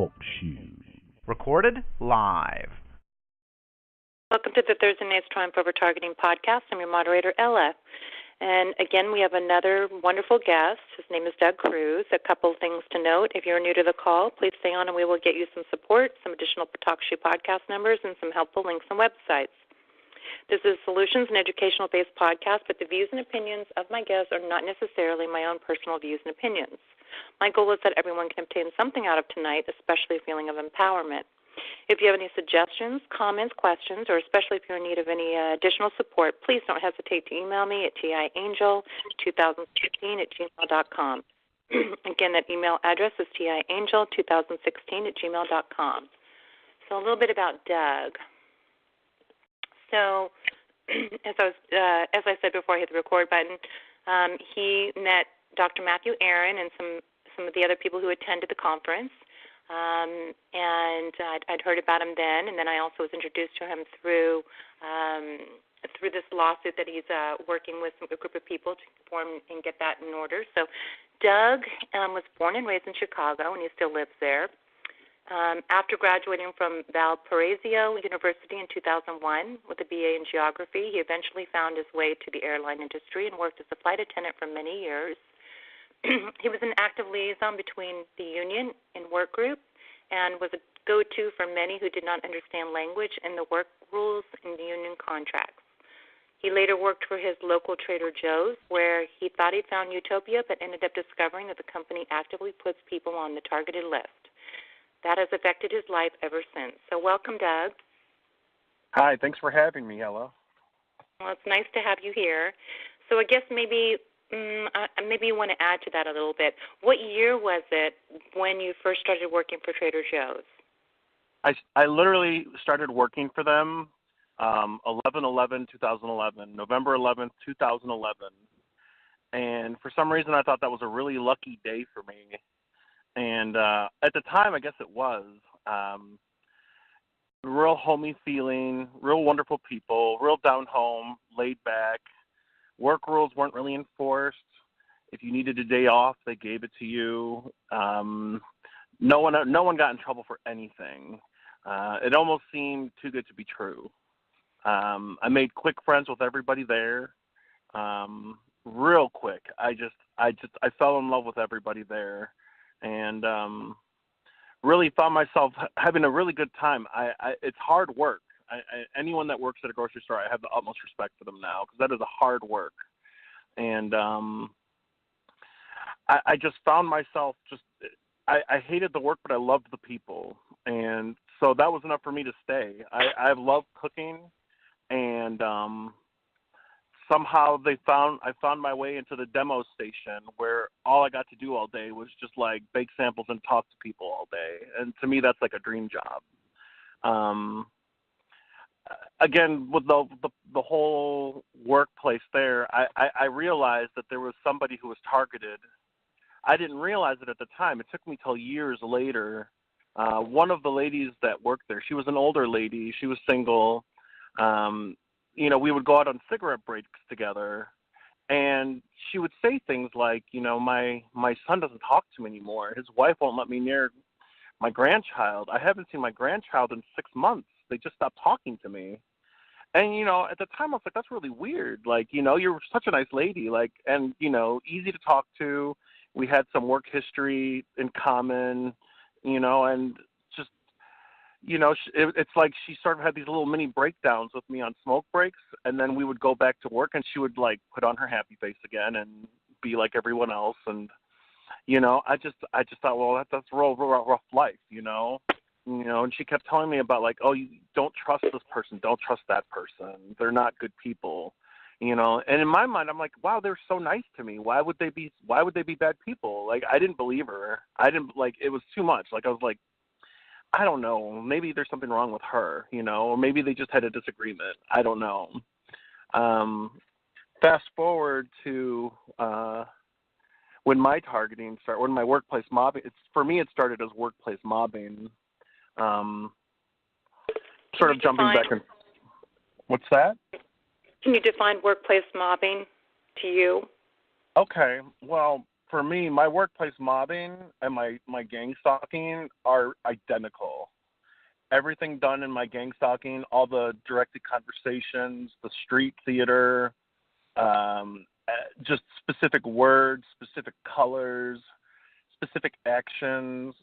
Talk Shoes. Recorded live. Welcome to the Thursday Night's Triumph Over Targeting podcast. I'm your moderator, Ella. And again, we have another wonderful guest. His name is Doug Cruz. A couple of things to note. If you're new to the call, please stay on and we will get you some support, some additional Talk Shoe podcast numbers, and some helpful links and websites. This is a solutions and educational-based podcast, but the views and opinions of my guests are not necessarily my own personal views and opinions. My goal is that everyone can obtain something out of tonight, especially a feeling of empowerment. If you have any suggestions, comments, questions, or especially if you're in need of any additional support, please don't hesitate to email me at tiangel2016@gmail.com. Again, that email address is tiangel2016@gmail.com. So a little bit about Doug. So as I said before I hit the record button, he met Dr. Matthew Aaron and some of the other people who attended the conference. And I'd heard about him then, and then I also was introduced to him through this lawsuit that he's working with a group of people to form and get that in order. So Doug was born and raised in Chicago, and he still lives there. After graduating from Valparaiso University in 2001 with a BA in geography, he eventually found his way to the airline industry and worked as a flight attendant for many years. He was an active liaison between the union and work group and was a go-to for many who did not understand language and the work rules in the union contracts. He later worked for his local Trader Joe's, where he thought he'd found utopia, but ended up discovering that the company actively puts people on the targeted list. That has affected his life ever since. So welcome, Doug. Hi, thanks for having me, Ella. Well, it's nice to have you here. So I guess maybe you want to add to that a little bit. What year was it when you first started working for Trader Joe's? I literally started working for them 2011, November 11th, 2011. And for some reason, I thought that was a really lucky day for me. And at the time, I guess it was. Real homey feeling, real wonderful people, real down home, laid back. Work rules weren't really enforced. If you needed a day off, they gave it to you. No one got in trouble for anything. It almost seemed too good to be true. I made quick friends with everybody there, real quick. I fell in love with everybody there, and really found myself having a really good time. It's hard work. Anyone that works at a grocery store, I have the utmost respect for them now, because that is a hard work. And I just found myself I hated the work, but I loved the people. And so that was enough for me to stay. I love cooking, and somehow I found my way into the demo station, where all I got to do all day was just like bake samples and talk to people all day. And to me, that's like a dream job. Again, with the whole workplace there, I realized that there was somebody who was targeted. I didn't realize it at the time. It took me till years later. One of the ladies that worked there, she was an older lady. She was single. We would go out on cigarette breaks together, and she would say things like, my son doesn't talk to me anymore. His wife won't let me near my grandchild. I haven't seen my grandchild in 6 months. They just stopped talking to me. And, at the time I was like, that's really weird. Like, you're such a nice lady, and, easy to talk to. We had some work history in common, and just, it's like she sort of had these little mini breakdowns with me on smoke breaks. And then we would go back to work, and she would put on her happy face again and be like everyone else. And, I just thought, well, that's a real rough life, and she kept telling me about oh, you don't trust this person, don't trust that person. They're not good people, And in my mind, I'm like, wow, they're so nice to me. Why would they be bad people? I didn't believe her. It was too much. I was like, I don't know. Maybe there's something wrong with her, or maybe they just had a disagreement. I don't know. Fast forward to when my targeting started, when my workplace mobbing. For me, it started as workplace mobbing. Sort of jumping back and what's that? Can you define workplace mobbing to you? Okay. Well, for me, my workplace mobbing and my gang stalking are identical. Everything done in my gang stalking, all the directed conversations, the street theater, just specific words, specific colors, specific actions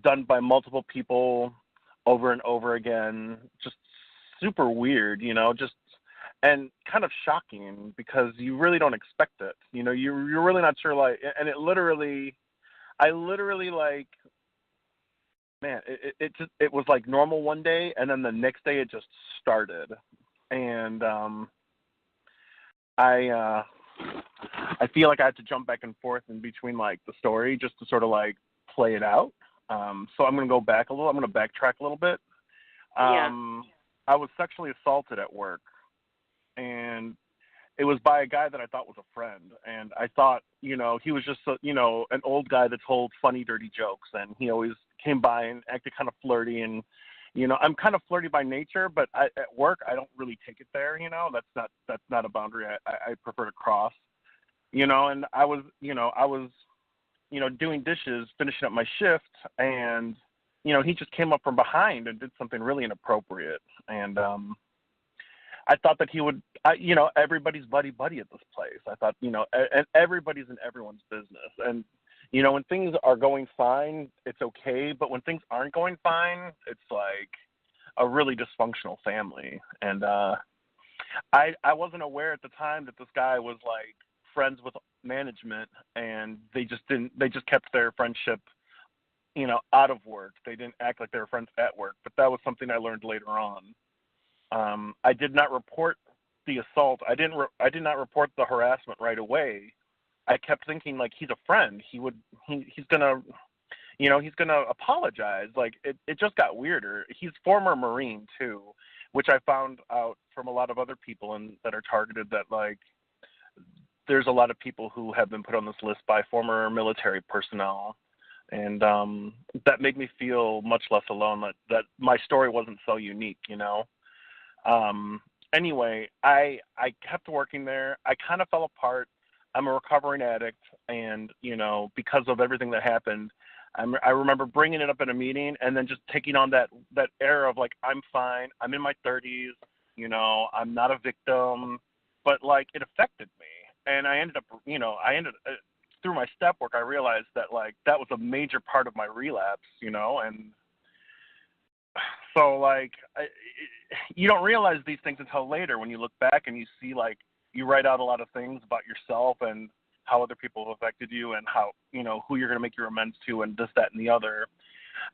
done by multiple people over and over again. Just super weird, just and kind of shocking because you really don't expect it. You're really not sure, like, and I literally like, man, it was like normal one day, and then the next day it just started, and I feel like I had to jump back and forth in between like the story just to sort of like play it out. So I'm gonna go back a little. I'm gonna backtrack a little bit. I was sexually assaulted at work, and it was by a guy that I thought was a friend. And I thought, he was just, an old guy that told funny, dirty jokes. And he always came by and acted kind of flirty. And, I'm kind of flirty by nature, but at work, I don't really take it there. That's not a boundary I prefer to cross, and I was doing dishes, finishing up my shift, and, he just came up from behind and did something really inappropriate. And I thought that he would, everybody's buddy at this place. I thought, and everybody's in everyone's business. And, when things are going fine, it's okay. But when things aren't going fine, it's like a really dysfunctional family. And I wasn't aware at the time that this guy was like friends with management, and they just kept their friendship, out of work. They didn't act like they were friends at work. But that was something I learned later on. I did not report the assault. I did not report the harassment right away. I kept thinking, like, he's a friend. He's gonna apologize. Like, it just got weirder. He's former Marine too, which I found out from a lot of other people that are targeted, that like there's a lot of people who have been put on this list by former military personnel. And that made me feel much less alone, that my story wasn't so unique, Anyway, I kept working there. I kind of fell apart. I'm a recovering addict, and, because of everything that happened, I remember bringing it up in a meeting and then just taking on that air of like, I'm fine. I'm in my 30s, I'm not a victim, but like it affected me. And I ended up, through my step work, I realized that like that was a major part of my relapse, and so like you don't realize these things until later when you look back and you see, like, you write out a lot of things about yourself and how other people have affected you and how, who you're going to make your amends to and this, that, and the other.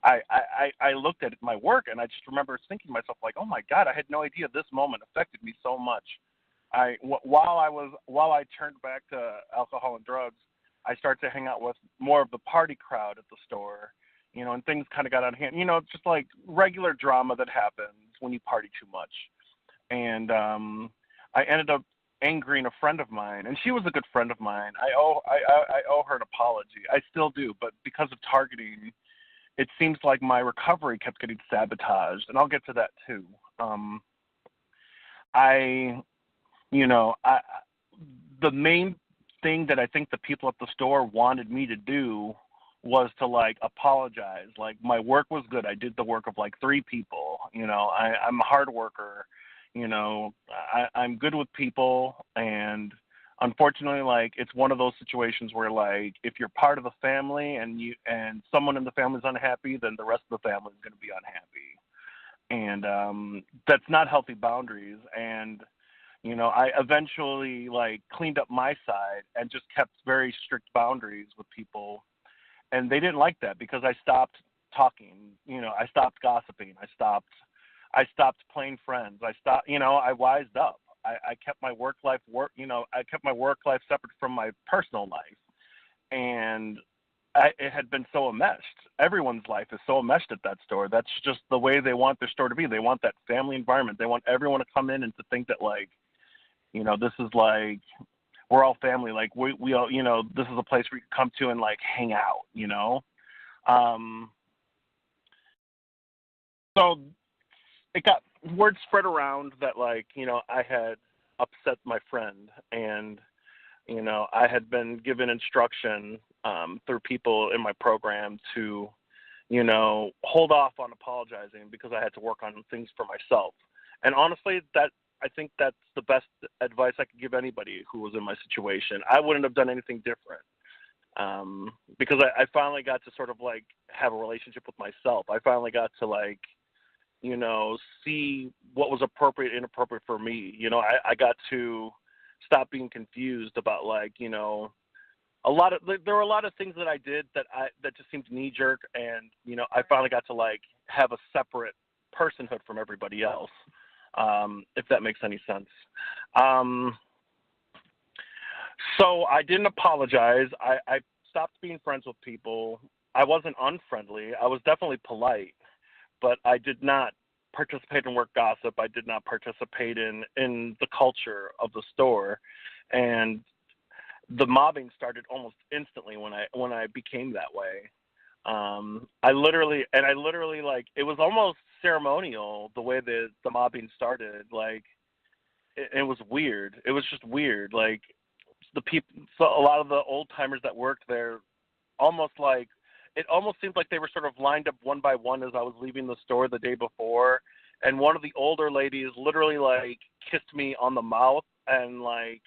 I looked at my work and I just remember thinking to myself, like, oh my God, I had no idea this moment affected me so much. While I turned back to alcohol and drugs, I started to hang out with more of the party crowd at the store, and things kind of got out of hand. It's just like regular drama that happens when you party too much. And I ended up angering a friend of mine, and she was a good friend of mine. I owe her an apology. I still do, but because of targeting, it seems like my recovery kept getting sabotaged, and I'll get to that too. The main thing that I think the people at the store wanted me to do was to like apologize. Like, my work was good. I did the work of like 3 people. I'm a hard worker. I'm good with people, and unfortunately, like, it's one of those situations where, like, if you're part of the family and someone in the family is unhappy, then the rest of the family is going to be unhappy, and that's not healthy boundaries. And I eventually like cleaned up my side and just kept very strict boundaries with people, and they didn't like that because I stopped talking. I stopped gossiping. I stopped playing friends. I wised up. I kept my work life separate from my personal life. And it had been so enmeshed. Everyone's life is so enmeshed at that store. That's just the way they want their store to be. They want that family environment. They want everyone to come in and to think that, like, this is like, we're all family. Like, we all, this is a place where you can come to and like hang out, So it got word spread around that, like, I had upset my friend, and You know, I had been given instruction through people in my program to, you know, hold off on apologizing because I had to work on things for myself. And honestly, I think that's the best advice I could give anybody who was in my situation. I wouldn't have done anything different because I finally got to sort of like have a relationship with myself. I finally got to like, you know, see what was appropriate, inappropriate for me. You know, I got to stop being confused about like, you know, there were a lot of things that I did that just seemed knee jerk, and you know, I finally got to like have a separate personhood from everybody else, if that makes any sense. So I didn't apologize. I stopped being friends with people. I wasn't unfriendly. I was definitely polite, but I did not participate in work gossip. I did not participate in the culture of the store, and the mobbing started almost instantly when I became that way. I literally like, it was almost ceremonial the way the mobbing started. Like it was weird. It was just weird. Like so a lot of the old timers that worked there, it almost seemed like they were sort of lined up one by one as I was leaving the store the day before. And one of the older ladies literally like kissed me on the mouth and like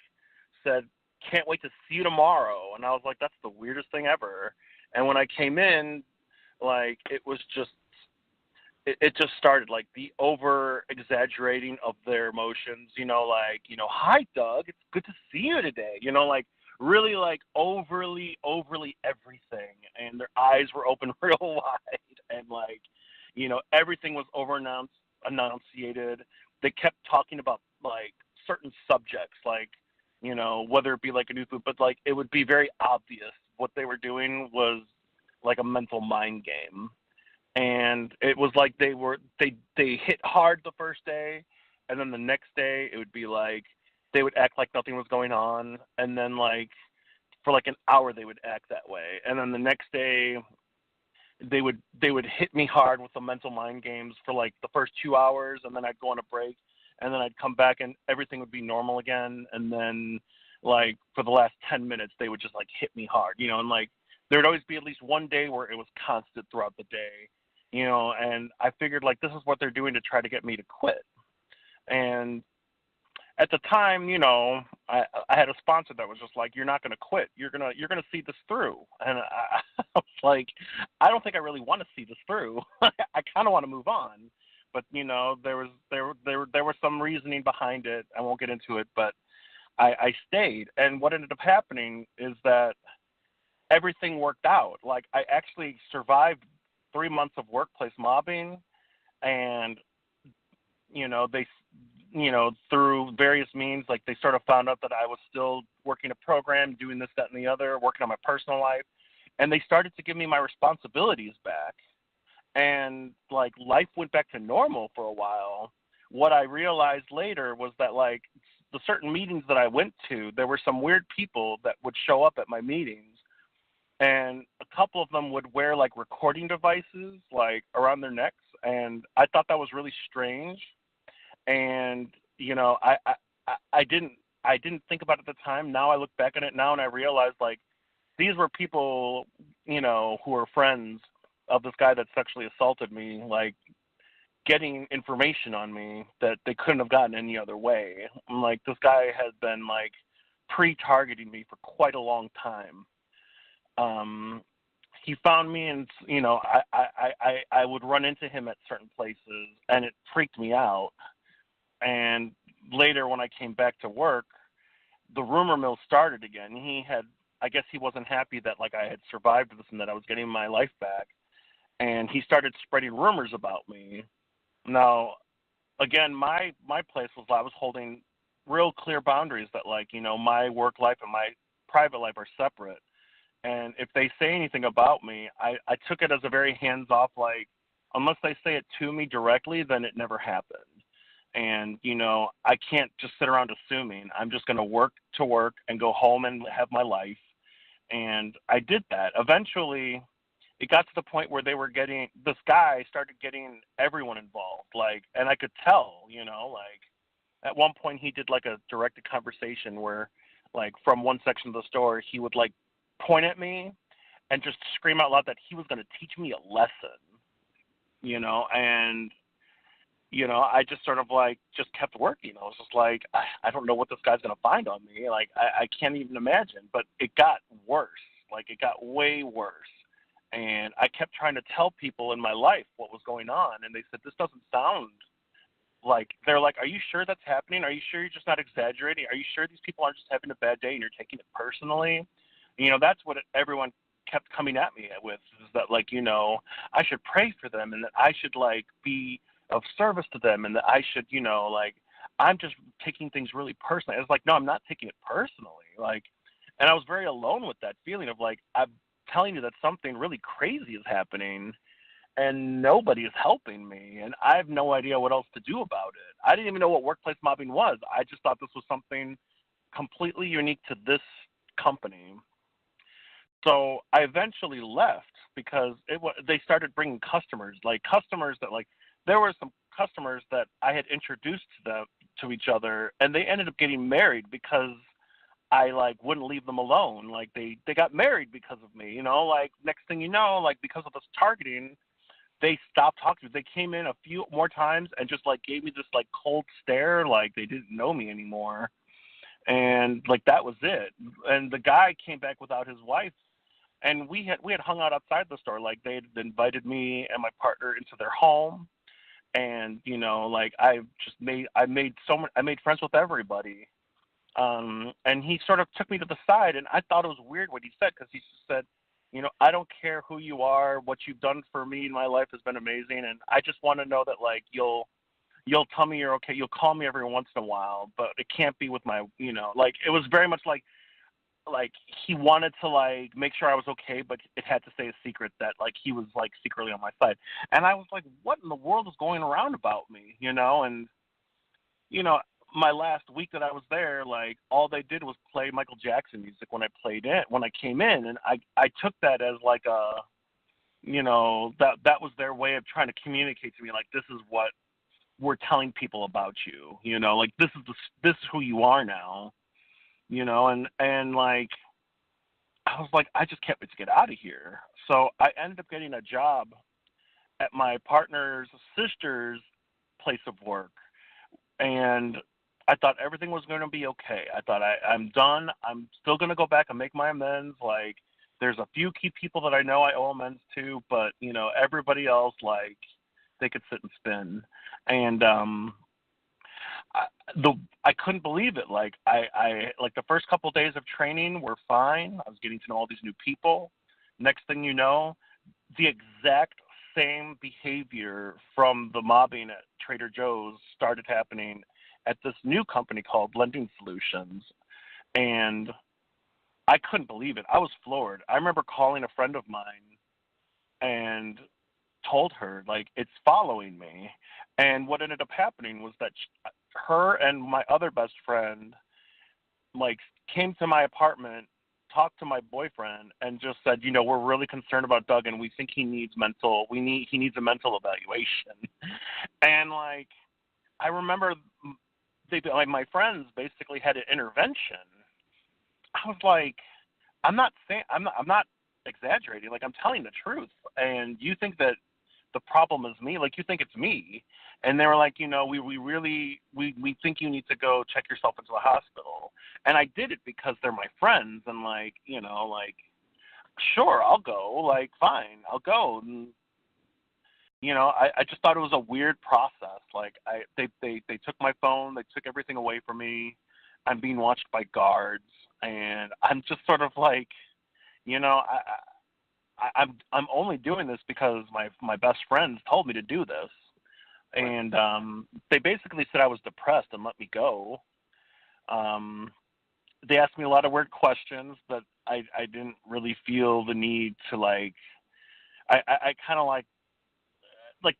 said, "Can't wait to see you tomorrow." And I was like, that's the weirdest thing ever. And when I came in, like, it was just, it just started, like, the over-exaggerating of their emotions, you know, like, you know, "Hi, Doug, it's good to see you today," you know, like, really, like, overly everything. And their eyes were open real wide. And, like, you know, everything was enunciated. They kept talking about, like, certain subjects, like, you know, whether it be like a new food, but like it would be very obvious what they were doing was like a mental mind game. And it was like they hit hard the first day, and then the next day it would be like they would act like nothing was going on, and then like for like an hour they would act that way, and then the next day they would hit me hard with the mental mind games for like the first 2 hours, and then I'd go on a break, and then I'd come back and everything would be normal again. And then like for the last 10 minutes, they would just like hit me hard, you know, and like there'd always be at least one day where it was constant throughout the day, you know, and I figured like this is what they're doing to try to get me to quit. And at the time, you know, I had a sponsor that was just like, "You're not going to quit. You're going to see this through." And I was like, I don't think I really want to see this through. I kind of want to move on. But, you know, there was some reasoning behind it. I won't get into it, but I stayed. And what ended up happening is that everything worked out. Like I actually survived 3 months of workplace mobbing, and, you know, through various means, like they sort of found out that I was still working a program, doing this, that, and the other, working on my personal life. And they started to give me my responsibilities back. And like life went back to normal for a while. What I realized later was that like the certain meetings that I went to, there were some weird people that would show up at my meetings, and a couple of them would wear like recording devices like around their necks, and I thought that was really strange. And you know, I didn't think about it at the time. Now I look back on it now and I realize like these were people, you know, who were friends of this guy that sexually assaulted me, like getting information on me that they couldn't have gotten any other way. Like this guy has been like pre-targeting me for quite a long time. He found me, and you know, I would run into him at certain places, and it freaked me out. And later, when I came back to work, the rumor mill started again. I guess he wasn't happy that like I had survived this and that I was getting my life back, and he started spreading rumors about me. Now, again, my place was I was holding real clear boundaries that like, you know, my work life and my private life are separate. And if they say anything about me, I took it as a very hands-off, like, unless they say it to me directly, then it never happened. And, you know, I can't just sit around assuming. I'm just going to work and go home and have my life. And I did that. Eventually, it got to the point where this guy started getting everyone involved. Like, and I could tell, you know, like, at one point he did like a directed conversation where like from one section of the store, he would like point at me and just scream out loud that he was going to teach me a lesson, and I just sort of like just kept working. I was just like, I don't know what this guy's going to find on me. Like, I can't even imagine. But it got worse. Like, it got way worse. And I kept trying to tell people in my life what was going on. And they said, this doesn't sound like, they're like, are you sure that's happening? Are you sure you're just not exaggerating? Are you sure these people aren't just having a bad day and you're taking it personally? That's what everyone kept coming at me with, is that, like, I should pray for them and that I should, like, be of service to them and that I should, like, I'm just taking things really personally. I was like, no, I'm not taking it personally. Like, and I was very alone with that feeling of, like, I'm telling you that something really crazy is happening and nobody is helping me and I have no idea what else to do about it. I didn't even know what workplace mobbing was. I just thought this was something completely unique to this company. So I eventually left because they started bringing customers that, like, there were some customers that I had introduced to each other, and they ended up getting married because I, like, wouldn't leave them alone. Like, they got married because of me, like, next thing you know, like, because of this targeting, they stopped talking to me. They came in a few more times and just, like, gave me this, like, cold stare, like they didn't know me anymore. And, like, that was it. And the guy came back without his wife. And we had hung out outside the store. Like, they had invited me and my partner into their home, and like, I made friends with everybody. And he sort of took me to the side, and I thought it was weird what he said, because he just said, I don't care who you are, what you've done for me in my life has been amazing, and I just want to know that, like, you'll tell me you're okay. You'll call me every once in a while, but it can't be with my, like, it was very much like he wanted to, like, make sure I was okay, but it had to stay a secret that, like, he was, like, secretly on my side. And I was like, what in the world is going around about me, and, my last week that I was there, like, all they did was play Michael Jackson music when I came in, and I took that as, like, that was their way of trying to communicate to me, like, this is what we're telling people about you, like, this is who you are now. And like, I was like, I just can't wait to get out of here. So I ended up getting a job at my partner's sister's place of work. And I thought everything was going to be okay. I thought I'm done. I'm still going to go back and make my amends. Like, there's a few key people that I know I owe amends to, but, everybody else, like, they could sit and spin. And, I couldn't believe it. Like, I like, the first couple of days of training were fine. I was getting to know all these new people. Next thing you know, the exact same behavior from the mobbing at Trader Joe's started happening at this new company called Lending Solutions. And I couldn't believe it. I was floored. I remember calling a friend of mine and told her, like, it's following me. And what ended up happening was that her and my other best friend, like, came to my apartment, talked to my boyfriend, and just said, we're really concerned about Doug, and we think he needs a mental evaluation. And, like, I remember my friends basically had an intervention. I was like, I'm not exaggerating. Like, I'm telling the truth. And you think that the problem is me? Like, you think it's me? And they were like, we think you need to go check yourself into the hospital. And I did it because they're my friends, and, like, like, sure, I'll go. Like, fine, I'll go. And, I just thought it was a weird process. Like, they took my phone, they took everything away from me. I'm being watched by guards, and I'm just sort of like, I'm only doing this because my best friends told me to do this. And they basically said I was depressed and let me go. They asked me a lot of weird questions that I didn't really feel the need to, like, I kind of like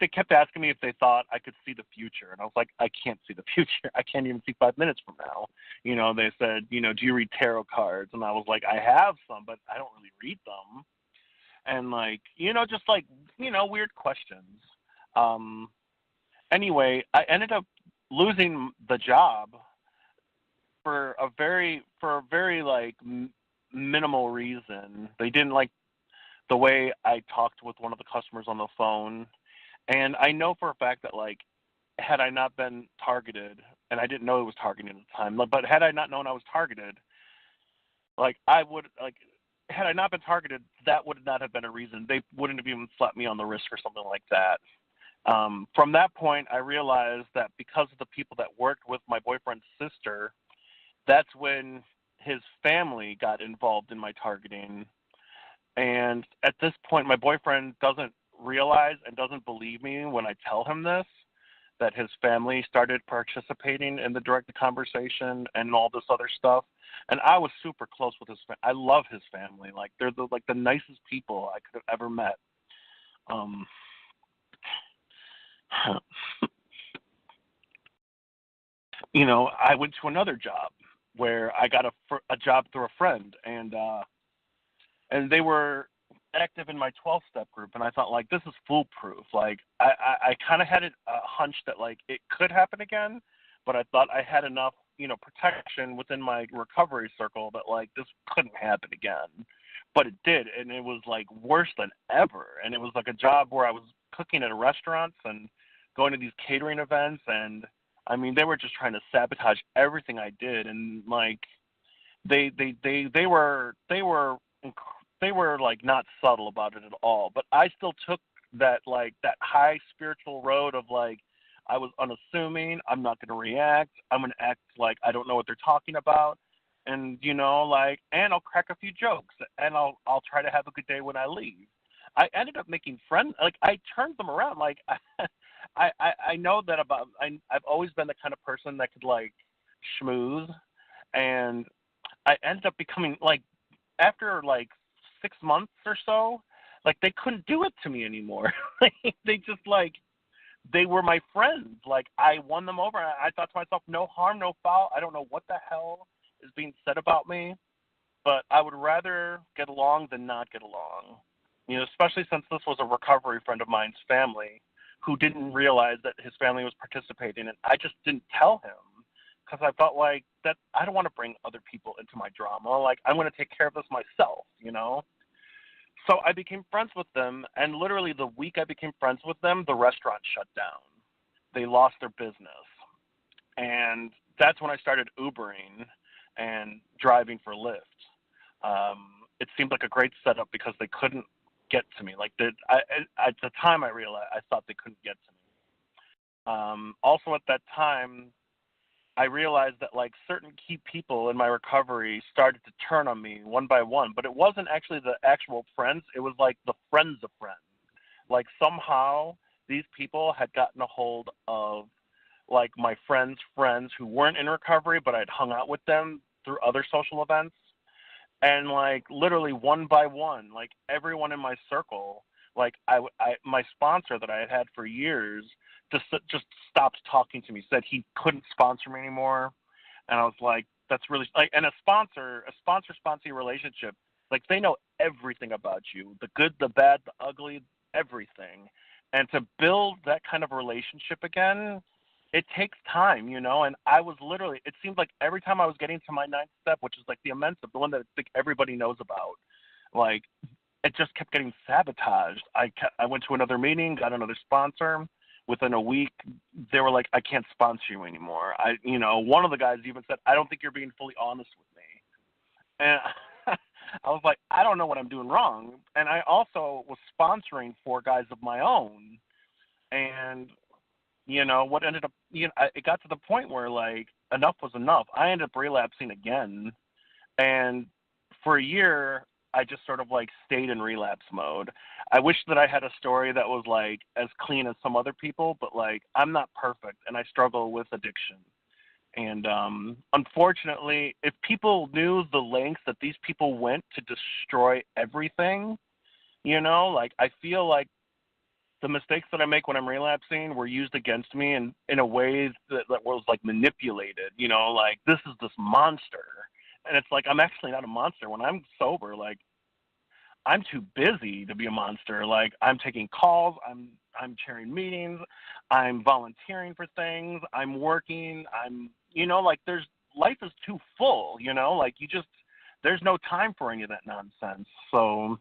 they kept asking me if they thought I could see the future. And I was like, I can't see the future. I can't even see 5 minutes from now. They said, do you read tarot cards? And I was like, I have some, but I don't really read them. And, like, just, like, weird questions. Anyway, I ended up losing the job for a very like minimal reason. They didn't like the way I talked with one of the customers on the phone. And I know for a fact that, like, had I not been targeted, and I didn't know it was targeting at the time, but had I not known I was targeted, like, had I not been targeted, that would not have been a reason. They wouldn't have even slapped me on the wrist or something like that. From that point, I realized that because of the people that worked with my boyfriend's sister, that's when his family got involved in my targeting. And at this point, my boyfriend doesn't realize and doesn't believe me when I tell him this, that his family started participating in the direct conversation and all this other stuff. And I was super close with his family. I love his family. Like, they're the nicest people I could have ever met. You know, I went to another job where I got a job through a friend, and they were active in my 12-step group, and I thought, like, this is foolproof. Like, I kind of had a hunch that, like, it could happen again, but I thought I had enough, you know, protection within my recovery circle that, like, this couldn't happen again. But it did, and it was, like, worse than ever. And it was like a job where I was cooking at restaurants and going to these catering events, and I mean, they were just trying to sabotage everything I did. And, like, they were like not subtle about it at all. But I still took that, like, that high spiritual road of, like, I was unassuming. I'm not going to react. I'm going to act like I don't know what they're talking about. And, you know, like, and I'll crack a few jokes, and I'll try to have a good day when I leave. I ended up making friends. Like, I turned them around. Like, I know that I've always been the kind of person that could, like, schmooze. And I ended up becoming, like, after, like, 6 months or so, like, they couldn't do it to me anymore. They just, like, they were my friends. Like, I won them over. I thought to myself, no harm, no foul. I don't know what the hell is being said about me, but I would rather get along than not get along. You know, especially since this was a recovery friend of mine's family who didn't realize that his family was participating, and I just didn't tell him because I felt like that I don't want to bring other people into my drama. Like, I'm going to take care of this myself, you know? So I became friends with them, and literally the week I became friends with them, the restaurant shut down. They lost their business. And that's when I started Ubering and driving for Lyft. It seemed like a great setup because they couldn't get to me. Like, at the time I realized, I thought they couldn't get to me. Also at that time, I realized that, like, certain key people in my recovery started to turn on me one by one, but it wasn't actually the actual friends. It was like the friends of friends. Like, somehow these people had gotten a hold of, like, my friends' friends who weren't in recovery, but I'd hung out with them through other social events. And, like, literally one by one, like, everyone in my circle, like, my sponsor that I had had for years just stopped talking to me, said he couldn't sponsor me anymore. And I was like, that's really, like, and a sponsor-sponsee relationship, like, they know everything about you, the good, the bad, the ugly, everything. And to build that kind of relationship again, it takes time, you know. And I was literally, it seemed like every time I was getting to my 9th step, which is like the immense step, the one that I think everybody knows about, like, it just kept getting sabotaged. I went to another meeting, got another sponsor. Within a week, they were like, I can't sponsor you anymore. One of the guys even said, I don't think you're being fully honest with me. And I was like, I don't know what I'm doing wrong. And I also was sponsoring 4 guys of my own. And, you know, what ended up, you know, it got to the point where, like, enough was enough. I ended up relapsing again. And for a year, I just sort of, like, stayed in relapse mode. I wish that I had a story that was, like, as clean as some other people, but, like, I'm not perfect, and I struggle with addiction. And unfortunately, if people knew the lengths that these people went to destroy everything, you know, like, I feel like the mistakes that I make when I'm relapsing were used against me in a way that was, like, manipulated, you know, like, this is this monster. And it's like, I'm actually not a monster. When I'm sober, like, I'm too busy to be a monster. Like, I'm taking calls, I'm chairing meetings, I'm volunteering for things, I'm working, you know, like, there's life is too full, you know, like there's no time for any of that nonsense. So,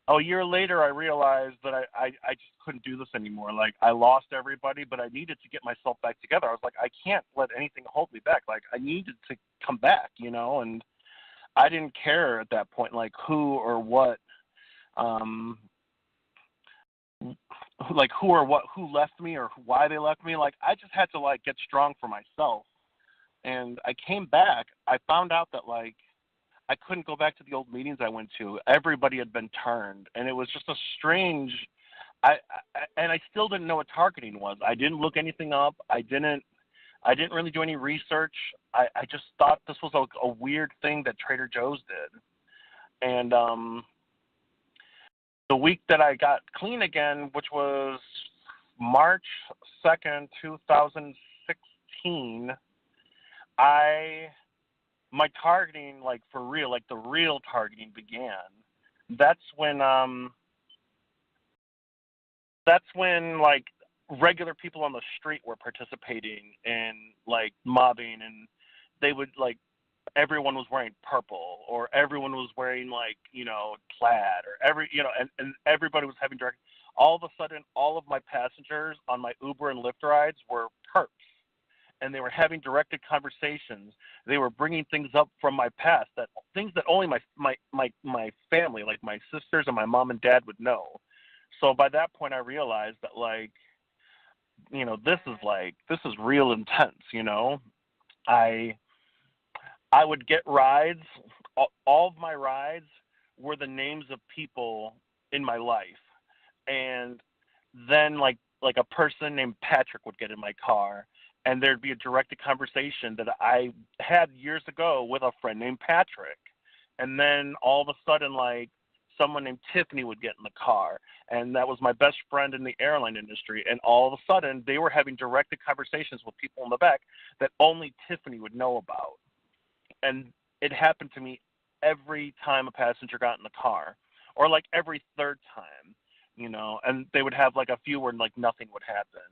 a year later, I realized that I just couldn't do this anymore. Like, I lost everybody, but I needed to get myself back together. I was like, I can't let anything hold me back. Like, I needed to come back, you know, and I didn't care at that point, like, who or what, like, who or what, who left me or why they left me. Like, I just had to, like, get strong for myself. And I came back. I found out that, like, I couldn't go back to the old meetings I went to. Everybody had been turned, and it was just a strange. And I still didn't know what targeting was. I didn't look anything up. I didn't really do any research. I just thought this was a weird thing that Trader Joe's did. And the week that I got clean again, which was March 2nd, 2016, my targeting, like, for real, like, the real targeting began. That's when, like, regular people on the street were participating in, like, mobbing, and they would, like, everyone was wearing purple, or everyone was wearing, like, you know, plaid, or and everybody was having direct. All of a sudden, all of my passengers on my Uber and Lyft rides were perps. And they were having directed conversations. They were bringing things up from my past, things that only my family, like my sisters and my mom and dad, would know. So by that point, I realized that, like, you know, this is real intense. You know, I would get rides. All of my rides were the names of people in my life, and then like a person named Patrick would get in my car. And there'd be a directed conversation that I had years ago with a friend named Patrick. And then all of a sudden, like, someone named Tiffany would get in the car. And that was my best friend in the airline industry. And all of a sudden, they were having directed conversations with people in the back that only Tiffany would know about. And it happened to me every time a passenger got in the car, or like every third time, you know. And they would have like a few where, like, nothing would happen.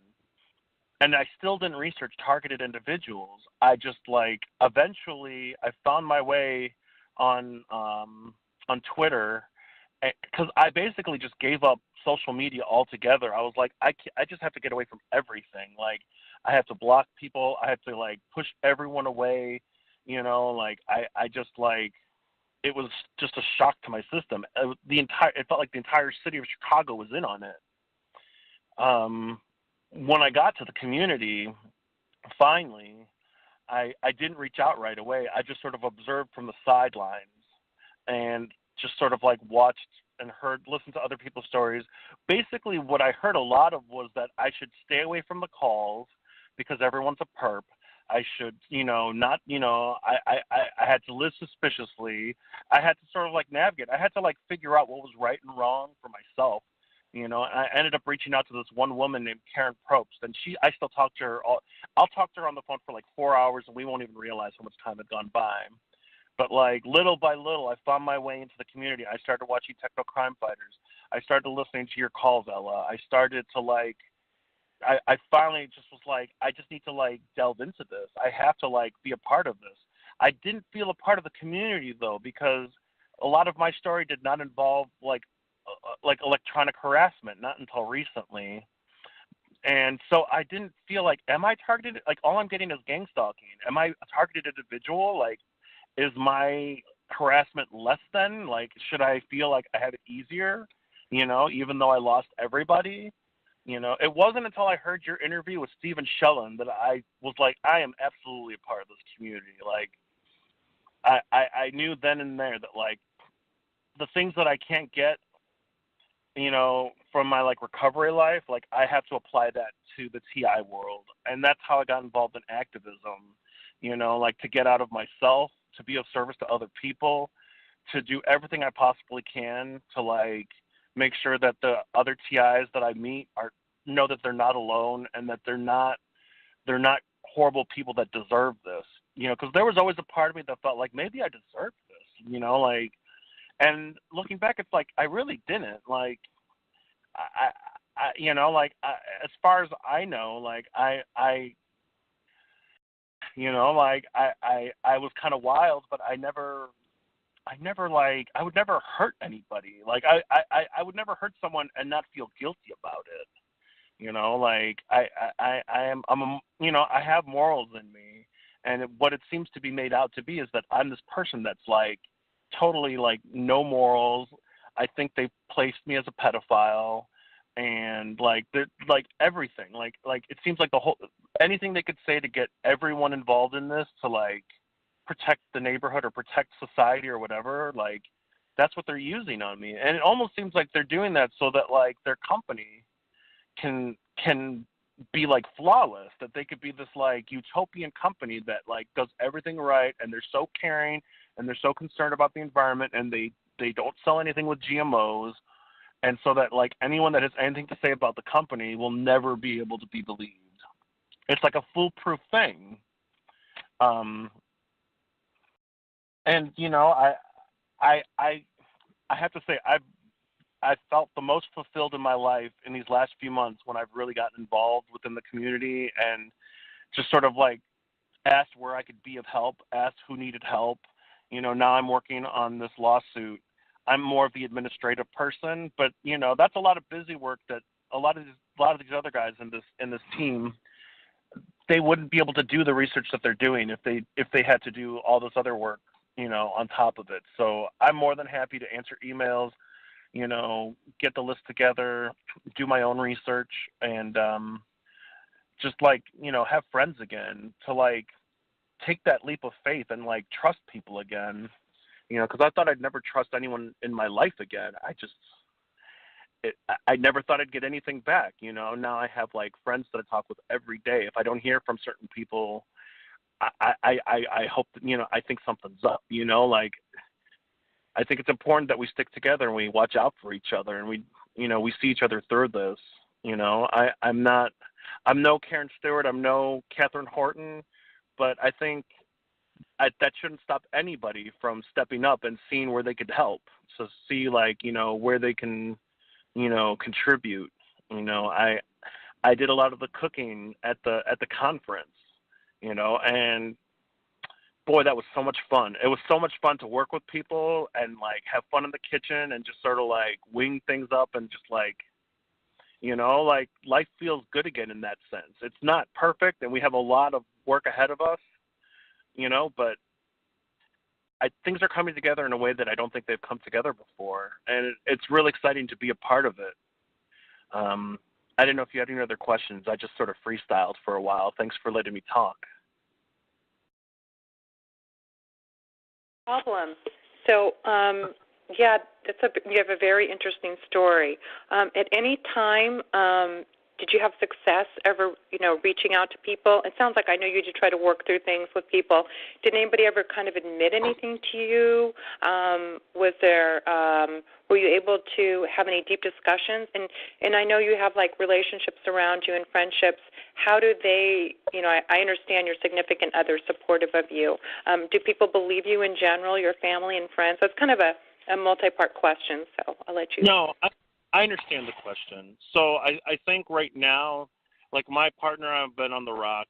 And I still didn't research targeted individuals. I just, like, eventually I found my way on Twitter, because I basically just gave up social media altogether. I was like, I just have to get away from everything. Like, I have to block people. I have to, like, push everyone away. You know, like, I just, like, it was just a shock to my system. It felt like the entire city of Chicago was in on it. When I got to the community, finally, I didn't reach out right away. I just sort of observed from the sidelines and just sort of, like, watched and listened to other people's stories. Basically, what I heard a lot of was that I should stay away from the calls because everyone's a perp. I should, you know, not, you know, I had to live suspiciously. I had to sort of, like, navigate. I had to, like, figure out what was right and wrong for myself. You know, I ended up reaching out to this one woman named Karen Probst, and I still talk to her. I'll talk to her on the phone for like 4 hours, and we won't even realize how much time had gone by. But, like, little by little, I found my way into the community. I started watching Techno Crime Fighters. I started listening to your calls, Ella. I started to, like, I finally just was like, I just need to, like, delve into this. I have to, like, be a part of this. I didn't feel a part of the community, though, because a lot of my story did not involve, like electronic harassment, not until recently. And so I didn't feel like, am I targeted? Like, all I'm getting is gang stalking. Am I a targeted individual? Like, is my harassment less than? Like, should I feel like I had it easier, you know, even though I lost everybody? You know, it wasn't until I heard your interview with Stephen Shellen that I was like, I am absolutely a part of this community. Like, I knew then and there that, like, the things that I can't get, you know, from my, like, recovery life, like, I have to apply that to the TI world. And that's how I got involved in activism, you know, like, to get out of myself, to be of service to other people, to do everything I possibly can to, like, make sure that the other TIs that I meet know that they're not alone, and that they're not horrible people that deserve this, you know, because there was always a part of me that felt like maybe I deserved this, you know, like. And looking back, it's like, I really didn't. Like, I you know, like, as far as I know, like, I You know, like I was kind of wild, but I would never hurt anybody. Like I would never hurt someone and not feel guilty about it. You know, like I have morals in me, and what it seems to be made out to be is that I'm this person that's like totally like no morals. I think they placed me as a pedophile, and like everything. Like it seems like the whole anything they could say to get everyone involved in this to like protect the neighborhood or protect society or whatever, like that's what they're using on me. And it almost seems like they're doing that so that like their company can be like flawless, that they could be this like utopian company that like does everything right, and they're so caring and they're so concerned about the environment, and they don't sell anything with GMOs, and so that like anyone that has anything to say about the company will never be able to be believed. It's like a foolproof thing. And you know, I have to say I felt the most fulfilled in my life in these last few months when I've really gotten involved within the community and just sort of like asked where I could be of help, asked who needed help. You know, now I'm working on this lawsuit. I'm more of the administrative person, but you know, that's a lot of busy work that a lot of these other guys in this team, they wouldn't be able to do the research that they're doing if they had to do all this other work, you know, on top of it. So I'm more than happy to answer emails, you know, get the list together, do my own research, and just like, you know, have friends again, to like take that leap of faith and like trust people again, you know, because I thought I'd never trust anyone in my life again. I never thought I'd get anything back, you know. Now I have like friends that I talk with every day. If I don't hear from certain people, I hope that, you know, I think something's up, you know, like I think it's important that we stick together and we watch out for each other, and we, you know, we see each other through this. You know, I'm no Karen Stewart, I'm no Catherine Horton, but I think that shouldn't stop anybody from stepping up and seeing where they could help. So see, like, you know, where they can, you know, contribute. You know, I did a lot of the cooking at the conference, you know, and boy, that was so much fun. It was so much fun to work with people and like have fun in the kitchen and just sort of like wing things up and just like, you know, like life feels good again in that sense. It's not perfect and we have a lot of work ahead of us, you know, but things are coming together in a way that I don't think they've come together before. And it's really exciting to be a part of it. I didn't know if you had any other questions. I just sort of freestyled for a while. Thanks for letting me talk. Problem. So, yeah, you have a very interesting story. At any time, did you have success ever, you know, reaching out to people? It sounds like I know you did try to work through things with people. Did anybody ever kind of admit anything to you? Were you able to have any deep discussions? And I know you have like relationships around you and friendships. How do they, you know, I understand your significant other supportive of you. Do people believe you in general, your family and friends? So it's kind of a multi-part question, so I'll let you. No, I understand the question. So I think right now, like my partner, I've been on the rocks,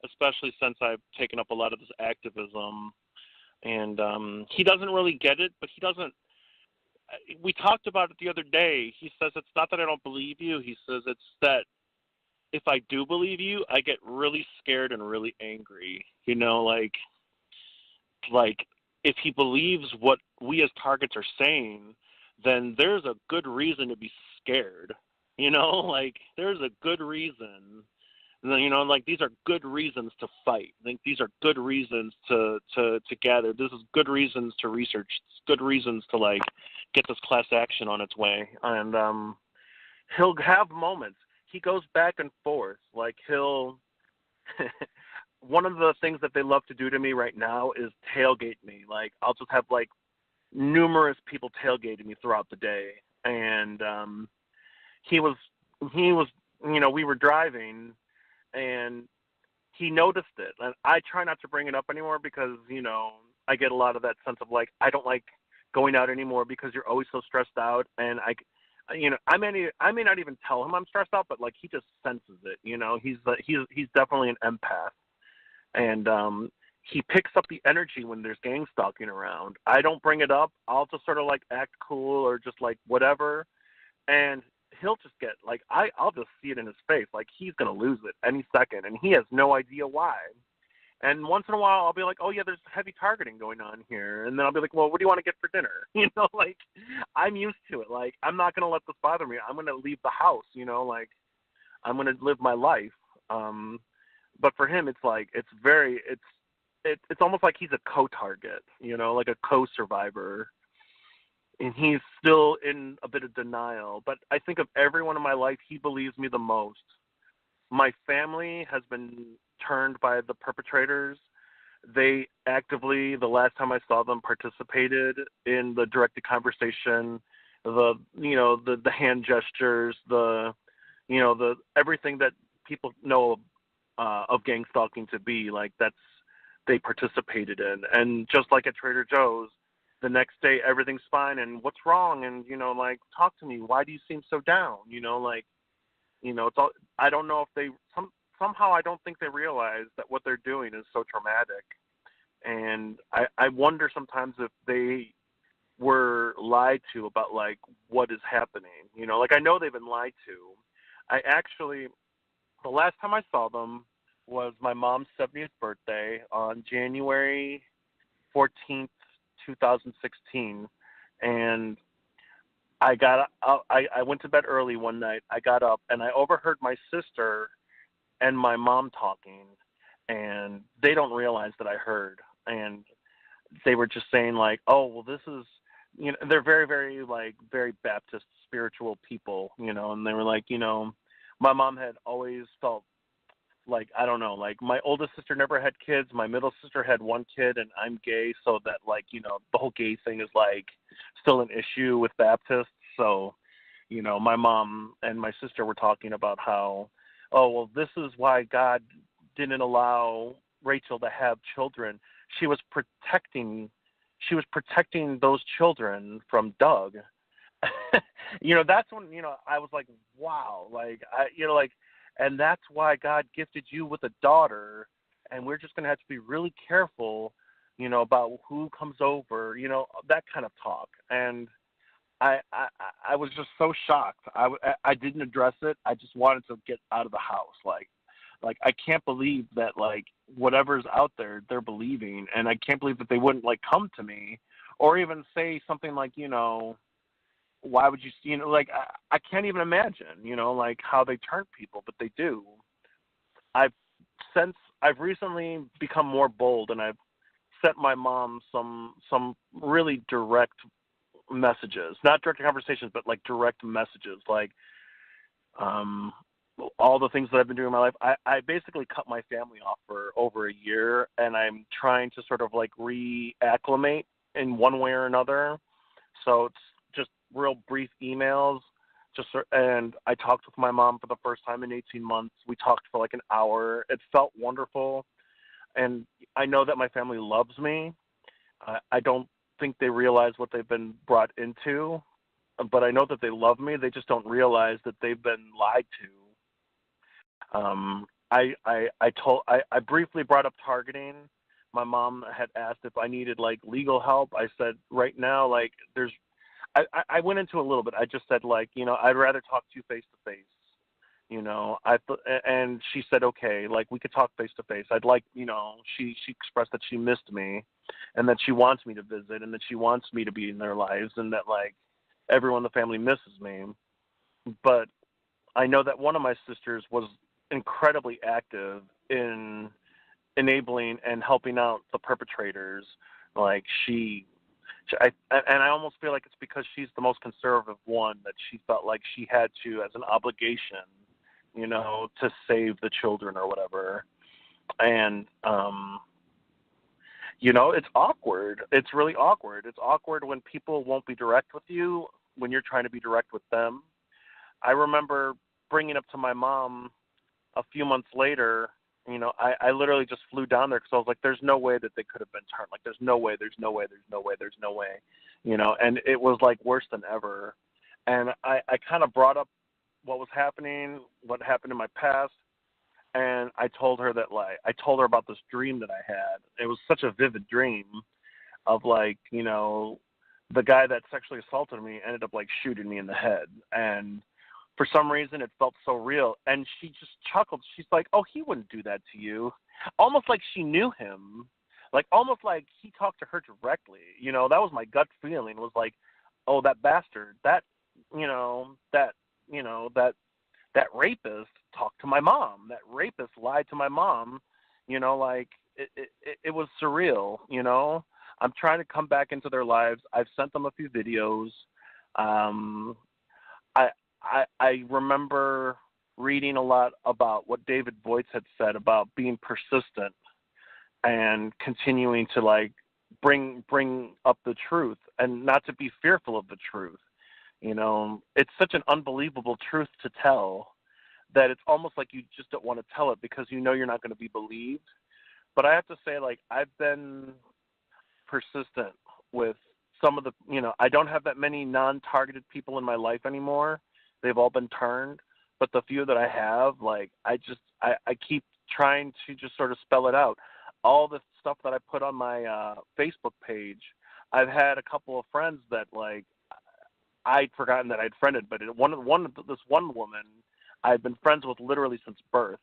especially since I've taken up a lot of this activism. And he doesn't really get it, but he doesn't. We talked about it the other day. He says it's not that I don't believe you. He says it's that if I do believe you, I get really scared and really angry. You know, like if he believes what we as targets are saying, then there's a good reason to be scared. You know, like there's a good reason. You know, like these are good reasons to fight. I think these are good reasons to gather. This is good reasons to research. It's good reasons to like get this class action on its way. And he'll have moments. He goes back and forth. Like he'll one of the things that they love to do to me right now is tailgate me. Like I'll just have like numerous people tailgating me throughout the day. And he was, you know, we were driving and he noticed it. And I try not to bring it up anymore because, you know, I get a lot of that sense of like, I don't like going out anymore because you're always so stressed out. And you know, I may not even tell him I'm stressed out, but like he just senses it. You know, he's definitely an empath. And he picks up the energy when there's gang stalking around. I don't bring it up. I'll just sort of like act cool or just like whatever. And he'll just get like, I'll just see it in his face. Like he's going to lose it any second. And he has no idea why. And once in a while, I'll be like, oh, yeah, there's heavy targeting going on here. And then I'll be like, well, what do you want to get for dinner? You know, like, I'm used to it. Like, I'm not going to let this bother me. I'm going to leave the house, you know, like, I'm going to live my life. But for him, it's like, it's almost like he's a co-target, you know, like a co-survivor. And he's still in a bit of denial. But I think of everyone in my life, he believes me the most. My family has been turned by the perpetrators. They actively, the last time I saw them, participated in the directed conversation, the hand gestures, the everything that people know of gang stalking to be, like they participated in. And just like at Trader Joe's, the next day everything's fine and what's wrong, and like, talk to me, why do you seem so down, it's all, I don't know if they somehow I don't think they realize that what they're doing is so traumatic. And I wonder sometimes if they were lied to about like what is happening, like I know they've been lied to. The last time I saw them was my mom's 70th birthday on January 14th, 2016. And I went to bed early one night. I got up and I overheard my sister and my mom talking, and they don't realize that I heard. And they were just saying like, oh, well, this is, they're very, very, like, very Baptist spiritual people, and they were like, my mom had always felt like, I don't know, like my oldest sister never had kids. My middle sister had one kid, and I'm gay. So that, like, the whole gay thing is like still an issue with Baptists. So, my mom and my sister were talking about how, oh, well, this is why God didn't allow Rachel to have children. She was protecting those children from Doug. That's when, I was like, wow, like, and that's why God gifted you with a daughter, and we're just going to have to be really careful, about who comes over, that kind of talk. And I was just so shocked. I didn't address it. I just wanted to get out of the house. Like I can't believe that, like, whatever's out there, they're believing, and I can't believe that they wouldn't, like, come to me or even say something like, why would you, like, I can't even imagine, like, how they turn people, but they do. I've recently become more bold, and I've sent my mom some really direct messages, not direct conversations, but like direct messages, like, all the things that I've been doing in my life. I basically cut my family off for over a year, and I'm trying to sort of like reacclimate in one way or another. So it's just real brief emails. And I talked with my mom for the first time in 18 months. We talked for like an hour. It felt wonderful. And I know that my family loves me. I don't think they realize what they've been brought into, but I know that they love me. They just don't realize that they've been lied to. I briefly brought up targeting. My mom had asked if I needed like legal help. I said, right now, like, I went into a little bit. I just said, like, I'd rather talk to you face to face. And she said, okay, like, we could talk face to face. I'd like, she expressed that she missed me, and that she wants me to visit, and that she wants me to be in their lives, and that, like, everyone in the family misses me. But I know that one of my sisters was incredibly active in enabling and helping out the perpetrators. Like, I almost feel like it's because she's the most conservative one, that she felt like she had to, as an obligation, to save the children or whatever. And, it's awkward. It's really awkward. It's awkward when people won't be direct with you when you're trying to be direct with them. I remember bringing up to my mom a few months later, I literally just flew down there because I was like, there's no way that they could have been turned. Like, there's no way. And it was like worse than ever. And I kind of brought up what was happening, what happened in my past. and I told her that, like, I told her about this dream that I had. It was such a vivid dream of, like, you know, the guy that sexually assaulted me ended up, like, shooting me in the head. And for some reason, it felt so real. And she just chuckled. She's like, oh, he wouldn't do that to you. Almost like she knew him. Like, almost like he talked to her directly. You know, that was my gut feeling, was like, oh, that bastard, that rapist talked to my mom. That rapist lied to my mom. You know, like, it was surreal, you know. I'm trying to come back into their lives. I've sent them a few videos. I remember reading a lot about what David Voigt had said about being persistent and continuing to, like, bring up the truth and not to be fearful of the truth. You know, it's such an unbelievable truth to tell that it's almost like you just don't want to tell it because you know you're not going to be believed. But I have to say, like, I've been persistent with some of the, you know, I don't have that many non-targeted people in my life anymore. They've all been turned. But the few that I have, like, I keep trying to just sort of spell it out. All the stuff that I put on my Facebook page, I've had a couple of friends that, like, I'd forgotten that I'd friended, but this one woman I've been friends with literally since birth,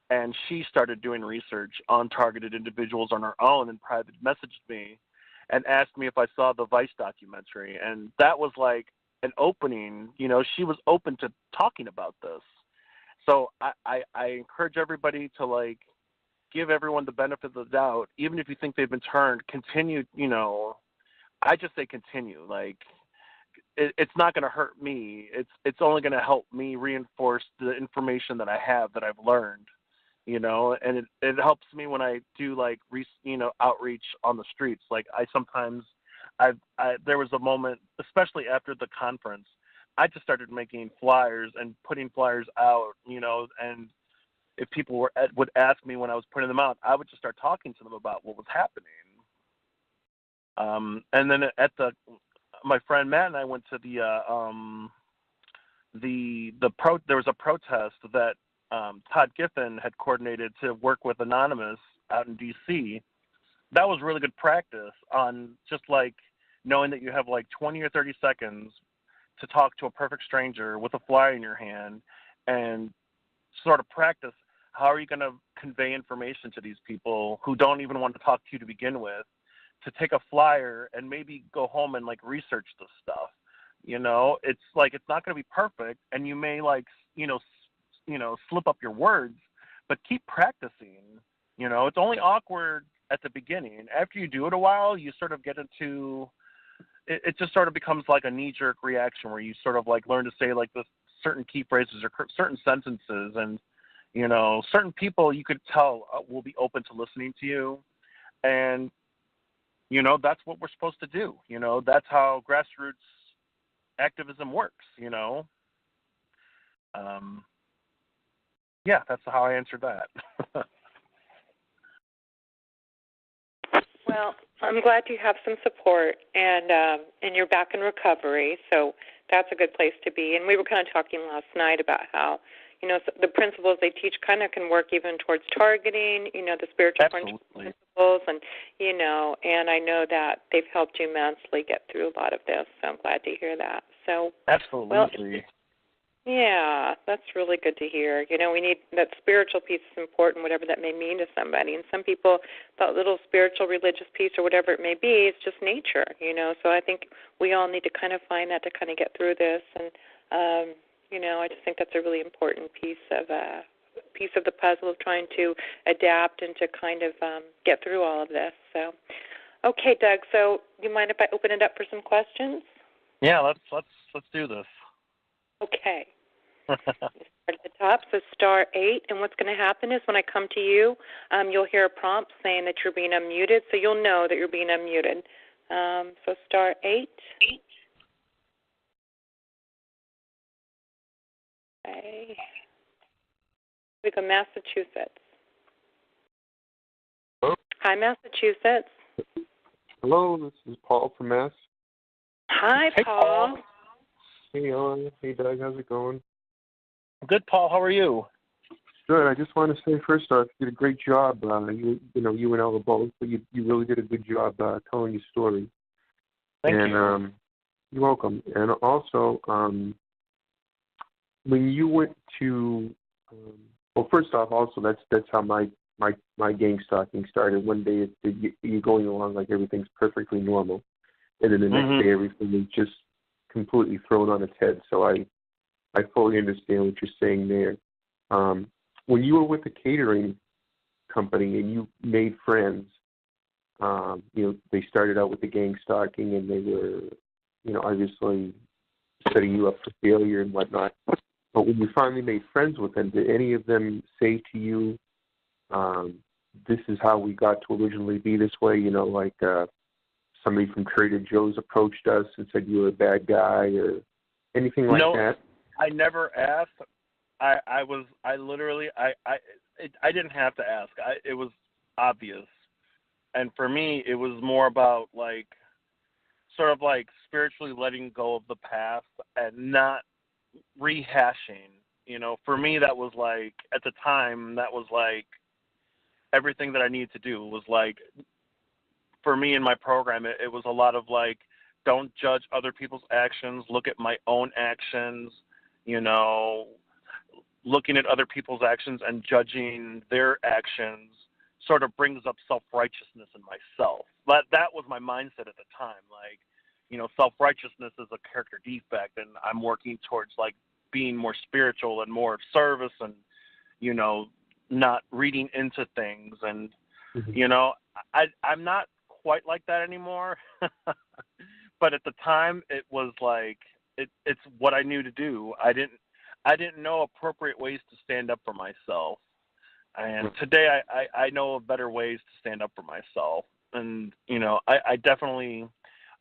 and she started doing research on targeted individuals on her own and private messaged me and asked me if I saw the Vice documentary, and that was like an opening. You know, she was open to talking about this. So I encourage everybody to, like, give everyone the benefit of the doubt, even if you think they've been turned. Continue, you know. I just say continue. Like, it's not going to hurt me. It's only going to help me reinforce the information that I have, that I've learned, you know. And it helps me when I do, like, outreach on the streets. Like, there was a moment, especially after the conference, I just started making flyers and putting flyers out, you know, and if people would ask me when I was putting them out, I would just start talking to them about what was happening. And then my friend Matt and I went to there was a protest that Todd Giffen had coordinated to work with Anonymous out in D.C. That was really good practice on just, like, knowing that you have, like, 20 or 30 seconds to talk to a perfect stranger with a flyer in your hand and sort of practice how are you going to convey information to these people who don't even want to talk to you to begin with, to take a flyer and maybe go home and, like, research the stuff. You know, it's like, it's not going to be perfect, and you may, like, slip up your words, but keep practicing. You know, it's only awkward at the beginning. After you do it a while, you sort of get into it just sort of becomes like a knee-jerk reaction where you sort of, like, learn to say, like, the certain key phrases or certain sentences, and, you know, certain people you could tell will be open to listening to you, and, you know, that's what we're supposed to do. You know, that's how grassroots activism works, you know. Yeah, that's how I answered that. Well, I'm glad you have some support, and you're back in recovery, so that's a good place to be. And we were kind of talking last night about how, you know, the principles they teach kind of can work even towards targeting, you know, the spiritual principles, and, you know, and I know that they've helped you immensely get through a lot of this, so I'm glad to hear that. So, absolutely. Well, yeah, that's really good to hear. You know, we need that spiritual piece is important, whatever that may mean to somebody. And some people, that little spiritual, religious piece or whatever it may be, is just nature, you know. So I think we all need to kind of find that to kind of get through this. And, you know, I just think that's a really important piece of the puzzle of trying to adapt and to kind of get through all of this. So, okay, Doug, so do you mind if I open it up for some questions? Yeah, let's do this. Okay. Start at the top, so star 8, and what's going to happen is when I come to you, you'll hear a prompt saying that you're being unmuted, so you'll know that you're being unmuted. So star 8. Okay. We go Massachusetts. Hello? Hi, Massachusetts. Hello, this is Paul from Mass. Hi, Hey, Paul. Hey, Ellen. Hey, Doug. How's it going? Good, Paul. How are you? Good. I just want to say first off, you did a great job. You and Ella both, but you really did a good job telling your story. Thank you. You're welcome. And also, when you went to, well, first off, also that's how my gang stalking started. One day you're going along like everything's perfectly normal, and then the next day everything is just completely thrown on its head. So I fully understand what you're saying there. When you were with the catering company and you made friends, they started out with the gang stalking and they were, obviously setting you up for failure and whatnot. But when you finally made friends with them, did any of them say to you, this is how we got to originally be this way? Like somebody from Trader Joe's approached us and said you were a bad guy or anything like that? I never asked. I didn't have to ask. It was obvious. And for me, it was more about sort of spiritually letting go of the past and not rehashing. For me, that was at the time, that was everything that I needed to do. It was for me in my program, it was a lot of don't judge other people's actions, look at my own actions, looking at other people's actions and judging their actions sort of brings up self-righteousness in myself. But that was my mindset at the time. Self-righteousness is a character defect, and I'm working towards being more spiritual and more of service and, not reading into things. And, I'm not quite like that anymore. But at the time, it was it's what I knew to do. I didn't know appropriate ways to stand up for myself. And today I know of better ways to stand up for myself. And,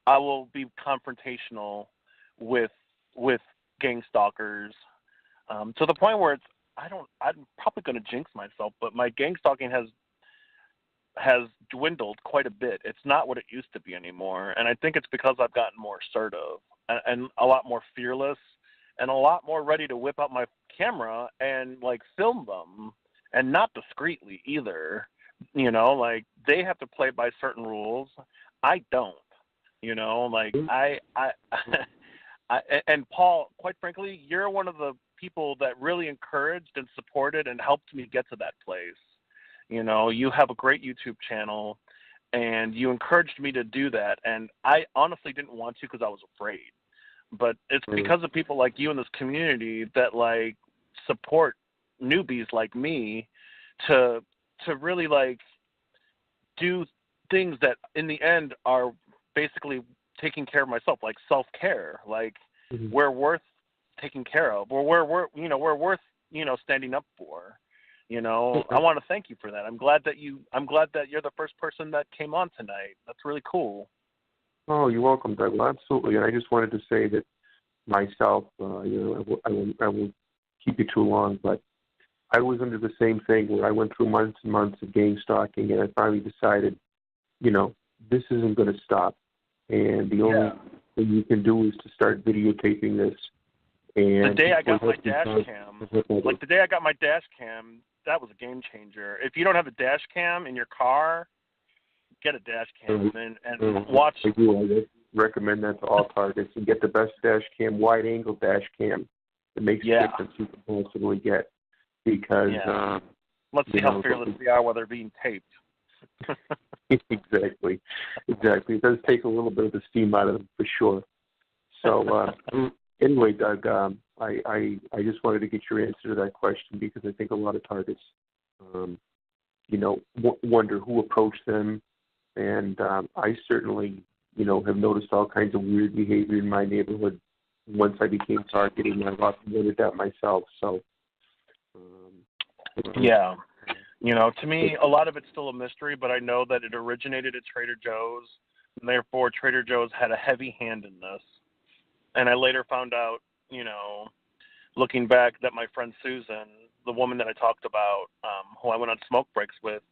I will be confrontational with gang stalkers to the point where I'm probably going to jinx myself, but my gang stalking has dwindled quite a bit. It's not what it used to be anymore. And I think it's because I've gotten more assertive and a lot more fearless and a lot more ready to whip out my camera and film them, and not discreetly either. They have to play by certain rules. I don't. And Paul, quite frankly, you're one of the people that really encouraged and supported and helped me get to that place. You have a great YouTube channel, and you encouraged me to do that. And I honestly didn't want to because I was afraid. But it's because of people like you in this community that support newbies like me to really do things that in the end are basically taking care of myself, self-care. We're worth taking care of, or we're worth standing up for. I want to thank you for that. I'm glad that you're the first person that came on tonight. That's really cool. Oh, you're welcome, Doug. Well, absolutely. And I just wanted to say that myself, I won't keep you too long, but I was under the same thing where I went through months and months of gang stalking, and I finally decided, this isn't going to stop. And the only thing you can do is to start videotaping this. And the day I got my dash cam, the day I got my dash cam, that was a game changer. If you don't have a dash cam in your car, get a dash cam and watch. I do. I recommend that to all targets, and get the best dash cam, wide-angle dash cam that makes a difference you can possibly get. Because let's see how fearless we are while they're being taped. Exactly. It does take a little bit of the steam out of them for sure. So anyway, Doug, I just wanted to get your answer to that question, because I think a lot of targets, wonder who approached them, and I certainly, have noticed all kinds of weird behavior in my neighborhood once I became targeted, and I've often noted that myself. So. To me, a lot of it's still a mystery, but I know that it originated at Trader Joe's, and therefore Trader Joe's had a heavy hand in this. And I later found out, looking back, that my friend Susan, the woman that I talked about, who I went on smoke breaks with,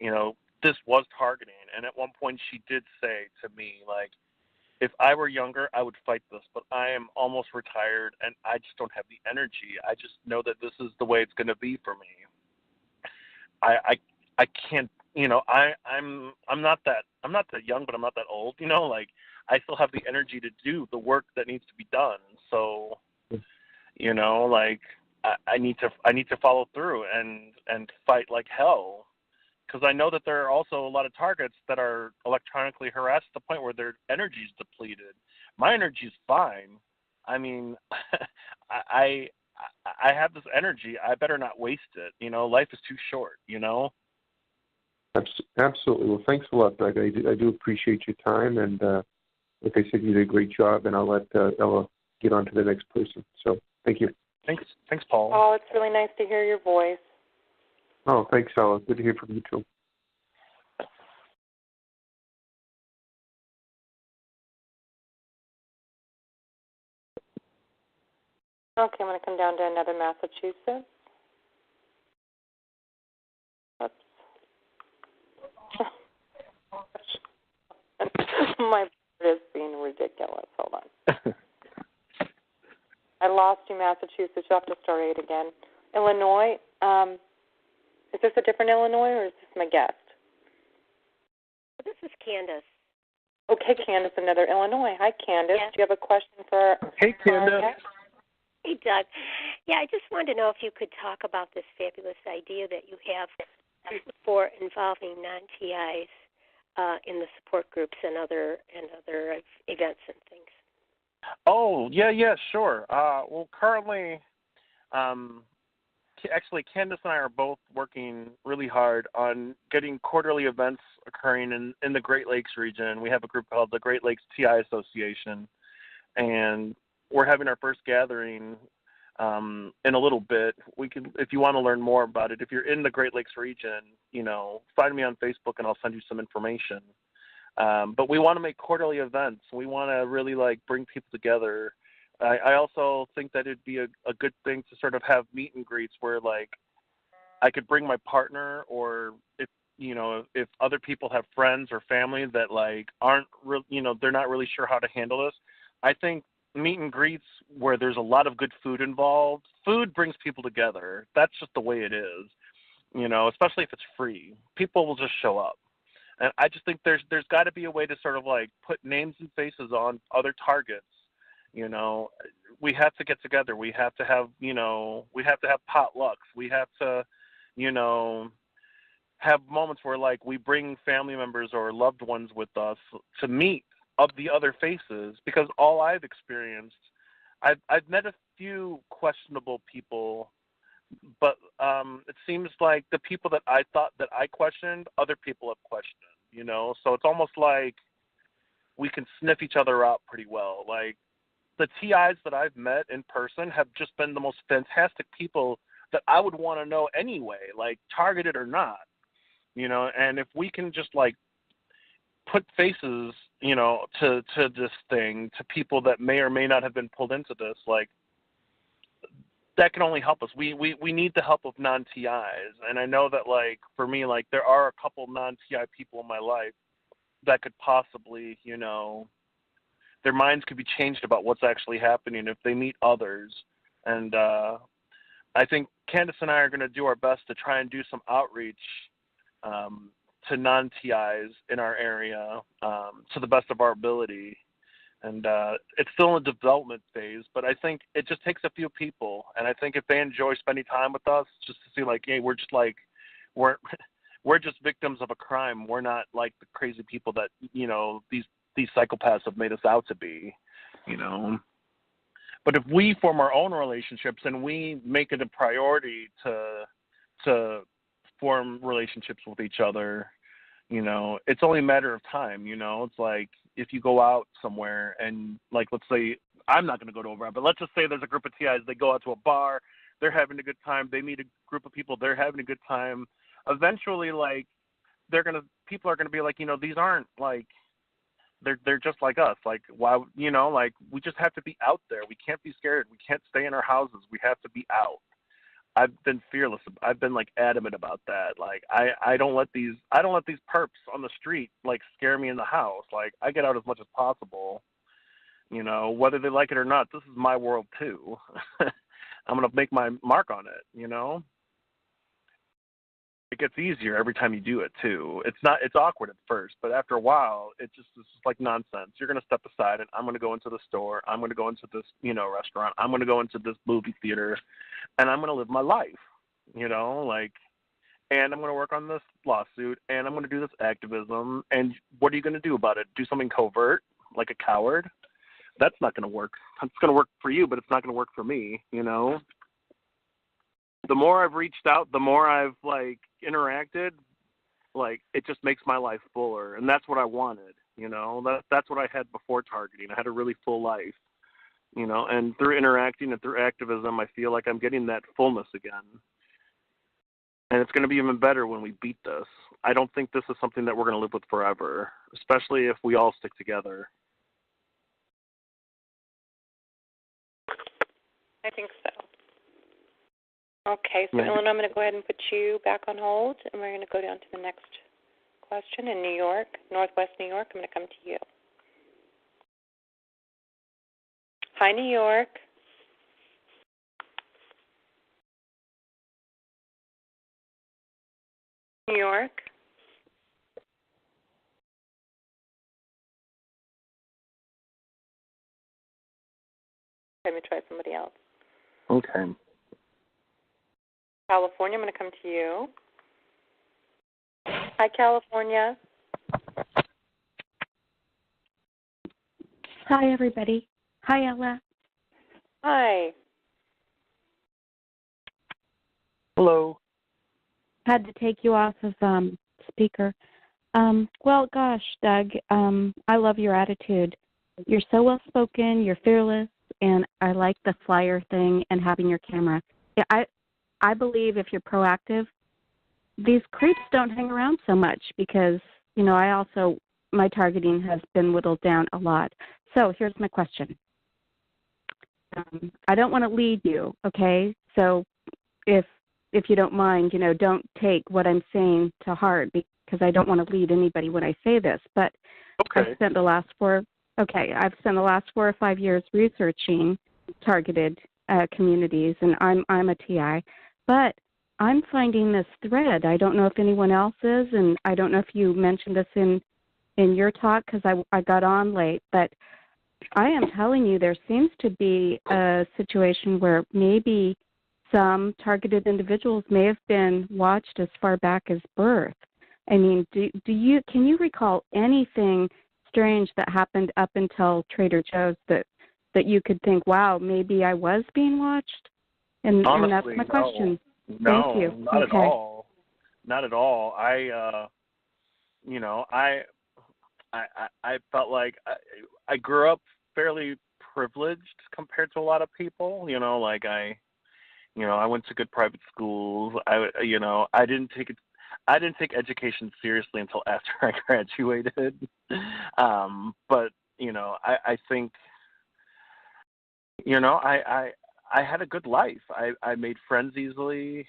this was targeting. And at one point she did say to me, if I were younger, I would fight this, but I am almost retired, and I just don't have the energy. I just know that this is the way it's going to be for me. I can't, I'm not that young, but I'm not that old, like I still have the energy to do the work that needs to be done. So, like I need to follow through and fight like hell, because I know that there are also a lot of targets that are electronically harassed to the point where their energy is depleted. My energy is fine. I mean, I have this energy. I better not waste it. Life is too short. Absolutely. Well, thanks a lot, Doug. I do appreciate your time, and like I said, you did a great job, and I'll let Ella get on to the next person. So thank you. Thanks, Paul. Oh, it's really nice to hear your voice. Oh, thanks, Ella. Good to hear from you, too. Okay, I'm going to come down to another Massachusetts. Oops. My board is being ridiculous. Hold on. I lost you, Massachusetts. You'll have to start it again. Illinois. Is this a different Illinois, or is this my guest? This is Candace. Okay, Candace, another Illinois. Hi, Candace. Yes. Do you have a question for Hey, Candace. Hey, Doug. Yeah, I just wanted to know if you could talk about this fabulous idea that you have for involving non-TIs in the support groups and other events and things. Oh, yeah, sure. Well, currently, actually, Candace and I are both working really hard on getting quarterly events occurring in the Great Lakes region. We have a group called the Great Lakes TI Association, and we're having our first gathering in a little bit. We can, if you want to learn more about it, if you're in the Great Lakes region, find me on Facebook and I'll send you some information. But we want to make quarterly events. We want to really bring people together. I also think that it'd be a good thing to sort of have meet and greets where I could bring my partner, or if other people have friends or family that aren't they're not really sure how to handle this. I think meet and greets where there's a lot of good food involved. Food brings people together. That's just the way it is, especially if it's free. People will just show up. And I just think there's got to be a way to sort of put names and faces on other targets. We have to get together. We have to have, we have to have potlucks. We have to, have moments where we bring family members or loved ones with us to meet of the other faces, because all I've experienced, I've met a few questionable people, but it seems like the people that I thought that I questioned, other people have questioned, so it's almost like we can sniff each other out pretty well. The TIs that I've met in person have just been the most fantastic people that I would want to know anyway, targeted or not, and if we can just put faces, to this thing, to people that may or may not have been pulled into this, that can only help us. We need the help of non-TIs. And I know that, for me, there are a couple non-TI people in my life that could possibly, their minds could be changed about what's actually happening if they meet others. And I think Candace and I are going to do our best to try and do some outreach to non-TIs in our area to the best of our ability. And it's still in the development phase, but I think it just takes a few people. And I think if they enjoy spending time with us, just to see hey, we're just we're just victims of a crime. We're not the crazy people that, these psychopaths have made us out to be, But if we form our own relationships and we make it a priority to form relationships with each other, it's only a matter of time, It's if you go out somewhere and let's say, I'm not going to go to a bar, but let's just say there's a group of TIs, they go out to a bar, they're having a good time, they meet a group of people, they're having a good time. Eventually, people are going to be these aren't they're just like us. Why, we just have to be out there. We can't be scared. We can't stay in our houses. We have to be out. I've been fearless. I've been adamant about that. I don't let these perps on the street scare me in the house. I get out as much as possible. You know, whether they like it or not, this is my world too. I'm going to make my mark on it, you know? It gets easier every time you do it too. It's awkward at first, but after a while, it's just like nonsense. You're going to step aside and I'm going to go into the store. I'm going to go into this, you know, restaurant. I'm going to go into this movie theater and I'm going to live my life, you know, like, and I'm going to work on this lawsuit and I'm going to do this activism. And what are you going to do about it? Do something covert like a coward? That's not going to work. It's going to work for you, but it's not going to work for me, you know? The more I've reached out, the more I've, like, interacted, like, it just makes my life fuller. And that's what I wanted, you know? That's what I had before targeting. I had a really full life, you know? And through interacting and through activism, I feel like I'm getting that fullness again. And it's going to be even better when we beat this. I don't think this is something that we're going to live with forever, especially if we all stick together. I think so. Okay, so Yeah. Eleanor, I'm going to go ahead and put you back on hold, and we're going to go down to the next question in New York, Northwest New York. I'm going to come to you. Hi, New York. New York. Let me try somebody else. Okay. California, I'm going to come to you. Hi, California. Hi, everybody. Hi, Ella. Hi. Hello. Had to take you off of speaker. Well, gosh, Doug, I love your attitude. You're so well-spoken, you're fearless, and I like the flyer thing and having your camera. Yeah, I believe if you're proactive, these creeps don't hang around so much because, you know, my targeting has been whittled down a lot. So here's my question. I don't want to lead you, okay? So if you don't mind, you know, don't take what I'm saying to heart because I don't want to lead anybody when I say this. But Okay. I've spent the last 4 or 5 years researching targeted communities, and I'm a TI. But I'm finding this thread. I don't know if anyone else is, and I don't know if you mentioned this in your talk because I got on late, but I am telling you there seems to be a situation where maybe some targeted individuals may have been watched as far back as birth. I mean, can you recall anything strange that happened up until Trader Joe's that you could think, wow, maybe I was being watched? And that's my question. No, Thank you. Not at all. Not at all. I felt like I grew up fairly privileged compared to a lot of people. You know, like I went to good private schools. I didn't take education seriously until after I graduated. But you know, I think, you know, I had a good life. I made friends easily,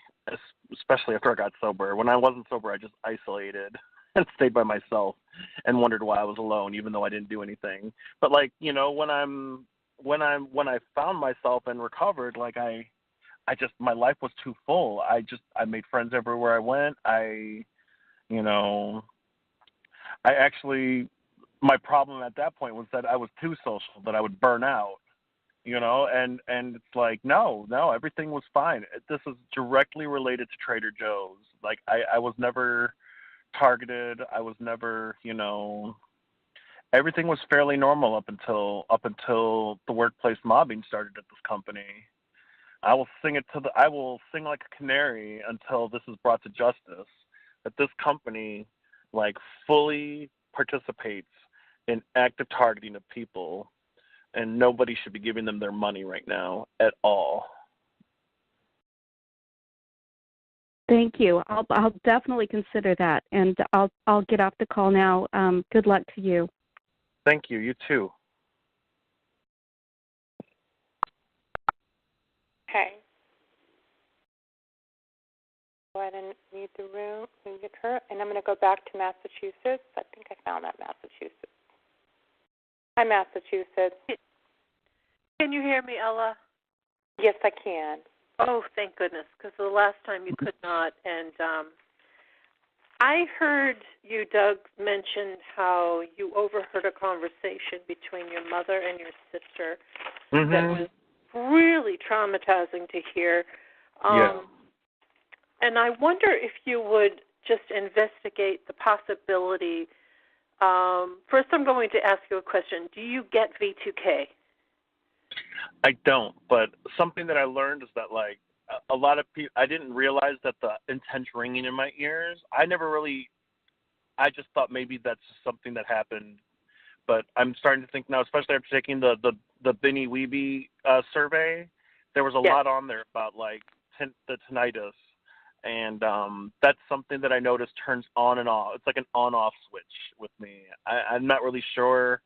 especially after I got sober. When I wasn't sober, I just isolated and stayed by myself and wondered why I was alone, even though I didn't do anything. But like, you know, when I found myself and recovered, like my life was too full. I made friends everywhere I went. My problem at that point was that I was too social, that I would burn out. You know, and it's like, no, everything was fine. This is directly related to Trader Joe's. Like, I was never targeted. I was never, you know, everything was fairly normal up until the workplace mobbing started at this company. I will sing like a canary until this is brought to justice, that this company, like, fully participates in active targeting of people. And nobody should be giving them their money right now at all. Thank you. I'll definitely consider that, and I'll get off the call now. Good luck to you. Thank you. You too. Okay. Go ahead and mute the room, mute her, and I'm going to go back to Massachusetts. I think I found that Massachusetts. Hi, Massachusetts. Can you hear me, Ella? Yes, I can. Oh, thank goodness, because the last time you could not. And I heard you, Doug, mention how you overheard a conversation between your mother and your sister that was really traumatizing to hear. And I wonder if you would just investigate the possibility. First, I'm going to ask you a question. Do you get V2K? I don't, but something that I learned is that, like, a lot of people, I didn't realize that the intense ringing in my ears, I just thought maybe that's something that happened. But I'm starting to think now, especially after taking the Binny Weeby survey, there was a lot on there about, like, the tinnitus. And that's something that I noticed turns on and off. It's like an on-off switch with me. I'm not really sure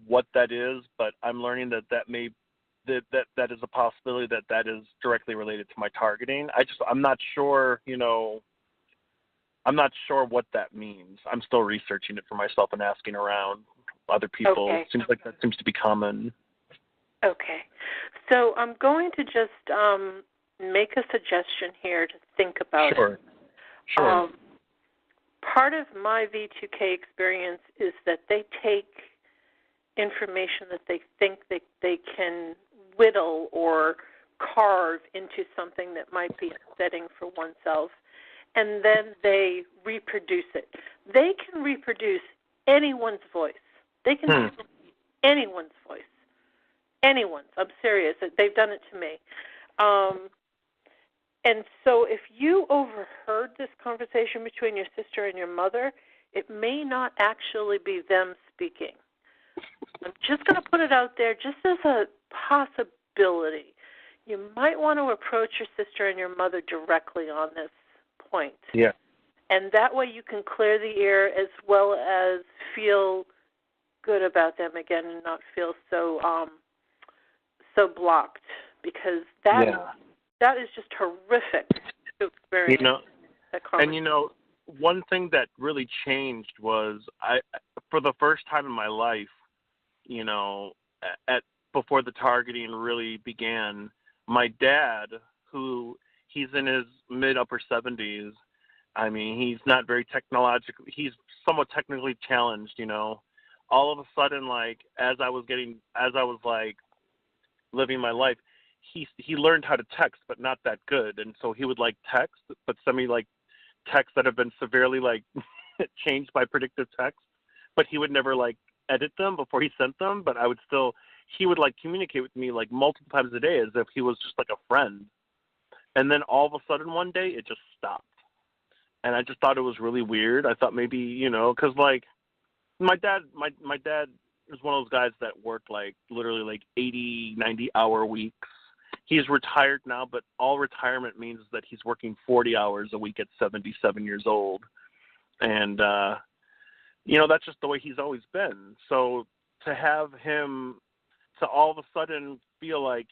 what that is, but I'm learning that that is a possibility that is directly related to my targeting. I'm not sure, I'm not sure what that means. I'm still researching it for myself and asking around other people. Okay. It seems like that seems to be common. Okay. So I'm going to just make a suggestion here to think about it. Sure. Part of my V2K experience is that they take information that they think they can whittle or carve into something that might be upsetting for oneself, and then they reproduce it. They can reproduce anyone's voice. They can reproduce anyone's voice. Anyone's. I'm serious. They've done it to me. And so if you overheard this conversation between your sister and your mother, it may not actually be them speaking. I'm just going to put it out there just as a possibility. You might want to approach your sister and your mother directly on this point. Yeah. And that way you can clear the air as well as feel good about them again and not feel so blocked, because that is just horrific to experience. One thing that really changed was for the first time in my life, before the targeting really began, my dad, who he's in his mid-upper 70s, I mean, he's not very technological. He's somewhat technically challenged, All of a sudden, like, as I was living my life, he learned how to text, but not that good. And so he would, like, text, but send me, like, texts that have been severely, like, changed by predictive text. But he would never, like, edit them before he sent them. But he would, like, communicate with me, like, multiple times a day as if he was just, like, a friend. And then all of a sudden one day it just stopped. And I just thought it was really weird. I thought maybe, because, like, my dad is one of those guys that worked, like, literally, like, 80, 90-hour weeks. He's retired now, but all retirement means is that he's working 40 hours a week at 77 years old. And, that's just the way he's always been. So to have him to all of a sudden feel like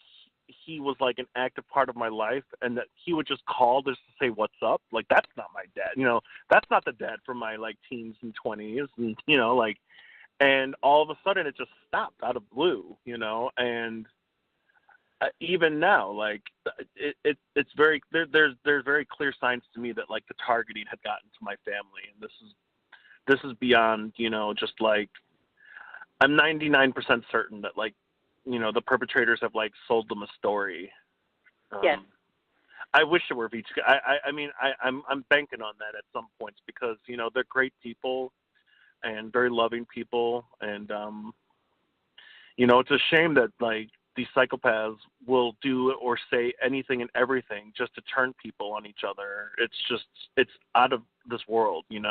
he was like an active part of my life and that he would just call just to say what's up, like, that's not my dad. That's not the dad from my, like, teens and 20s. And, and all of a sudden it just stopped out of blue, and even now, like, it's very, there's very clear signs to me that, like, the targeting had gotten to my family. And this is beyond, just like, I'm 99% certain that, like, the perpetrators have, like, sold them a story. Yes. I wish it were V2K. I'm banking on that at some points because, they're great people and very loving people. And, it's a shame that, like, these psychopaths will do or say anything and everything just to turn people on each other. It's out of this world, It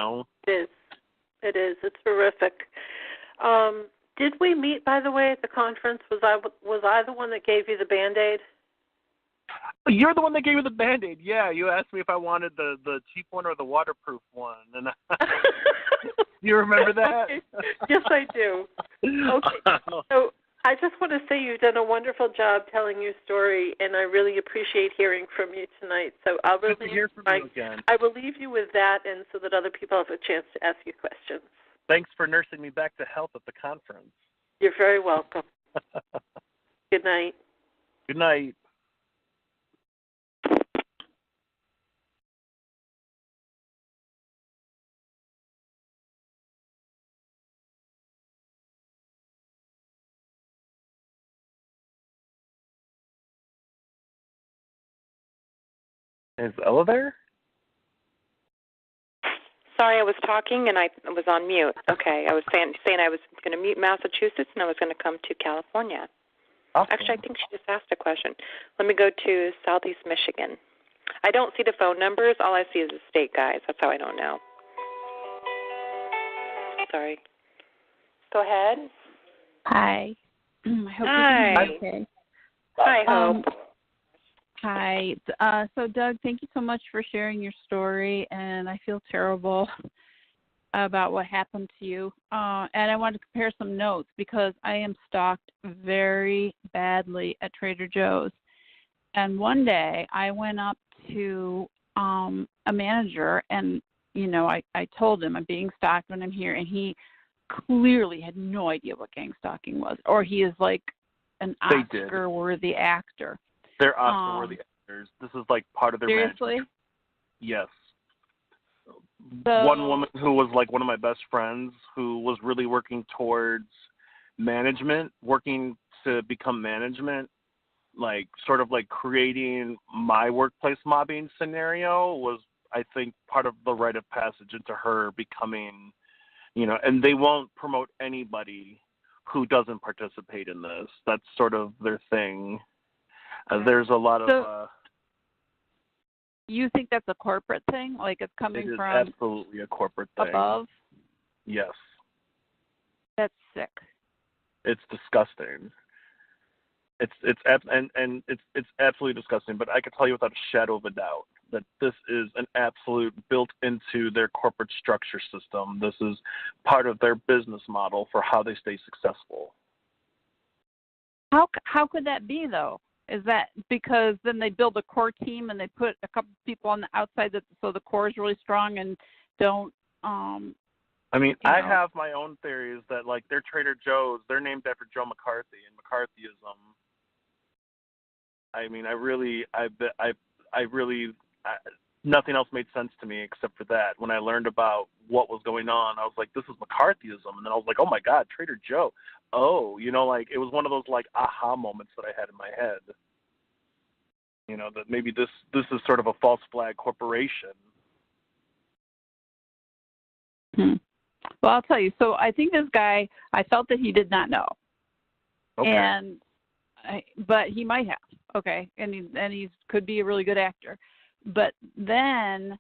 is. It is. It's horrific. Did we meet, by the way, at the conference? Was I the one that gave you the Band-Aid? You're the one that gave me the Band-Aid. Yeah, you asked me if I wanted the cheap one or the waterproof one. And you remember that? Yes, I do. Okay. So I just want to say you've done a wonderful job telling your story, and I really appreciate hearing from you tonight. So I will leave you with that, and so that other people have a chance to ask you questions. Thanks for nursing me back to health at the conference. You're very welcome. Good night. Good night. Is Ella there? Sorry, I was talking and I was on mute. Okay, I was saying I was going to mute Massachusetts and I was going to come to California. Awesome. Actually, I think she just asked a question. Let me go to Southeast Michigan. I don't see the phone numbers. All I see is the state guys. That's how I don't know. Sorry. Go ahead. Hi. I hope Hi. you can hear me okay. Hi, Hope. Hi. So, Doug, thank you so much for sharing your story, and I feel terrible about what happened to you. And I wanted to compare some notes because I am stalked very badly at Trader Joe's. And one day I went up to a manager and, you know, I told him I'm being stalked when I'm here, and he clearly had no idea what gang stalking was, or he is like an Oscar-worthy actor. They're Oscar-worthy actors. This is like part of their seriously? management. Yes. So, one woman who was like one of my best friends who was really working towards management, working to become management, like sort of like creating my workplace mobbing scenario was, I think, part of the rite of passage into her becoming, you know, and they won't promote anybody who doesn't participate in this. That's sort of their thing. There's a lot of... you think that's a corporate thing? Like it's coming it is from absolutely a corporate thing. above? Yes. That's sick. It's disgusting. It's absolutely disgusting. But I can tell you without a shadow of a doubt that this is an absolute built into their corporate structure system. This is part of their business model for how they stay successful. How could that be though? Is that because then they build a core team and they put a couple people on the outside so the core is really strong and don't I mean, I have my own theories that like their Trader Joe's, they're named after Joe McCarthy and McCarthyism. I mean, nothing else made sense to me except for that. When I learned about what was going on, I was like, this is McCarthyism. And then I was like, oh my God, Trader Joe. Oh, you know, like it was one of those like aha moments that I had in my head. You know, that maybe this is sort of a false flag corporation. Well, I'll tell you. So I think this guy, I felt that he did not know. Okay. But he might have. Okay. And he could be a really good actor. But then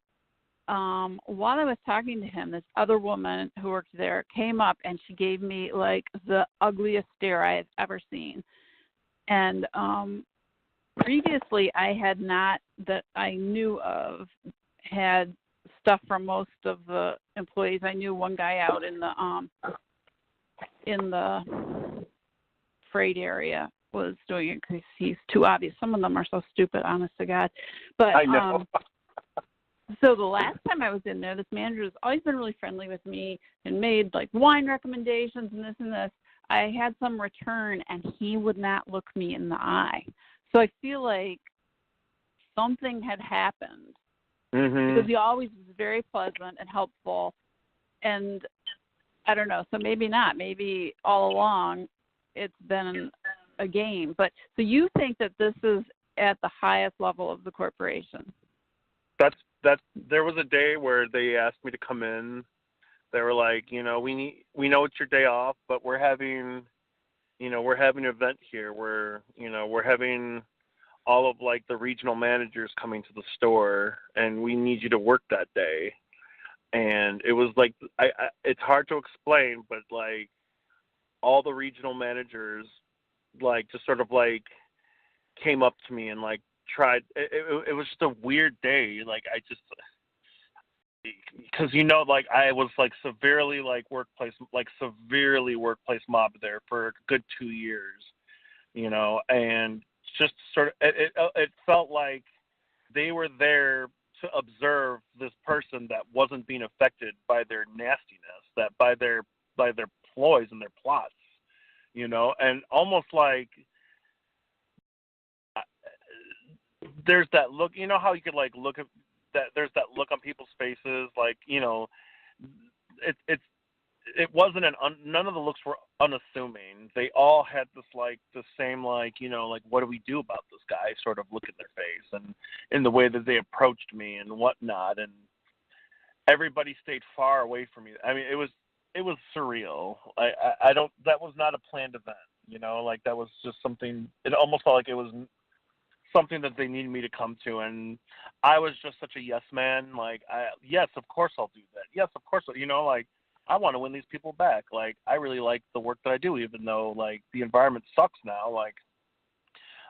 while I was talking to him, this other woman who worked there came up and she gave me like the ugliest stare I had ever seen. And previously I had not, that I knew of, had stuff from most of the employees. I knew one guy out in the freight area was doing it because he's too obvious. Some of them are so stupid, honest to God. But I know. So the last time I was in there, this manager has always been really friendly with me and made like wine recommendations and this and this. I had some return and he would not look me in the eye. So I feel like something had happened because he always was very pleasant and helpful. And I don't know, so maybe not. Maybe all along it's been a game. But so you think that this is at the highest level of the corporation? That's there was a day where they asked me to come in. They were like, you know, we know it's your day off, but we're having an event here where, you know, we're having all of like the regional managers coming to the store and we need you to work that day. And it was like it's hard to explain, but like all the regional managers like just sort of like came up to me and like tried. It was just a weird day. Like I just, because you know, like I was like severely workplace mobbed there for a good 2 years, you know, and just sort of it felt like they were there to observe this person that wasn't being affected by their nastiness, that by their ploys and their plots, you know, and almost like there's that look. You know how you could like look at that? There's that look on people's faces, like it wasn't none of the looks were unassuming. They all had this like the same like like what do we do about this guy sort of look in their face, and in the way that they approached me and whatnot, and everybody stayed far away from me. I mean, it was surreal. I don't, that was not a planned event, like that was just something. It almost felt like it was something that they needed me to come to, and I was just such a yes man. Like, yes, of course I'll do that. Yes, of course, like. I want to win these people back. Like, I really like the work that I do, even though, like, the environment sucks now. Like,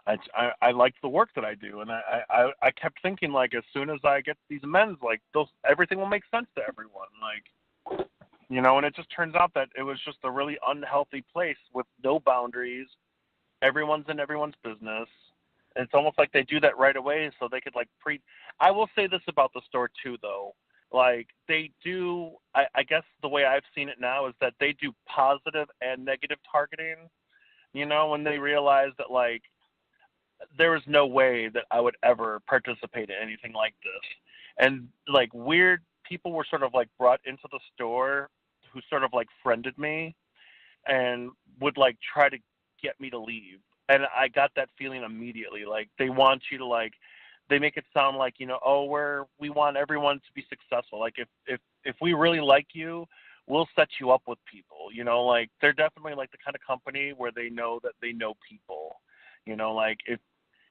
I like the work that I do. And I kept thinking, like, as soon as I get these amends, like, everything will make sense to everyone. Like, and it just turns out that it was just a really unhealthy place with no boundaries. Everyone's in everyone's business. And it's almost like they do that right away so they could, like, I will say this about the store, too, though. Like, they do, I guess the way I've seen it now is that they do positive and negative targeting, when they realize that, like, there is no way that I would ever participate in anything like this. And, like, weird people were sort of, like, brought into the store who sort of, like, friended me and would, like, try to get me to leave. And I got that feeling immediately. Like, they want you to, like, they make it sound like, we want everyone to be successful. Like, if we really like you, we'll set you up with people, like, they're definitely like the kind of company where they know that they know people, like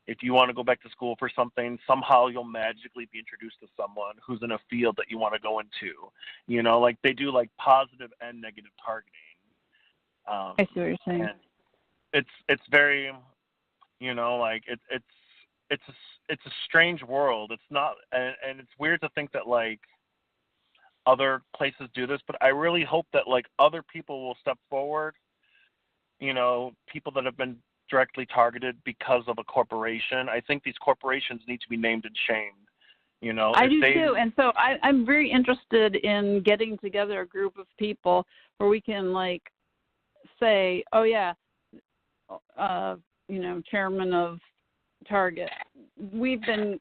if you want to go back to school for something, somehow you'll magically be introduced to someone who's in a field that you want to go into, like they do like positive and negative targeting. I see what you're saying. And it's very, like it's a strange world. It's not, and it's weird to think that like other places do this, but I really hope that like other people will step forward, people that have been directly targeted because of a corporation. I think these corporations need to be named and shamed, I do too, and so I'm very interested in getting together a group of people where we can like say, oh yeah, chairman of Target, we've been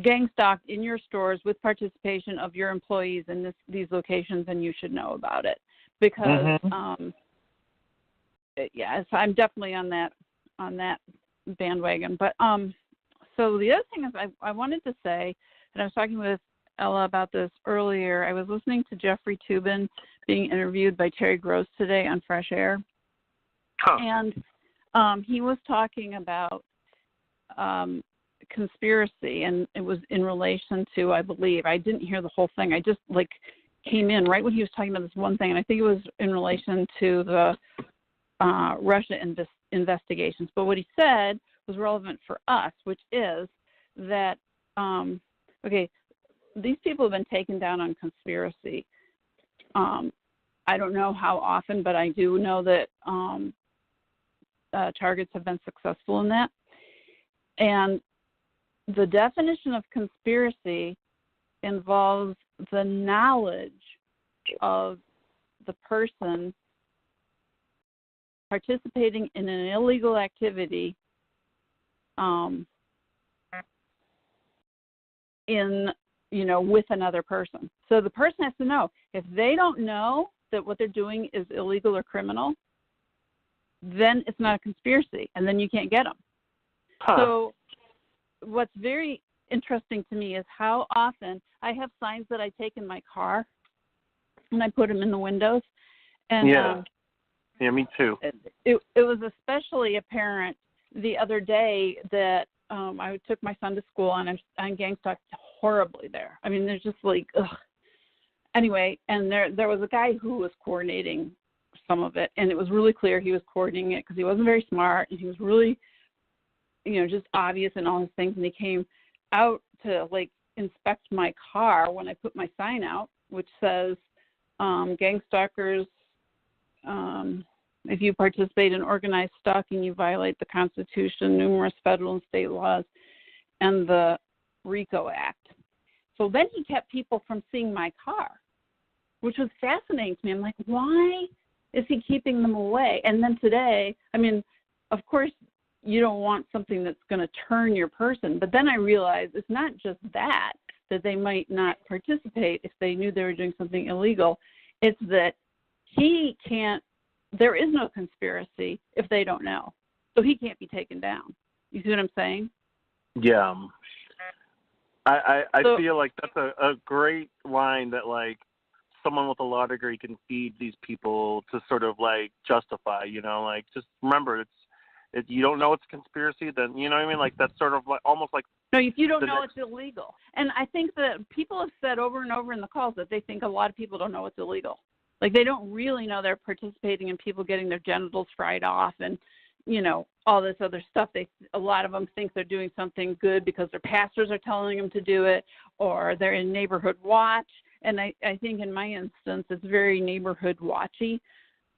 gang stalked in your stores with participation of your employees in these locations, and you should know about it because yes, I'm definitely on that bandwagon. But so the other thing is I wanted to say, and I was talking with Ella about this earlier. I was listening to Jeffrey Toobin being interviewed by Terry Gross today on Fresh Air, and he was talking about conspiracy, and it was in relation to, I believe, I didn't hear the whole thing. I just like came in right when he was talking about this one thing, and I think it was in relation to the Russia investigations. But what he said was relevant for us, which is that, okay, these people have been taken down on conspiracy. I don't know how often, but I do know that targets have been successful in that. And the definition of conspiracy involves the knowledge of the person participating in an illegal activity with another person. So the person has to know. If they don't know that what they're doing is illegal or criminal, then it's not a conspiracy, and then you can't get them. So what's very interesting to me is how often I have signs that I take in my car and I put them in the windows. And yeah, me too. It was especially apparent the other day that I took my son to school, and I'm gang stalked horribly there. I mean, there's just like, ugh. Anyway, and there was a guy who was coordinating some of it, and it was really clear he was coordinating it because he wasn't very smart, and he was really, just obvious in all his things. And he came out to like inspect my car when I put my sign out, which says, gang stalkers, if you participate in organized stalking, you violate the Constitution, numerous federal and state laws, and the RICO Act. So then he kept people from seeing my car, which was fascinating to me. I'm like, why is he keeping them away? And then today, I mean, of course, you don't want something that's going to turn your person. But then I realized it's not just that they might not participate if they knew they were doing something illegal. It's that there is no conspiracy if they don't know. So he can't be taken down. You see what I'm saying? Yeah. I feel like that's a great line that, like, someone with a law degree can feed these people to sort of, like, justify, you know, like, just remember, if you don't know it's a conspiracy, then, you know what I mean? Like, that's sort of like almost like. No, if you don't know, it's illegal. And I think that people have said over and over in the calls that they think a lot of people don't know it's illegal. Like, they don't really know they're participating in people getting their genitals fried off and, you know, all this other stuff. A lot of them think they're doing something good because their pastors are telling them to do it, or they're in neighborhood watch. And I think in my instance, it's very neighborhood watchy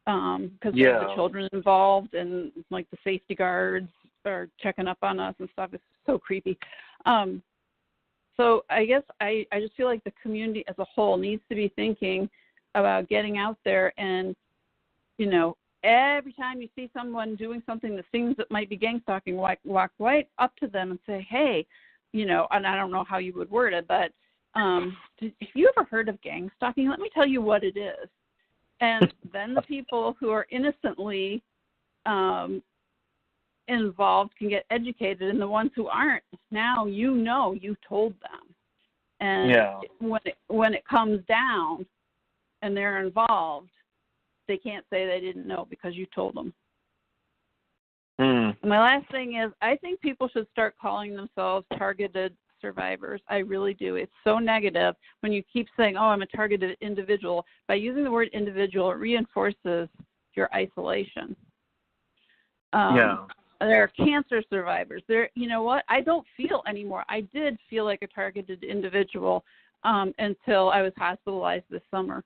because we have the children involved, and like the safety guards are checking up on us and stuff. It's so creepy. So I guess I just feel like the community as a whole needs to be thinking about getting out there and, you know, every time you see someone doing something that seems that might be gang stalking, walk right up to them and say, hey, you know, and I don't know how you would word it, but have you ever heard of gang stalking? Let me tell you what it is. And then the people who are innocently involved can get educated, and the ones who aren't, now you know you told them. And when it comes down and they're involved, they can't say they didn't know because you told them. My last thing is, I think people should start calling themselves targeted survivors. I really do. It's so negative when you keep saying, oh, I'm a targeted individual. By using the word individual, it reinforces your isolation. There are cancer survivors. You know what? I don't feel anymore. I did feel like a targeted individual until I was hospitalized this summer.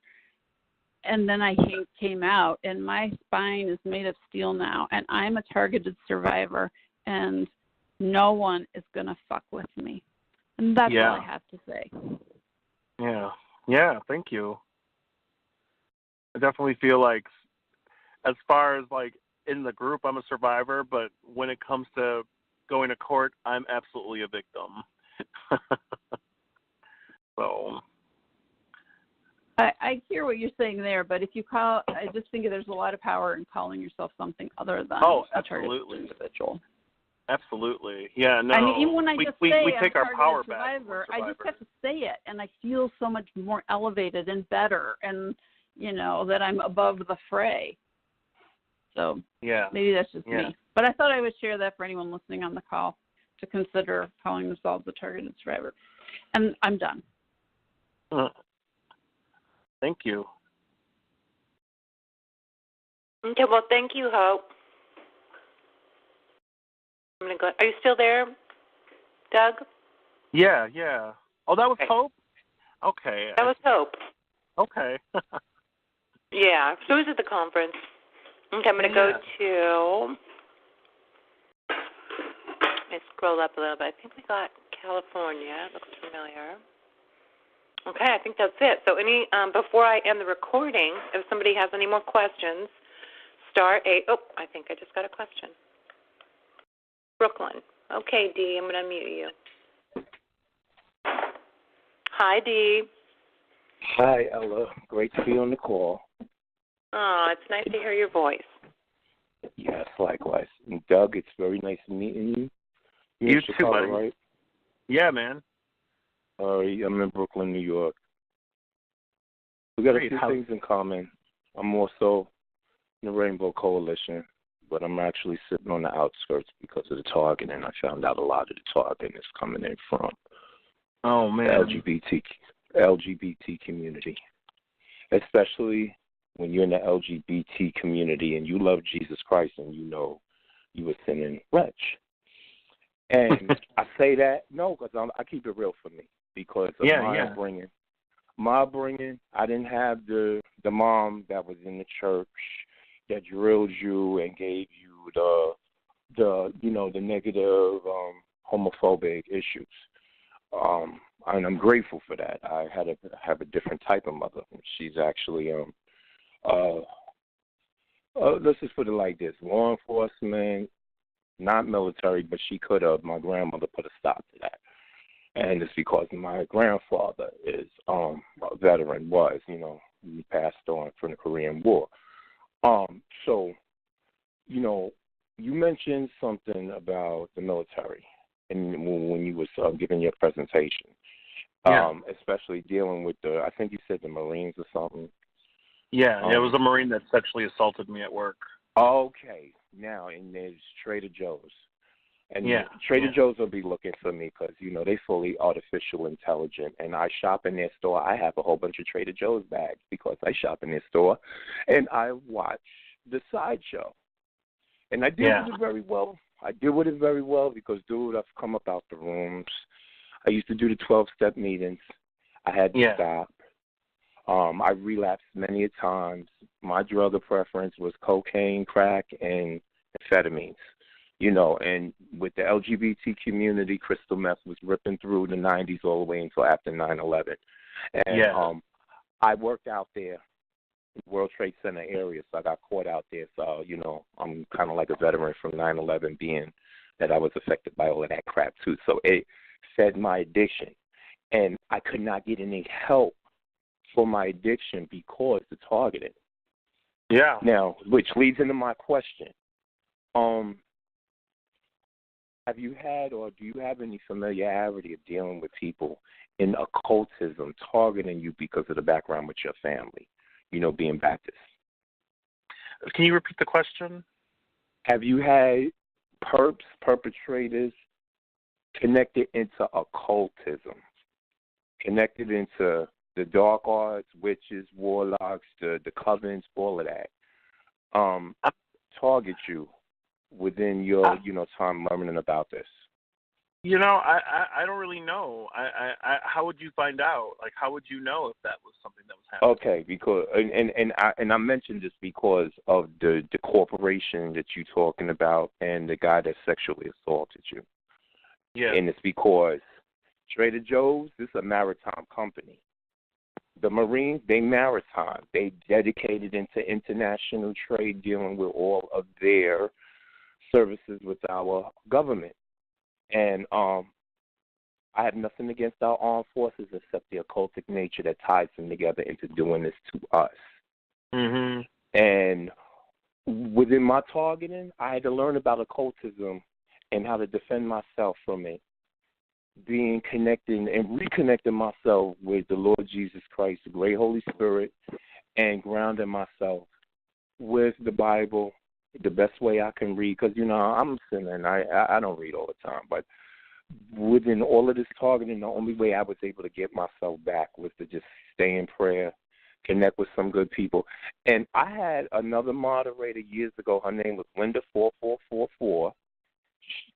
And then I came out, and my spine is made of steel now, and I'm a targeted survivor, and no one is going to fuck with me. And that's all I have to say. Yeah, thank you. I definitely feel like, as far as, like, in the group, I'm a survivor, but when it comes to going to court, I'm absolutely a victim. So... I hear what you're saying there, but if you call, I just think there's a lot of power in calling yourself something other than a targeted individual. Absolutely. Yeah, no. I mean, even when I we take our power survivor, back. I just have to say it, and I feel so much more elevated and better, and, you know, that I'm above the fray. So maybe that's just me. But I thought I would share that for anyone listening on the call to consider calling themselves a targeted survivor. And I'm done. Thank you. Okay, well, thank you, Hope. I'm gonna go. Are you still there, Doug? Yeah. Oh, that was Hope? Okay. That was Hope. Okay. Yeah, so it was at the conference. Okay, I'm going to go to, let me scroll up a little bit. I think we got California. Looks familiar. Okay, I think that's it. So before I end the recording, if somebody has any more questions, *8. Oh, I think I just got a question. Brooklyn. Okay, Dee, I'm going to unmute you. Hi, Dee. Hi, Ella. Great to be on the call. Oh, it's nice to hear your voice. Yes, likewise. And Doug, it's very nice meeting you. You in too, Chicago, buddy. Right? Yeah, man. I'm in Brooklyn, New York. We got a few things in common. I'm more so in the Rainbow Coalition, but I'm actually sitting on the outskirts because of the targeting. I found out a lot of the targeting is coming in from the LGBT community, especially when you're in the LGBT community and you love Jesus Christ and you know you were sinning wretch. And I say that, because I keep it real for me because of my upbringing. I didn't have the mom that was in the church that drilled you and gave you the negative homophobic issues. And I'm grateful for that. I have a different type of mother. She's actually let's just put it like this: law enforcement, not military, but she could have. My grandmother put a stop to that. And it's because my grandfather is a veteran, he passed on from the Korean War. So, you mentioned something about the military and when you was giving your presentation, especially dealing with I think you said the Marines or something. Yeah, it was a Marine that sexually assaulted me at work. Okay, now, and there's Trader Joe's. And Trader Joe's will be looking for me because, they fully artificial intelligent. And I shop in their store. I have a whole bunch of Trader Joe's bags because I shop in their store. And I watch the sideshow. And I deal with it very well. I deal with it very well because, dude, I've come up out the rooms. I used to do the 12-step meetings. I had to stop. I relapsed many a times. My drug of preference was cocaine, crack, and amphetamines. And with the LGBT community, crystal meth was ripping through the 90s all the way until after 9/11. And I worked out there in the World Trade Center area, so I got caught out there. So, I'm kind of like a veteran from 9/11, being that I was affected by all of that crap, too. So it fed my addiction. And I could not get any help for my addiction because of targeting. Yeah. Now, which leads into my question. Have you had or do you have any familiarity of dealing with people in occultism targeting you because of the background with your family, being Baptist? Can you repeat the question? Have you had perpetrators connected into occultism, connected into the dark arts, witches, warlocks, the covens, all of that, target you within your, time learning about this? I don't really know. How would you find out? Like, how would you know if that was something that was happening? Okay, because I mentioned this because of the corporation that you're talking about and the guy that sexually assaulted you. Yeah. And it's because Trader Joe's, this is a maritime company. The Marines, they maritime. They dedicated into international trade, dealing with all of their services with our government. And I have nothing against our armed forces except the occultic nature that ties them together into doing this to us. Mm-hmm. And within my targeting, I had to learn about occultism and how to defend myself from it, being connected and reconnecting myself with the Lord Jesus Christ, the great Holy Spirit, and grounding myself with the Bible the best way I can read, because, I'm a sinner and I don't read all the time. But within all of this targeting, the only way I was able to get myself back was to just stay in prayer, connect with some good people. And I had another moderator years ago. Her name was Linda4444.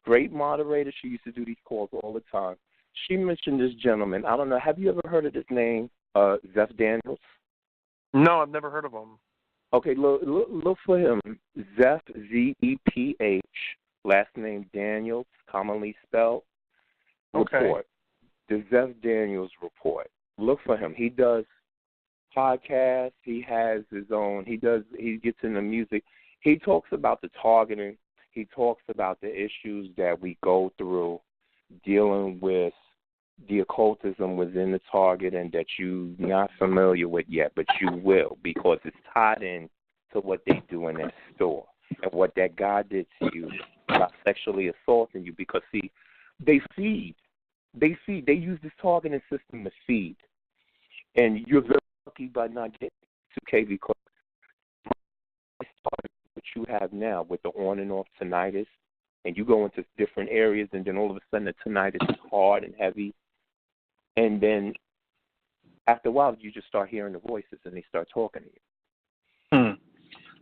Great moderator. She used to do these calls all the time. She mentioned this gentleman. I don't know. Have you ever heard of this name, Zeph Daniels? No, I've never heard of him. Okay, look for him. Zeph, Z-E-P-H, last name Daniels, commonly spelled. Report. The Zeph Daniels Report. Look for him. He does podcasts. He has his own. He gets into music. He talks about the targeting. He talks about the issues that we go through dealing with the occultism within the target, and that you're not familiar with yet, but you will, because it's tied in to what they do in that store and what that guy did to you by sexually assaulting you. Because, see, they feed. They use this targeting system to feed. And you're very lucky by not getting 2K, because what you have now with the on and off tinnitus, and you go into different areas, and then all of a sudden the tinnitus is hard and heavy. And then after a while, you just start hearing the voices, and they start talking to you.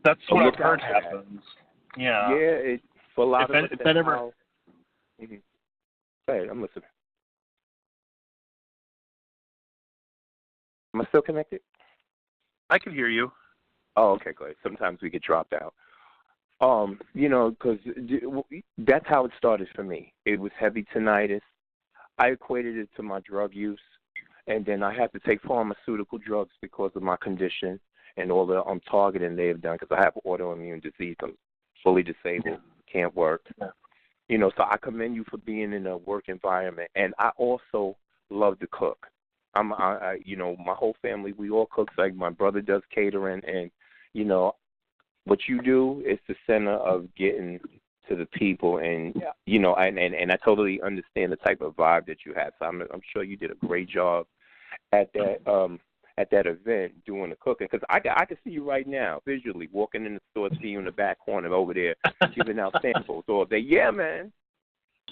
That's what I've heard happens. Yeah. Yeah, for a lot of us. If that ever... Mm-hmm. Go ahead, I'm listening. Am I still connected? I can hear you. Oh, okay, good. Sometimes we get dropped out. Because that's how it started for me. It was heavy tinnitus. I equated it to my drug use, and then I had to take pharmaceutical drugs because of my condition and all the targeting they have done, because I have autoimmune disease. I'm fully disabled, can't work. You know, so I commend you for being in a work environment. And I also love to cook. You know, my whole family, we all cook. Like my brother does catering, and you know, what you do is the center of getting to the people, and you know, and I totally understand the type of vibe that you have. So I'm sure you did a great job at that event doing the cooking, because I can see you right now visually walking in the store, see you in the back corner over there giving out samples all day. Yeah, man.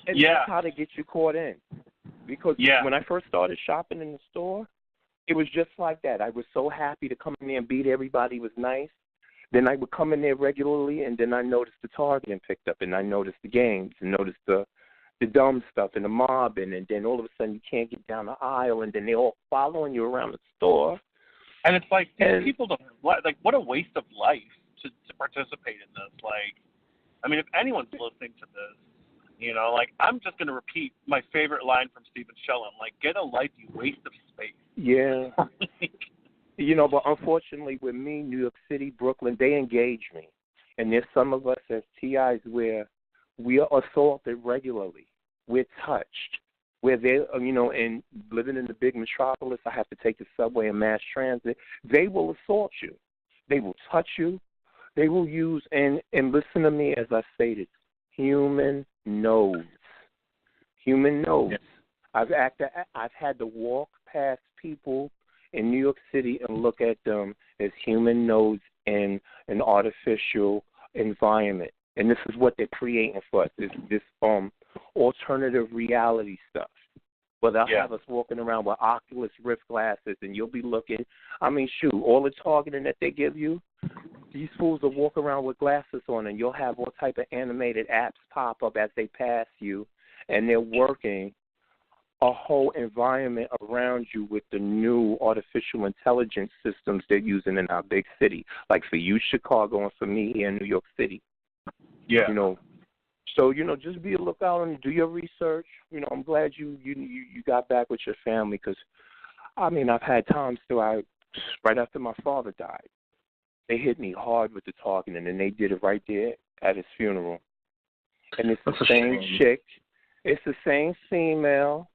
And that's how they get you caught in. Because when I first started shopping in the store, it was just like that. I was so happy to come in there and beat everybody. It was nice. Then I would come in there regularly, and then I noticed the targeting picked up, and I noticed the games, and noticed the dumb stuff and the mobbing, and then all of a sudden you can't get down the aisle, and then they're all following you around the store. And it's like, people don't, like, what a waste of life to participate in this. Like, I mean, if anyone's listening to this, you know, like, I'm just going to repeat my favorite line from Stephen Shelley, like, get a life, you waste of space. Yeah. You know, but unfortunately with me, New York City, Brooklyn, they engage me. And there's some of us as TIs where we are assaulted regularly. We're touched. Where they, you know, and living in the big metropolis, I have to take the subway and mass transit. They will assault you. They will touch you. They will use, and listen to me as I stated, human nose. Human nose. I've had to walk past people in New York City and look at them as human nose in an artificial environment. And this is what they're creating for us, this alternative reality stuff. Well, they'll have us walking around with Oculus Rift glasses, and you'll be looking. I mean, shoot, all the targeting that they give you, these fools will walk around with glasses on, and you'll have all type of animated apps pop up as they pass you, and they're working a whole environment around you with the new artificial intelligence systems they're using in our big city. Like for you, Chicago, and for me here in New York City. Yeah. You know, so, you know, just be a lookout and do your research. You know, I'm glad you got back with your family, because, I mean, I've had times right after my father died, they hit me hard with the talking, and then they did it right there at his funeral. And it's the same chick. It's the same female.